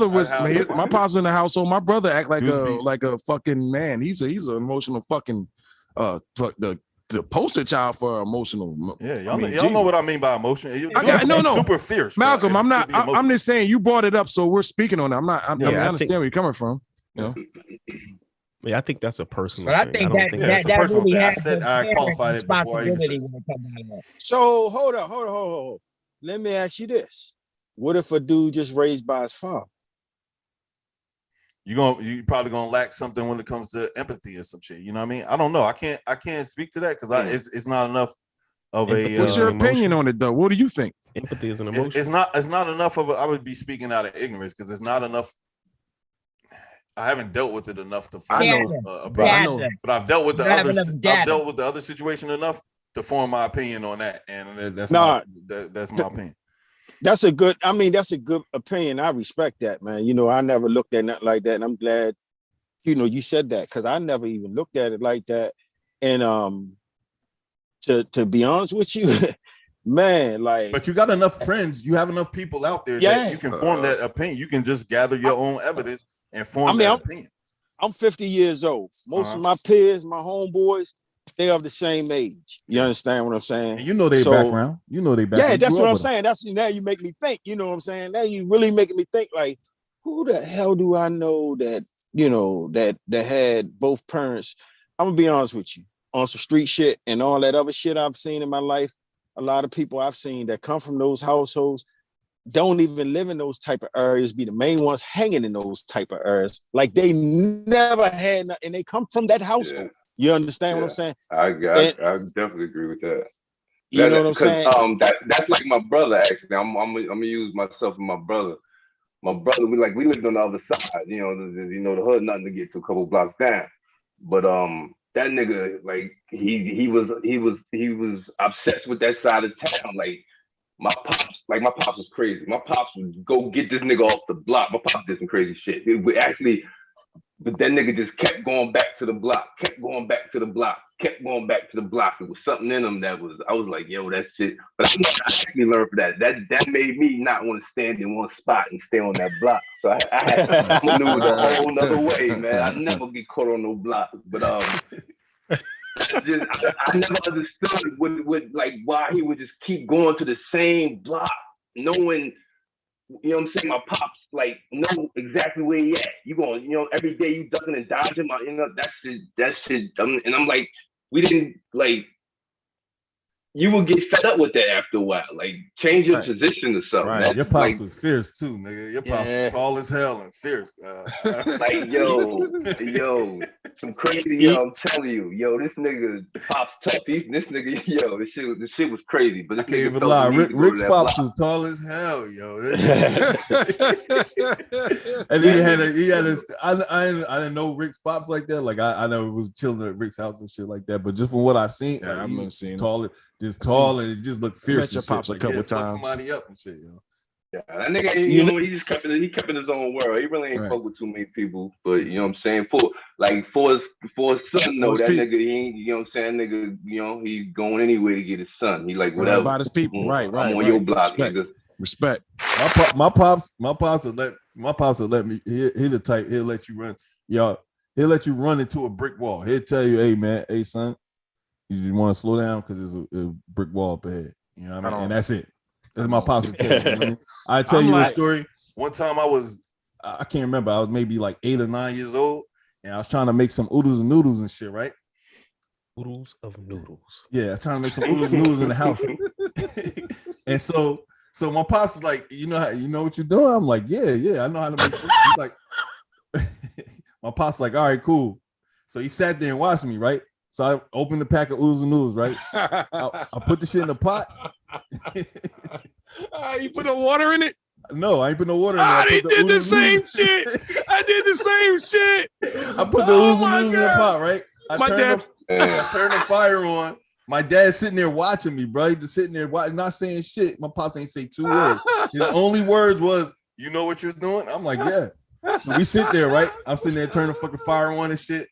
was my pops in the household. My brother act like a fucking man. He's an emotional fucking the poster child for emotional. Yeah, y'all know what I mean by emotion. No, super fierce, Malcolm. Bro. I'm just saying you brought it up, so we're speaking on it. I understand where you're coming from. You know. Yeah, I think that's a personal. But I think that really has I qualified it responsibility when it comes to that. So hold on. Let me ask you this: what if a dude just raised by his father? You probably gonna lack something when it comes to empathy or some shit. You know what I mean? I don't know. I can't speak to that because it's not enough of a. What's your opinion on it though? What do you think? Empathy is an emotion. It's not enough of. I would be speaking out of ignorance because it's not enough. I haven't dealt with it enough to form but I've dealt with the other. I've dealt with the other situation enough to form my opinion on that, and that's my opinion. That's a good opinion. I respect that, man. You know, I never looked at nothing like that, and I'm glad, you said that because I never even looked at it like that. And to be honest with you, man, like. But you got enough friends. You have enough people out there that you can form that opinion. You can just gather your own evidence and form that opinion. I'm 50 years old. Most of my peers, my homeboys, they are the same age. You understand what I'm saying? And you know their background. You know their background. Yeah, that's what I'm saying. That's now you make me think. You know what I'm saying? Now you really making me think. Like, who the hell do I know that that had both parents? I'm gonna be honest with you. On some street shit and all that other shit I've seen in my life, a lot of people I've seen that come from those households don't even live in those type of areas, be the main ones hanging in those type of areas. Like they never had, and they come from that household. You understand what I'm saying? I definitely agree with that. You know what I'm saying? That's like my brother. Actually, I'm gonna use myself and my brother. My brother, we lived on the other side. You know, the hood, nothing to get to a couple blocks down. But that nigga, like he was obsessed with that side of town. Like my pops was crazy. My pops would go get this nigga off the block. My pops did some crazy shit. But that nigga just kept going back to the block, kept going back to the block. It was something in him I was like, yo, that shit. But I actually learned for that. That made me not want to stand in one spot and stay on that block. So I had to maneuver a whole nother way, man. I never get caught on no block. But I never understood what like why he would just keep going to the same block, knowing. You know what I'm saying? My pops like know exactly where he at. You going, every day you ducking and dodging. That shit. And I'm like, we didn't like. You will get fed up with that after a while. Like change your position or something. Right. Your pops was fierce too, nigga. Your pops was tall as hell and fierce. Like yo, some crazy. I'm telling you, this nigga pops tough. This nigga, the shit was crazy. But I can't even lie. Rick's pops was tall as hell, yo. And he had a. I didn't know Rick's pops like that. Like I never was chilling at Rick's house and shit like that. But just from what I seen, I remember seeing tall. Just tall and it just looked fierce. Your pops a couple times. Somebody up and shit, yo. Yeah, that nigga, he just kept in his own world. He really ain't fuck with too many people. But you know what I'm saying? For his son, though, that nigga, he ain't, you know what I'm saying? Nigga, he's going anyway to get his son. He like whatever. About his people, right. I'm on your block, nigga. Respect. My pops will let me. He the type. He'll let you run. He'll let you run into a brick wall. He'll tell you, hey son. You want to slow down because there's a brick wall up ahead. You know what I mean? And that's it. That's my pops. I tell you a story. One time I can't remember. I was maybe like 8 or 9 years old, and I was trying to make some oodles and noodles and shit, right? Oodles of noodles. Yeah, I was trying to make some oodles and noodles in the house. And so my pops is like, you know what you're doing? I'm like, yeah, I know how to make this. He's like, my pops like, all right, cool. So he sat there and watched me, right? So I opened the pack of oodles and noodles, right? I put the shit in the pot. You put no water in it? No, I ain't put no water in it. I did the same shit. I did the same shit. I put the oodles and noodles in the pot, right? I turned the fire on. My dad's sitting there watching me, bro. He just sitting there watching, not saying shit. My pops ain't say 2 words. The only words was, you know what you're doing? I'm like, yeah. So we sit there, right? I'm sitting there turning the fucking fire on and shit.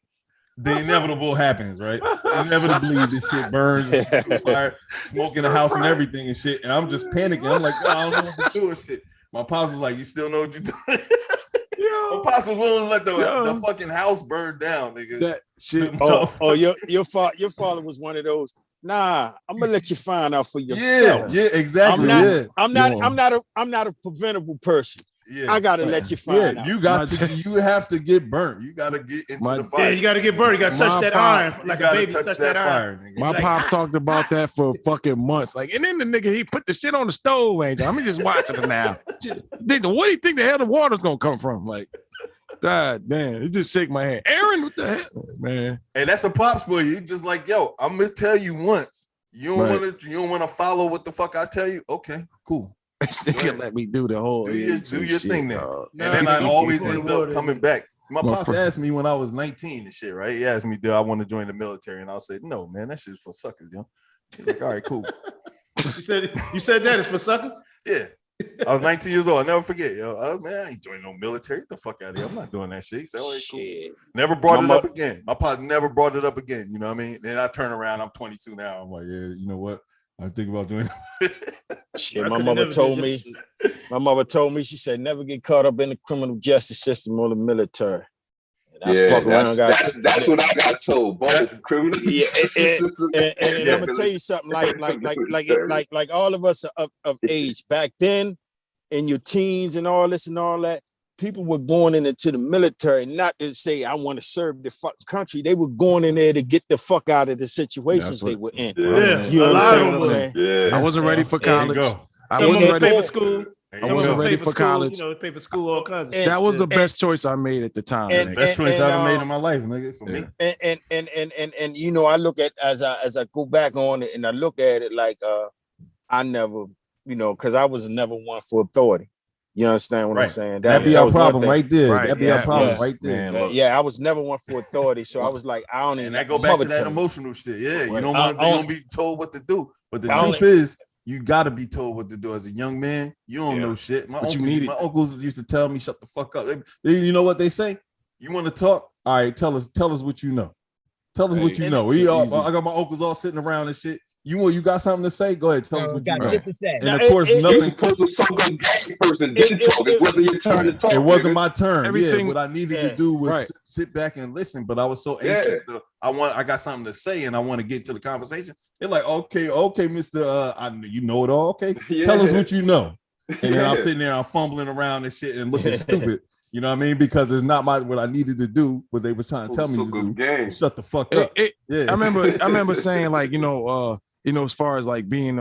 The inevitable happens, right? Inevitably, this shit burns, fire, smoke in the house and everything and shit. And I'm just panicking. I'm like, I don't know what to do and shit. My pops was like, you still know what you're doing? My pops was willing to let the fucking house burn down, nigga. That shit. Your father was one of those. Nah, I'm gonna let you find out for yourself. Yeah, exactly. I'm not a preventable person. Yeah, I gotta let you find out. You have to get burnt. You gotta get into the fire. Yeah, you gotta get burnt. You gotta touch that iron like a baby touch that iron. My pop talked about that for fucking months. Like, and then the nigga, he put the shit on the stove, Angel. I'm just watching it now. Where do you think the hell the water's gonna come from? Like, God damn, it just shake my hand. Aaron, what the hell, man? Hey, that's a pops for you. He's just like, yo, I'm gonna tell you once. You don't want to follow what the fuck I tell you? Okay, cool. Still can let me do the whole do your thing then. And then I always end up coming back. My pops asked me when I was 19 and shit, right? He asked me, do I want to join the military? And I said, no, man, that shit's for suckers, yo. He's like, all right, cool. You said that is for suckers? Yeah. I was 19 years old. I'll never forget, yo. Man, I ain't joining no military. Get the fuck out of here. I'm not doing that shit. He said, all right, cool. Never brought it up again. My pops never brought it up again. You know what I mean? Then I turn around. I'm 22 now. I'm like, yeah, you know what? I think about doing shit. My mother told me, she said, never get caught up in the criminal justice system or the military. That's what I got told. Both criminal and I'm gonna tell you something like all of us are of age back then in your teens and all this and all that. People were going into the military not to say I want to serve the fucking country. They were going in there to get the fuck out of the situations they were in. Yeah, you understand what I'm saying? Yeah. I wasn't ready for college. I wasn't ready for school. I wasn't ready for college. You know, pay for school, all kinds of that was the best choice I made at the time. Best choice I ever made in my life, nigga, for me. And you know, I look at as I go back on it and I look at it like I never, you know, because I was never one for authority. You understand what I'm saying? That'd be our problem right there. That'd be our problem right there. I was never one for authority, so I was like, I don't even. And that go back to that emotional shit. Yeah, you don't want to be told what to do, but the truth is, you got to be told what to do as a young man. You don't know shit. My uncles used to tell me, "Shut the fuck up." You know what they say? You want to talk? All right, tell us what you know. Tell us what you know. I got my uncles all sitting around and shit. You got something to say? Go ahead. Tell us what you know. And of course, nothing. It wasn't my turn. Everything, what I needed to do was sit back and listen. But I was so anxious. I got something to say, and I want to get to the conversation. They're like, okay, Mister, you know it all. Okay, tell us what you know. And then I'm sitting there, I'm fumbling around and shit, and looking stupid. You know what I mean? Because it's not what I needed to do, what they was trying to tell me to do. Shut the fuck up. I remember saying, like, as far as like being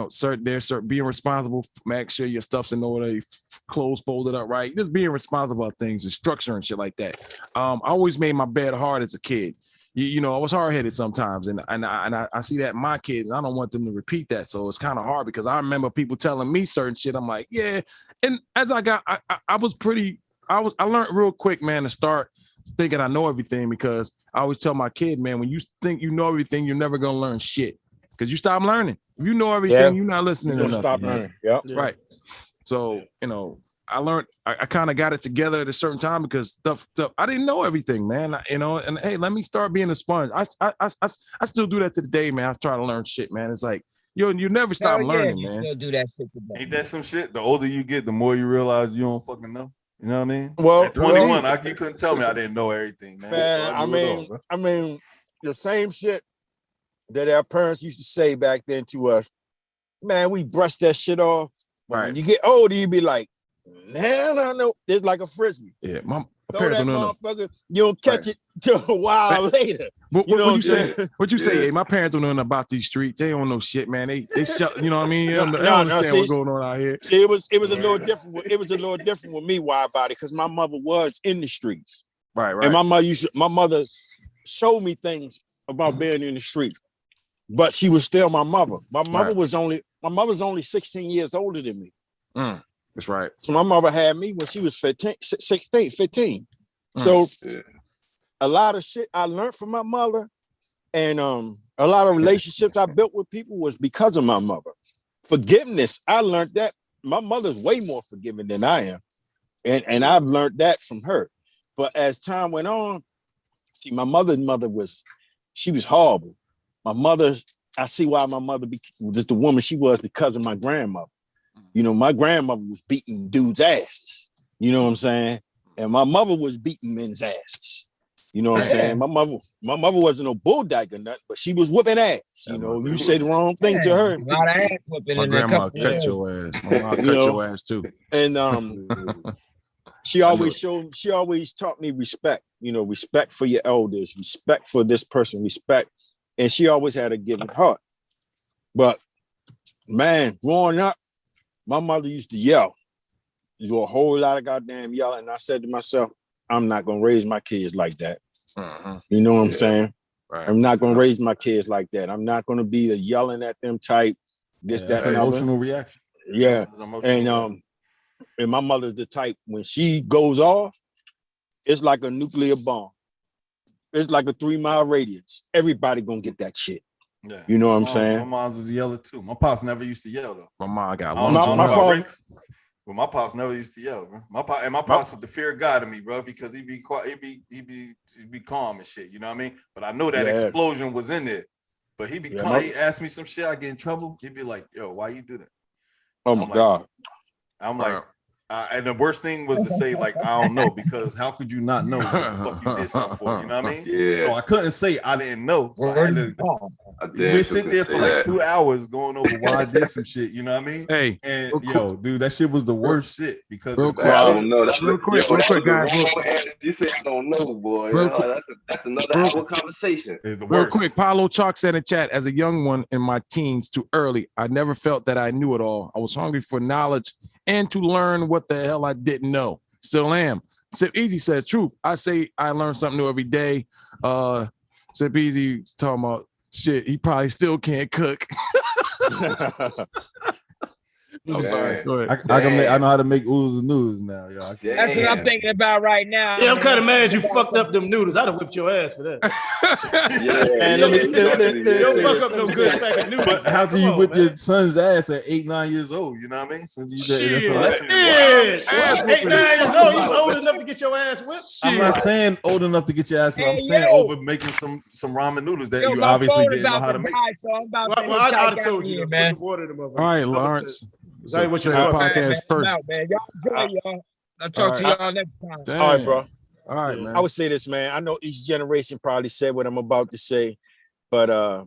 being responsible, make sure your stuff's in order, clothes folded up right, just being responsible about things and structure and shit like that. I always made my bed hard as a kid. I was hard-headed sometimes, and I see that in my kids. I don't want them to repeat that, so it's kind of hard because I remember people telling me certain shit. I'm like, yeah, and as I learned real quick, man, to start thinking I know everything, because I always tell my kid, man, when you think you know everything, you're never gonna learn shit. Because you stop learning. If you know everything, you're not listening to nothing. Stop learning. Yeah. Right. So, I learned, I kind of got it together at a certain time because stuff, I didn't know everything, man. And hey, let me start being a sponge. I still do that to the day, man. I try to learn shit, man. It's like, you never stop learning, man. Still do that shit today. Ain't that some shit? The older you get, the more you realize you don't fucking know. You know what I mean? Well, at 21, you couldn't tell me I didn't know everything, man. I mean, the same shit that our parents used to say back then to us, man, we brushed that shit off. Right. When you get older, you be like, man, I know. It's like a frisbee. Yeah, my throw that motherfucker, you'll catch it till a while later. What you say? What you say? Hey, my parents don't know nothing about these streets. They don't know shit, man. They shut. You know what I mean? They don't understand what's going on out here. See, it was a little different. It was a little different with me. Why about it? Because my mother was in the streets. Right. And my mother showed me things about being in the streets, but she was still my mother. My mother was only 16 years older than me. That's right. So my mother had me when she was 15. So a lot of shit I learned from my mother, and a lot of relationships I built with people was because of my mother. Forgiveness, I learned that my mother's way more forgiving than I am. And I've learned that from her. But as time went on, see, my mother was horrible. My mother, I see why my mother was the woman she was because of my grandmother. You know, my grandmother was beating dudes' asses. You know what I'm saying? And my mother was beating men's asses. You know what I'm saying? My mother wasn't no bulldog or nothing, but she was whooping ass. You know, you say the wrong thing to her. A lot of ass whooping. My grandma cut your ass. My mom cut your ass too. And she always taught me respect. You know, respect for your elders, respect for this person, respect. And she always had a giving heart. But man, growing up, my mother used to yell. Do a whole lot of goddamn yelling. And I said to myself, I'm not gonna raise my kids like that. You know what I'm saying? Right. I'm not gonna raise my kids like that. I'm not gonna be a yelling at them type, that, and emotional reaction. Yeah. And my mother's the type, when she goes off, it's like a nuclear bomb. It's like a 3-mile radius. Everybody gonna get that shit. Yeah. You know what I'm saying? My mom's was a yeller too. My pops never used to yell though. My mom got Well, my pops never used to yell, bro. My pops was the fear of God to me, bro, because he'd be quiet, he'd be calm and shit. You know what I mean? But I know that explosion was in there. But he'd be calm. He asked me some shit, I get in trouble. He'd be like, "Yo, why you do that?" Oh my God. I'm like, and the worst thing was to say, like, I don't know, because how could you not know what the fuck you did something for? You know what I mean? Yeah. So I couldn't say I didn't know. So I had to we sit there for like 2 hours going over why I did some shit. You know what I mean? Hey, and yo, dude, that shit was the worst shit because I don't know. Real quick, guys. You say I don't know, boy. That's another hour conversation. Real quick, Paulo Chalk said in chat, as a young one in my teens, too early, I never felt that I knew it all. I was hungry for knowledge and to learn what the hell I didn't know. Still am. Sip Easy said, truth. I say I learn something new every day. Sip Easy talking about shit. He probably still can't cook. I'm sorry. Go ahead. I know how to make oodles and noodles now, yo. That's what I'm thinking about right now. Yeah, I'm kind of mad you fucked up them noodles. I'd have whipped your ass for that. Don't fuck up no good pack of noodles. But how can you whip your son's ass at 8, 9 years old? You know what I mean? Since you that's a lesson. 8, 9 years old, you old enough to get your ass whipped? I'm not saying old enough to get your ass whipped. I'm saying over making some ramen noodles that you obviously didn't know how to make. I told you, man. All right, Lawrence. Say what your podcast first. Man. Y'all enjoy, y'all. I'll talk to y'all next time. Damn. All right, bro. All right, man. I would say this, man. I know each generation probably said what I'm about to say, but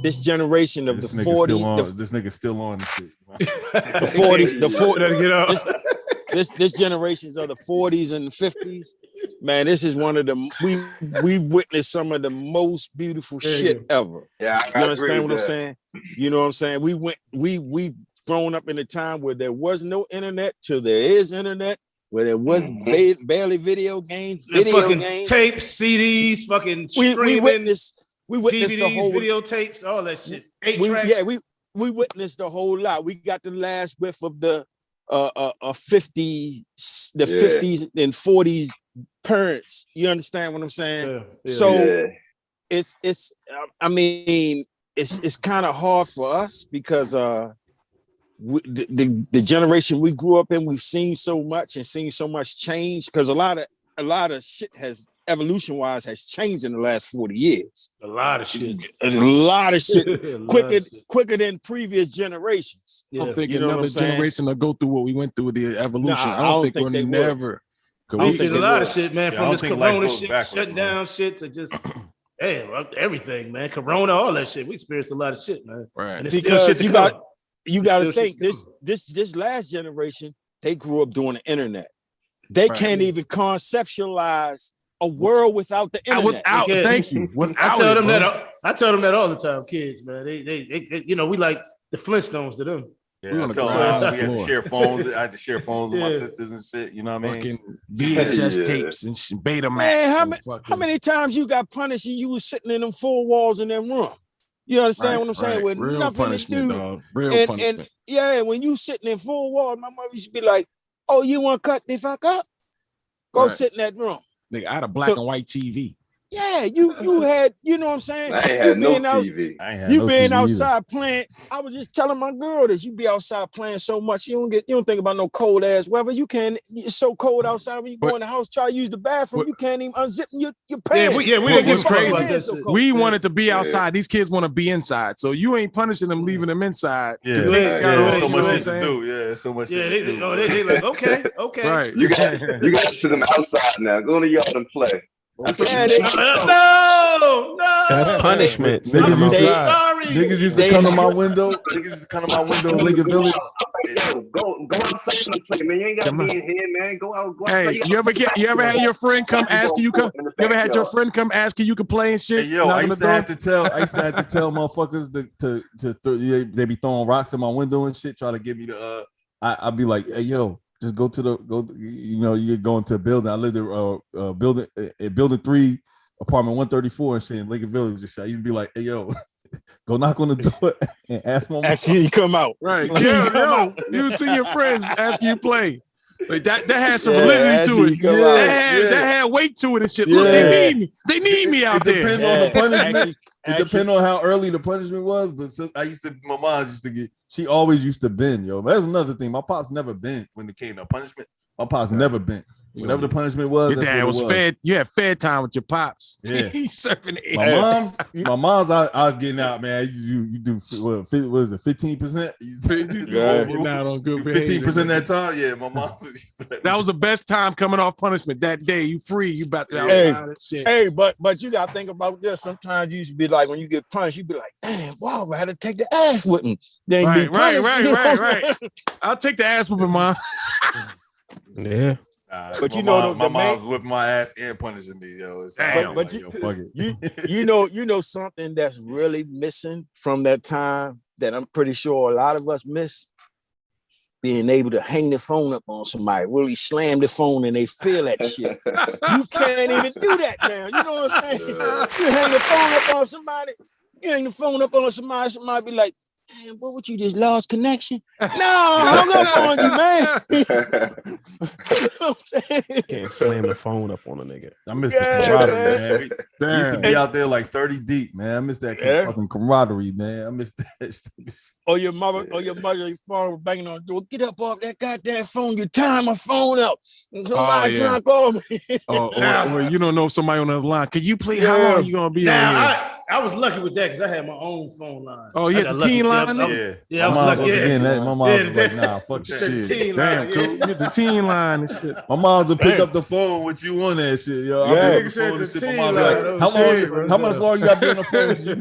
this generation of the 40s, this nigga's still on the shit. The 40s, this generations of the 40s and the 50s, man. This is one of the we've witnessed some of the most beautiful shit ever. Yeah, you understand what I'm saying? You know what I'm saying? We've grown up in a time where there was no internet till there is internet, where there was barely video games, games, tapes, CDs, fucking streaming, we witnessed DVDs, the whole videotapes, all that shit. We witnessed the whole lot. We got the last whiff of the 50s and 40s parents. You understand what I'm saying? It's I mean, it's kind of hard for us because the generation we grew up in, we've seen so much and seen so much change, because a lot of shit has evolution wise has changed in the last 40 years. A lot of shit quicker than previous generations. I don't think another generation will go through what we went through with the evolution. I don't think we'll never. We see a lot of shit, man, from this corona shit, shutting down shit to just everything, man. Corona, all that shit. We experienced a lot of shit, man. Right. And because you got to think this last generation, they grew up doing the internet. They can't even conceptualize a world without the internet. Thank you. I tell them that all the time, kids, man. They you know, we like the Flintstones to them. Yeah, I tell them we had to share phones. I had to share phones with my sisters and shit. You know what I mean? VHS tapes and Betamax. Man, how many times you got punished and you was sitting in them four walls in them room? You understand what I'm saying? With real nothing punishment, to do. dog. Real punishment. And yeah, when you sitting in four walls, my mother used to be like, "Oh, you want to cut the fuck up? Go sit in that room." Nigga, I had a black and white TV. Yeah, you had, you know what I'm saying? I ain't had no TV. You being outside playing. I was just telling my girl this. You be outside playing so much, you don't think about no cold ass weather. It's so cold outside when you go in the house, try to use the bathroom, you can't even unzip your pants. We was crazy. So we wanted to be outside. These kids want to be inside. So you ain't punishing them, leaving them inside. So much shit to do. Yeah, so much shit to do. They like, okay. Right. You got to sit them outside now. Go to yard and play. No. That's punishment. Niggas used to come to my window. Niggas used to come to my window in Lincoln Village. Go outside and play, man. You ain't got to be in here, man. Go out. Hey, you ever had your friend come asking you come? You ever had your friend come asking you can play and shit? Hey, yo, I used to have to tell motherfuckers to they be throwing rocks in my window and shit, try to get me to I'd be like, hey, yo. Just you're going to a building. I lived in building 3, apartment 134 and shit in Lincoln Village. And shit. I used to be like, hey, yo, go knock on the door and ask my mom. Ask you come out. Right. You see your friends asking you play. Like that had some validity to it. That had weight to it and shit. Look, they need me. They need me out there. Depends on the punishment. It depends on how early the punishment was. But my mom used to get. She always used to bend, yo. But that's another thing. My pops never bent when it came to punishment. My pops never bent. Whatever the punishment was, your dad was fed. You had fair time with your pops. Yeah, surfing. My mom's. I was getting out, man. You do what is it? 15%. Not on good 15% that time. Yeah, my mom. That was the best time coming off punishment. That day, you free. You about to outside and shit. Hey, but you gotta think about this. Sometimes you used to be like, when you get punished, you be like, damn, wow, I had to take the ass whipping. Right. I'll take the ass whipping, mom. Yeah. But my mom's whipping my ass and punishing me, yo. But you know something that's really missing from that time that I'm pretty sure a lot of us miss, being able to hang the phone up on somebody, really slam the phone and they feel that shit. You can't even do that now. You know what I'm saying? You hang the phone up on somebody, somebody be like, damn, what would you just lost connection? No, I hung up on you, man. You know what I'm saying? Can't slam the phone up on a nigga. I miss the camaraderie, man. We used to be out there like 30 deep, man. I miss that fucking camaraderie, man. I miss that. Or your mother, your phone banging on the door. Get up off that goddamn phone. You tying my phone up. Somebody trying to call me. or you don't know somebody on the other line. Can you play? How long are you gonna be on here? I was lucky with that because I had my own phone line. Oh, you had the teen line? Yeah, I was lucky. My mom was like, nah, fuck that shit. Damn, cool. Get the teen line and shit. My mom's would pick up the phone with you on that shit, yo. Yeah, my mom be like, how much long you got to be on the phone? You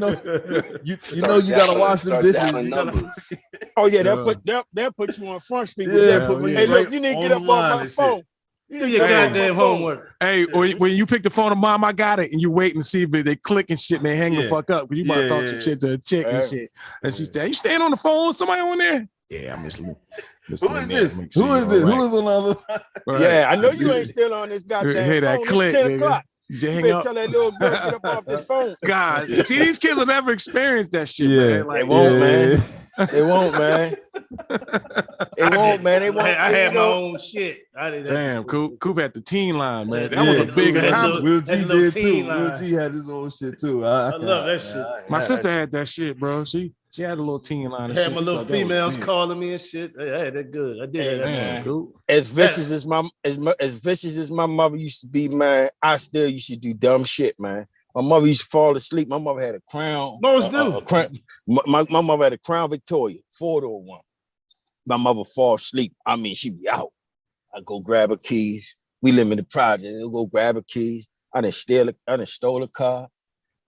know you gotta wash the dishes. Oh yeah, they'll put you on Front Street. Yeah, put me. Hey, look, you need to get up off my phone. You need your goddamn homework. Hey, when you pick the phone up, mom, I got it, and you wait and see if they click and shit, and they hang the fuck up because you might talk some shit to a chick and shit. And she said, "You staying on the phone with somebody on there?" Yeah, I'm just. Who is this? Who is this? Who is on the other line? Yeah, I know you ain't still on this goddamn phone. That click, it's 10 o'clock. You hang up. Tell that little girl get up off this phone. God, see, these kids will never experience that shit. Man. Like, they won't, man. They won't, man. They won't, man. They won't. I had my own shit. Damn, Coop had the teen line, man. That was a big accomplishment. Will G did too. Will G had his own shit too. I love that shit. My sister had that shit, bro. She had a little teen line. I had my little females calling me and shit. I had that good. I did that. Man. Cool. As vicious as my mother used to be, man, I still used to do dumb shit, man. My mother used to fall asleep. My mother had a Crown. Most do. My mother had a Crown Victoria, 4-door one. My mother fall asleep. I mean, she be out. I go grab her keys. We live in the project. I go grab her keys. I done stole a car.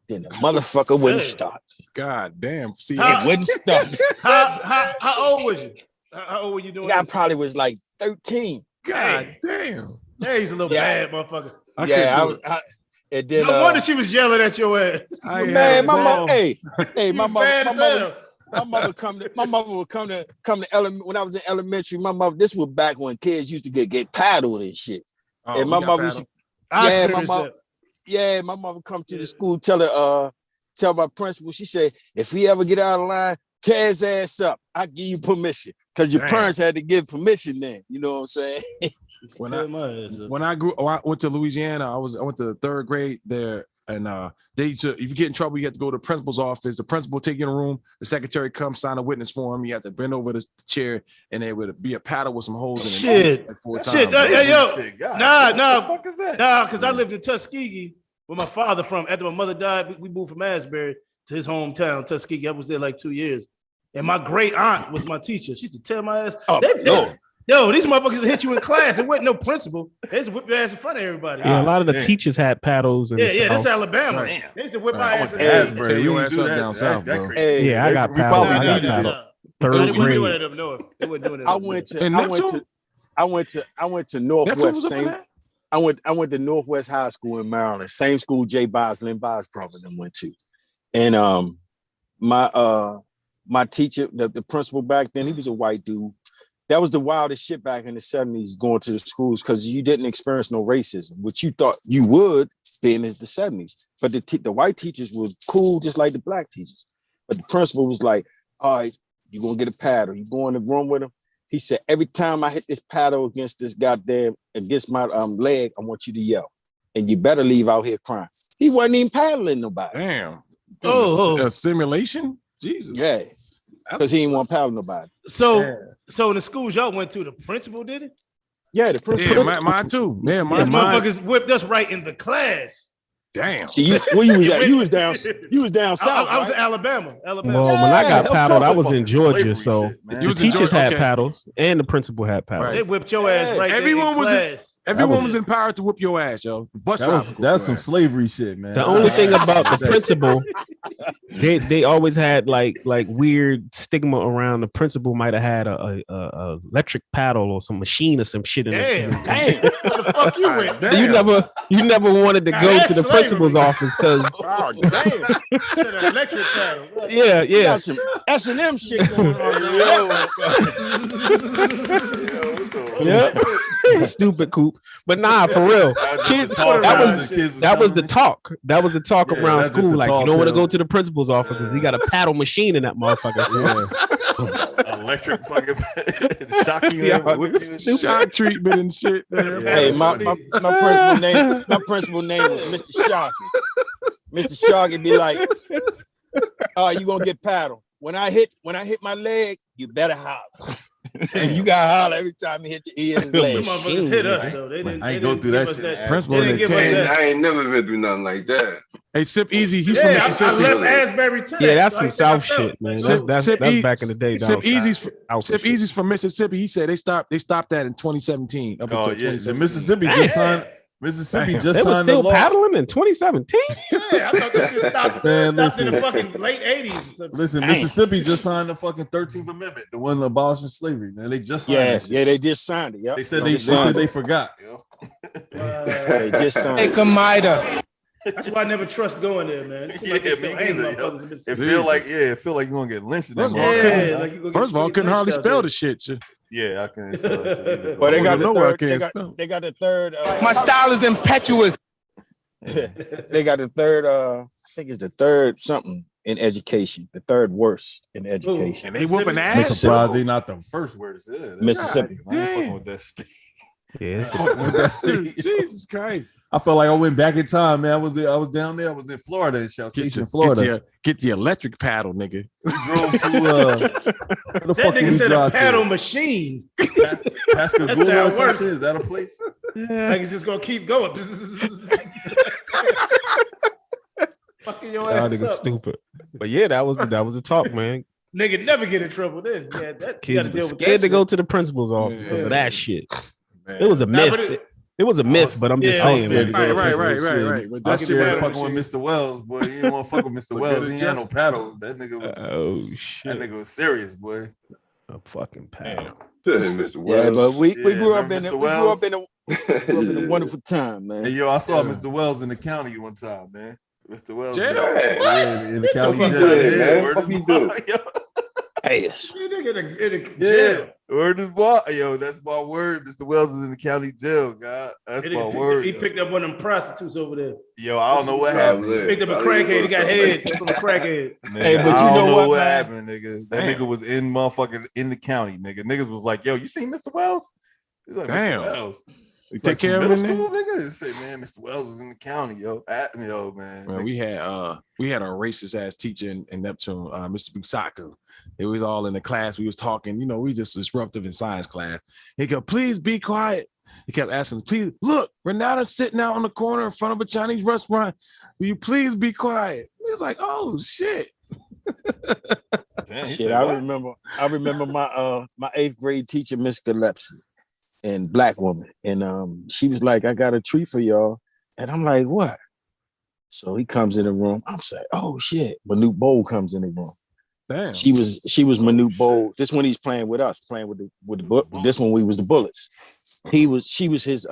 Then the motherfucker wouldn't start. God damn. See, it wouldn't start. How old was you? How old were you doing? I probably was like 13. God damn. Yeah, he's a little bad motherfucker. And then, no wonder she was yelling at your ass. Man, my mom, my mother would come to when I was in elementary. My mother, this was back when kids used to get paddled and shit. And my mother, my mother come to the school, tell my principal, she said, if he ever get out of line, tear his ass up. I give you permission. Because your parents had to give permission then. You know what I'm saying? When I went to Louisiana, I went to the third grade there, and if you get in trouble, you have to go to the principal's office. The principal take you in a room. The secretary comes sign a witness form. You have to bend over the chair, and there would be a paddle with some holes in it. Shit, like 4 shit. times. Nah. What the fuck is that? Nah, because I lived in Tuskegee with my father after my mother died. We moved from Asbury to his hometown, Tuskegee. I was there like 2 years, and my great aunt was my teacher. She used to tell my ass. Yo, these motherfuckers hit you in class. It wasn't no principal. They used to whip your ass in front of everybody. Yeah, a lot of the teachers had paddles. That's Alabama. Right. They used to whip my ass in Asbury. You ass up down south, bro. Yeah, I got paddles. I got paddles. Third grade. I went to Northwest. I went to Northwest High School in Maryland. Same school Jay Biles, Lynn Biles' brother, them went to. And my teacher, the principal back then, he was a white dude. That was the wildest shit back in the 70s, going to the schools, because you didn't experience no racism, which you thought you would being in the 70s. But the white teachers were cool, just like the black teachers. But the principal was like, all right, you're going to get a paddle. You go in the room with him. He said, every time I hit this paddle against my leg, I want you to yell. And you better leave out here crying. He wasn't even paddling nobody. Damn. A simulation? Jesus. Yeah. Because he didn't want to paddle nobody. So in the schools y'all went to, the principal did it? Yeah, the principal. Yeah, mine too. Man, mine motherfuckers whipped us right in the class. Damn. See, where you was at? You was down south. I was in Alabama. Well, when I got paddled, I was in Georgia, so the teachers had paddles and the principal had paddles. They whipped your ass right everyone was class. Everyone was empowered to whip your ass, yo. That's some slavery shit, man. The only thing about the principal, they always had like weird stigma around the principal might have had a electric paddle or some machine or some shit in it. Damn. Where the fuck you went? You never wanted to go to the principal's office because electric paddle. Yeah. Some S&M shit going on. Yeah. Stupid Coop. But nah, for real. That was the talk. That was the talk around school. Like, you don't want to go to the principal's office because he got a paddle machine in that motherfucker. Electric fucking shock treatment and shit. Hey, my principal name was Mr. Sharkey. Mr. Sharkey be like, you gonna get paddled. When I hit my leg, you better holler. And you got to holler every time he hit the ear and leg. Motherfuckers hit us though. I ain't go through that shit. Principal, I ain't never been through nothing like that. Hey, Sip Easy, he's from Mississippi. I left Asbury too. Yeah, that's some South shit, man. That's back in the day. Sip Easy's from Mississippi. He said they stopped that in 2017. Up until 2017. Mississippi just signed. Mississippi just they signed still the law. Paddling in 2017. Yeah, I thought that shit stopped in the fucking late 80s. Listen, Mississippi just signed the fucking 13th Amendment, the one abolishing slavery. Man, they just signed it. Yeah, they just signed it. Yep. They said they forgot. Yo. They just signed it. That's why I never trust going there, man. It feel like you're gonna get lynched. First of all, couldn't hardly spell the shit. Yeah, I can't spell that shit. But they got the third. My style is impetuous. They got the third. I think it's the third something in education. The third worst in education. And they whooping ass. I'm surprised they not the first word. Mississippi. I ain't fucking with that state. Yes. Jesus Christ. I felt like I went back in time, man. I was down there. I was in Florida and shit. I was stationed in Florida. Get the electric paddle, nigga. We drove to that nigga said a paddle machine. Pascagoula or some shit. Is that a place? Like it's just gonna keep going. Fucking your ass nigga up. Stupid. But yeah, that was the talk, man. Nigga never get in trouble then. Yeah, kids were scared to go to the principal's office because of that shit. Man. It was a myth. It was a myth, but I'm just saying. Right. But that shit was fucking with Mr. Wells, boy. You didn't want to fuck with Mr. Wells. He ain't had no paddle. That nigga was. Oh shit. That nigga was serious, boy. a fucking pal. Mr. Yeah, Wells. but we Yeah, grew up remember in Mr. we grew up Wells? in a wonderful time, man. Hey, yo, I saw Mr. Wells in the county one time, man. Mr. Wells, Jail? yeah, in the county What he jail. did, Yeah, man? word What is he bond, do? yo. Yes. Yeah, word is bond. Yo, that's my word. Mr. Wells is in the county jail, God. That's my word. He yo. picked up one of them prostitutes over there. Yo, I don't know what happened. Picked up a crackhead. He got head from a crackhead. Nigga, Hey, but I you don't know what, man? happened, nigga. That nigga was in motherfucking in the county, nigga. Niggas was like, yo, you seen Mr. Wells? He's like, Damn. Mr. Wells. We It's take like, from care of middle him. school, nigga. They say, man, Mr. Wells was in the county, yo. Yo, man. Man, we had a racist ass teacher in Neptune, Mr. Busaka. It was all in the class. We was talking, we just disruptive in science class. He go, please be quiet. He kept asking, please look, Renata's sitting out on the corner in front of a Chinese restaurant. Will you please be quiet? He was like, oh shit. Damn, he Shit, said, I what? remember my 8th grade teacher, Miss Gillespie, and black woman. And she was like, I got a treat for y'all. And I'm like, what? So he comes in the room. I'm saying, oh shit. Manute Bowl comes in the room. Damn. She was Manute Bowl. This one he's playing with us, playing with the this one we was the Bullets. She was his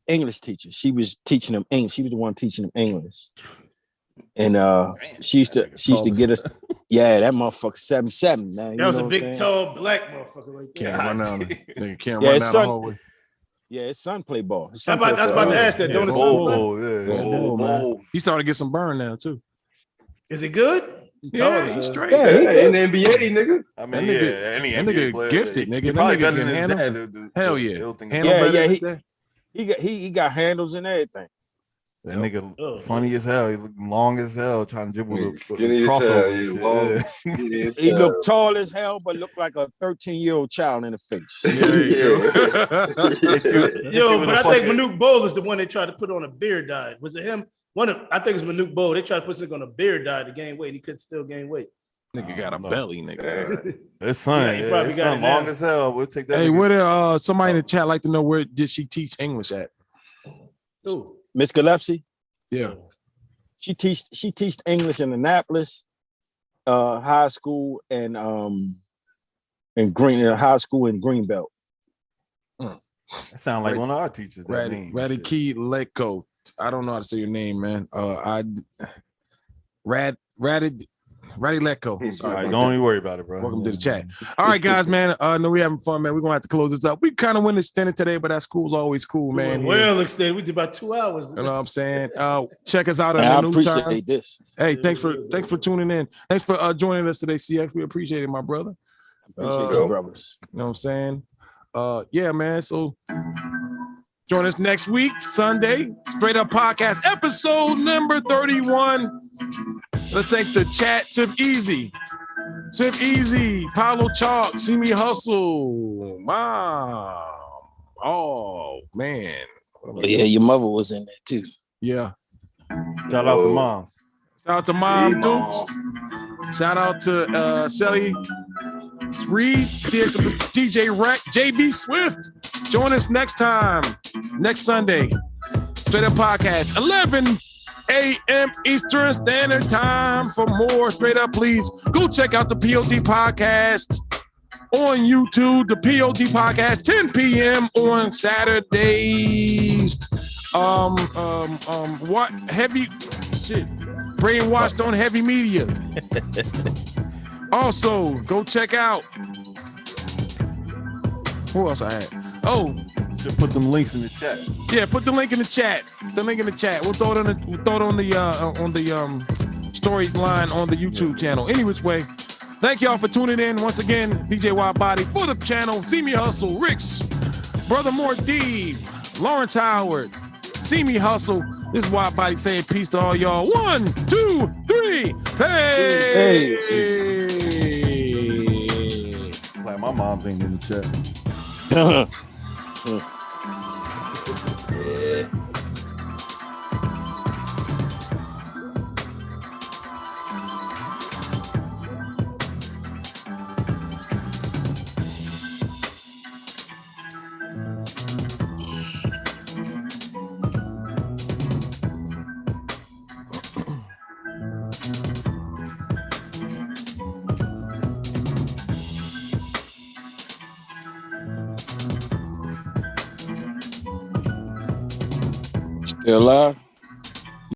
English teacher. She was teaching him English. She was the one teaching him English. And she used to get us. Yeah, that motherfucker 7'7", man. That was a big, tall black motherfucker right there. Can't run down Yeah, the his son- hallway. Yeah, his son play ball. His I son was play about for- to ask that. Yeah, Don't his son Bowl, play? Bowl, yeah. Yeah, Bowl, man. He started to get some burn now too. Is it good? Yeah, he's straight. Yeah, he in the NBA, nigga. I mean, That nigga- yeah, any that NBA nigga player, gifted, he nigga. That probably nigga better can than his handle- dad. Hell yeah. Handle Handle Yeah, better yeah, than that. he got handles and everything. That nigga funny as hell. He look long as hell trying to dribble the Skinny as hell, crossover. he's and shit, long. yeah. Skinny as He hell. looked tall as hell, but looked like a 13-year-old child in the face. There you go. Yo, with but a I think fucking- Manute Bowl is the one they tried to put on a beard diet. Was it him? I think it's Manute Bowl. They tried to put something on a beard diet to gain weight. And he couldn't still gain weight. Nigga got a belly, nigga. His son, Yeah, he probably his got son it now. long as hell. We'll take that. Hey, nigga. where somebody in the chat like to know where did she teach English at? Ooh. Miss Gillespie, Yeah. she teached English in Annapolis high school and high school in Greenbelt. That sound like one of our teachers. That name. Radiki Leko. I don't know how to say your name, man. Raddy Leko. Sorry. All right, about don't that. even worry about it, bro. Welcome to the chat. All right, guys, man. No, we having fun, man. We're gonna have to close this up. We kind of went extended today, but that school's always cool, man. Well extended. We did about 2 hours. You know what I'm saying? Check us out on I the new appreciate time. this. Hey, thanks for tuning in. Thanks for joining us today, CF. We appreciate it, my brother. Appreciate you, brothers. You know what I'm saying? Yeah, man. So join us next week, Sunday. Straight Up Podcast, episode number 31. Let's thank the chat. Sip Easy. Paulo Chalk. See Me Hustle. Mom. Oh, man. Yeah, your mother was in there too. Yeah. Shout out to moms. Shout out to Mom Dukes. Shout out to Shelly Reed, CX DJ Rec, JB Swift. Join us next time, next Sunday. Straight Up Podcast, 11 a.m. Eastern Standard Time. For more Straight Up, please go check out the POD Podcast on YouTube. The POD Podcast, 10 p.m. on Saturdays. What heavy shit? Brainwashed on Heavy Media. Also, go check out. Who else I had? Oh, just put them links in the chat. Yeah, put the link in the chat. The link in the chat. We'll throw it on the storyline on the YouTube channel. Any which way. Thank y'all for tuning in once again. DJ Wild Body for the channel. See Me Hustle. Ricks, Brother More D, Lawrence Howard. See Me Hustle. This is Wild Body saying peace to all y'all. 1, 2, 3. Hey. Like my mom's ain't in the chat. Still alive?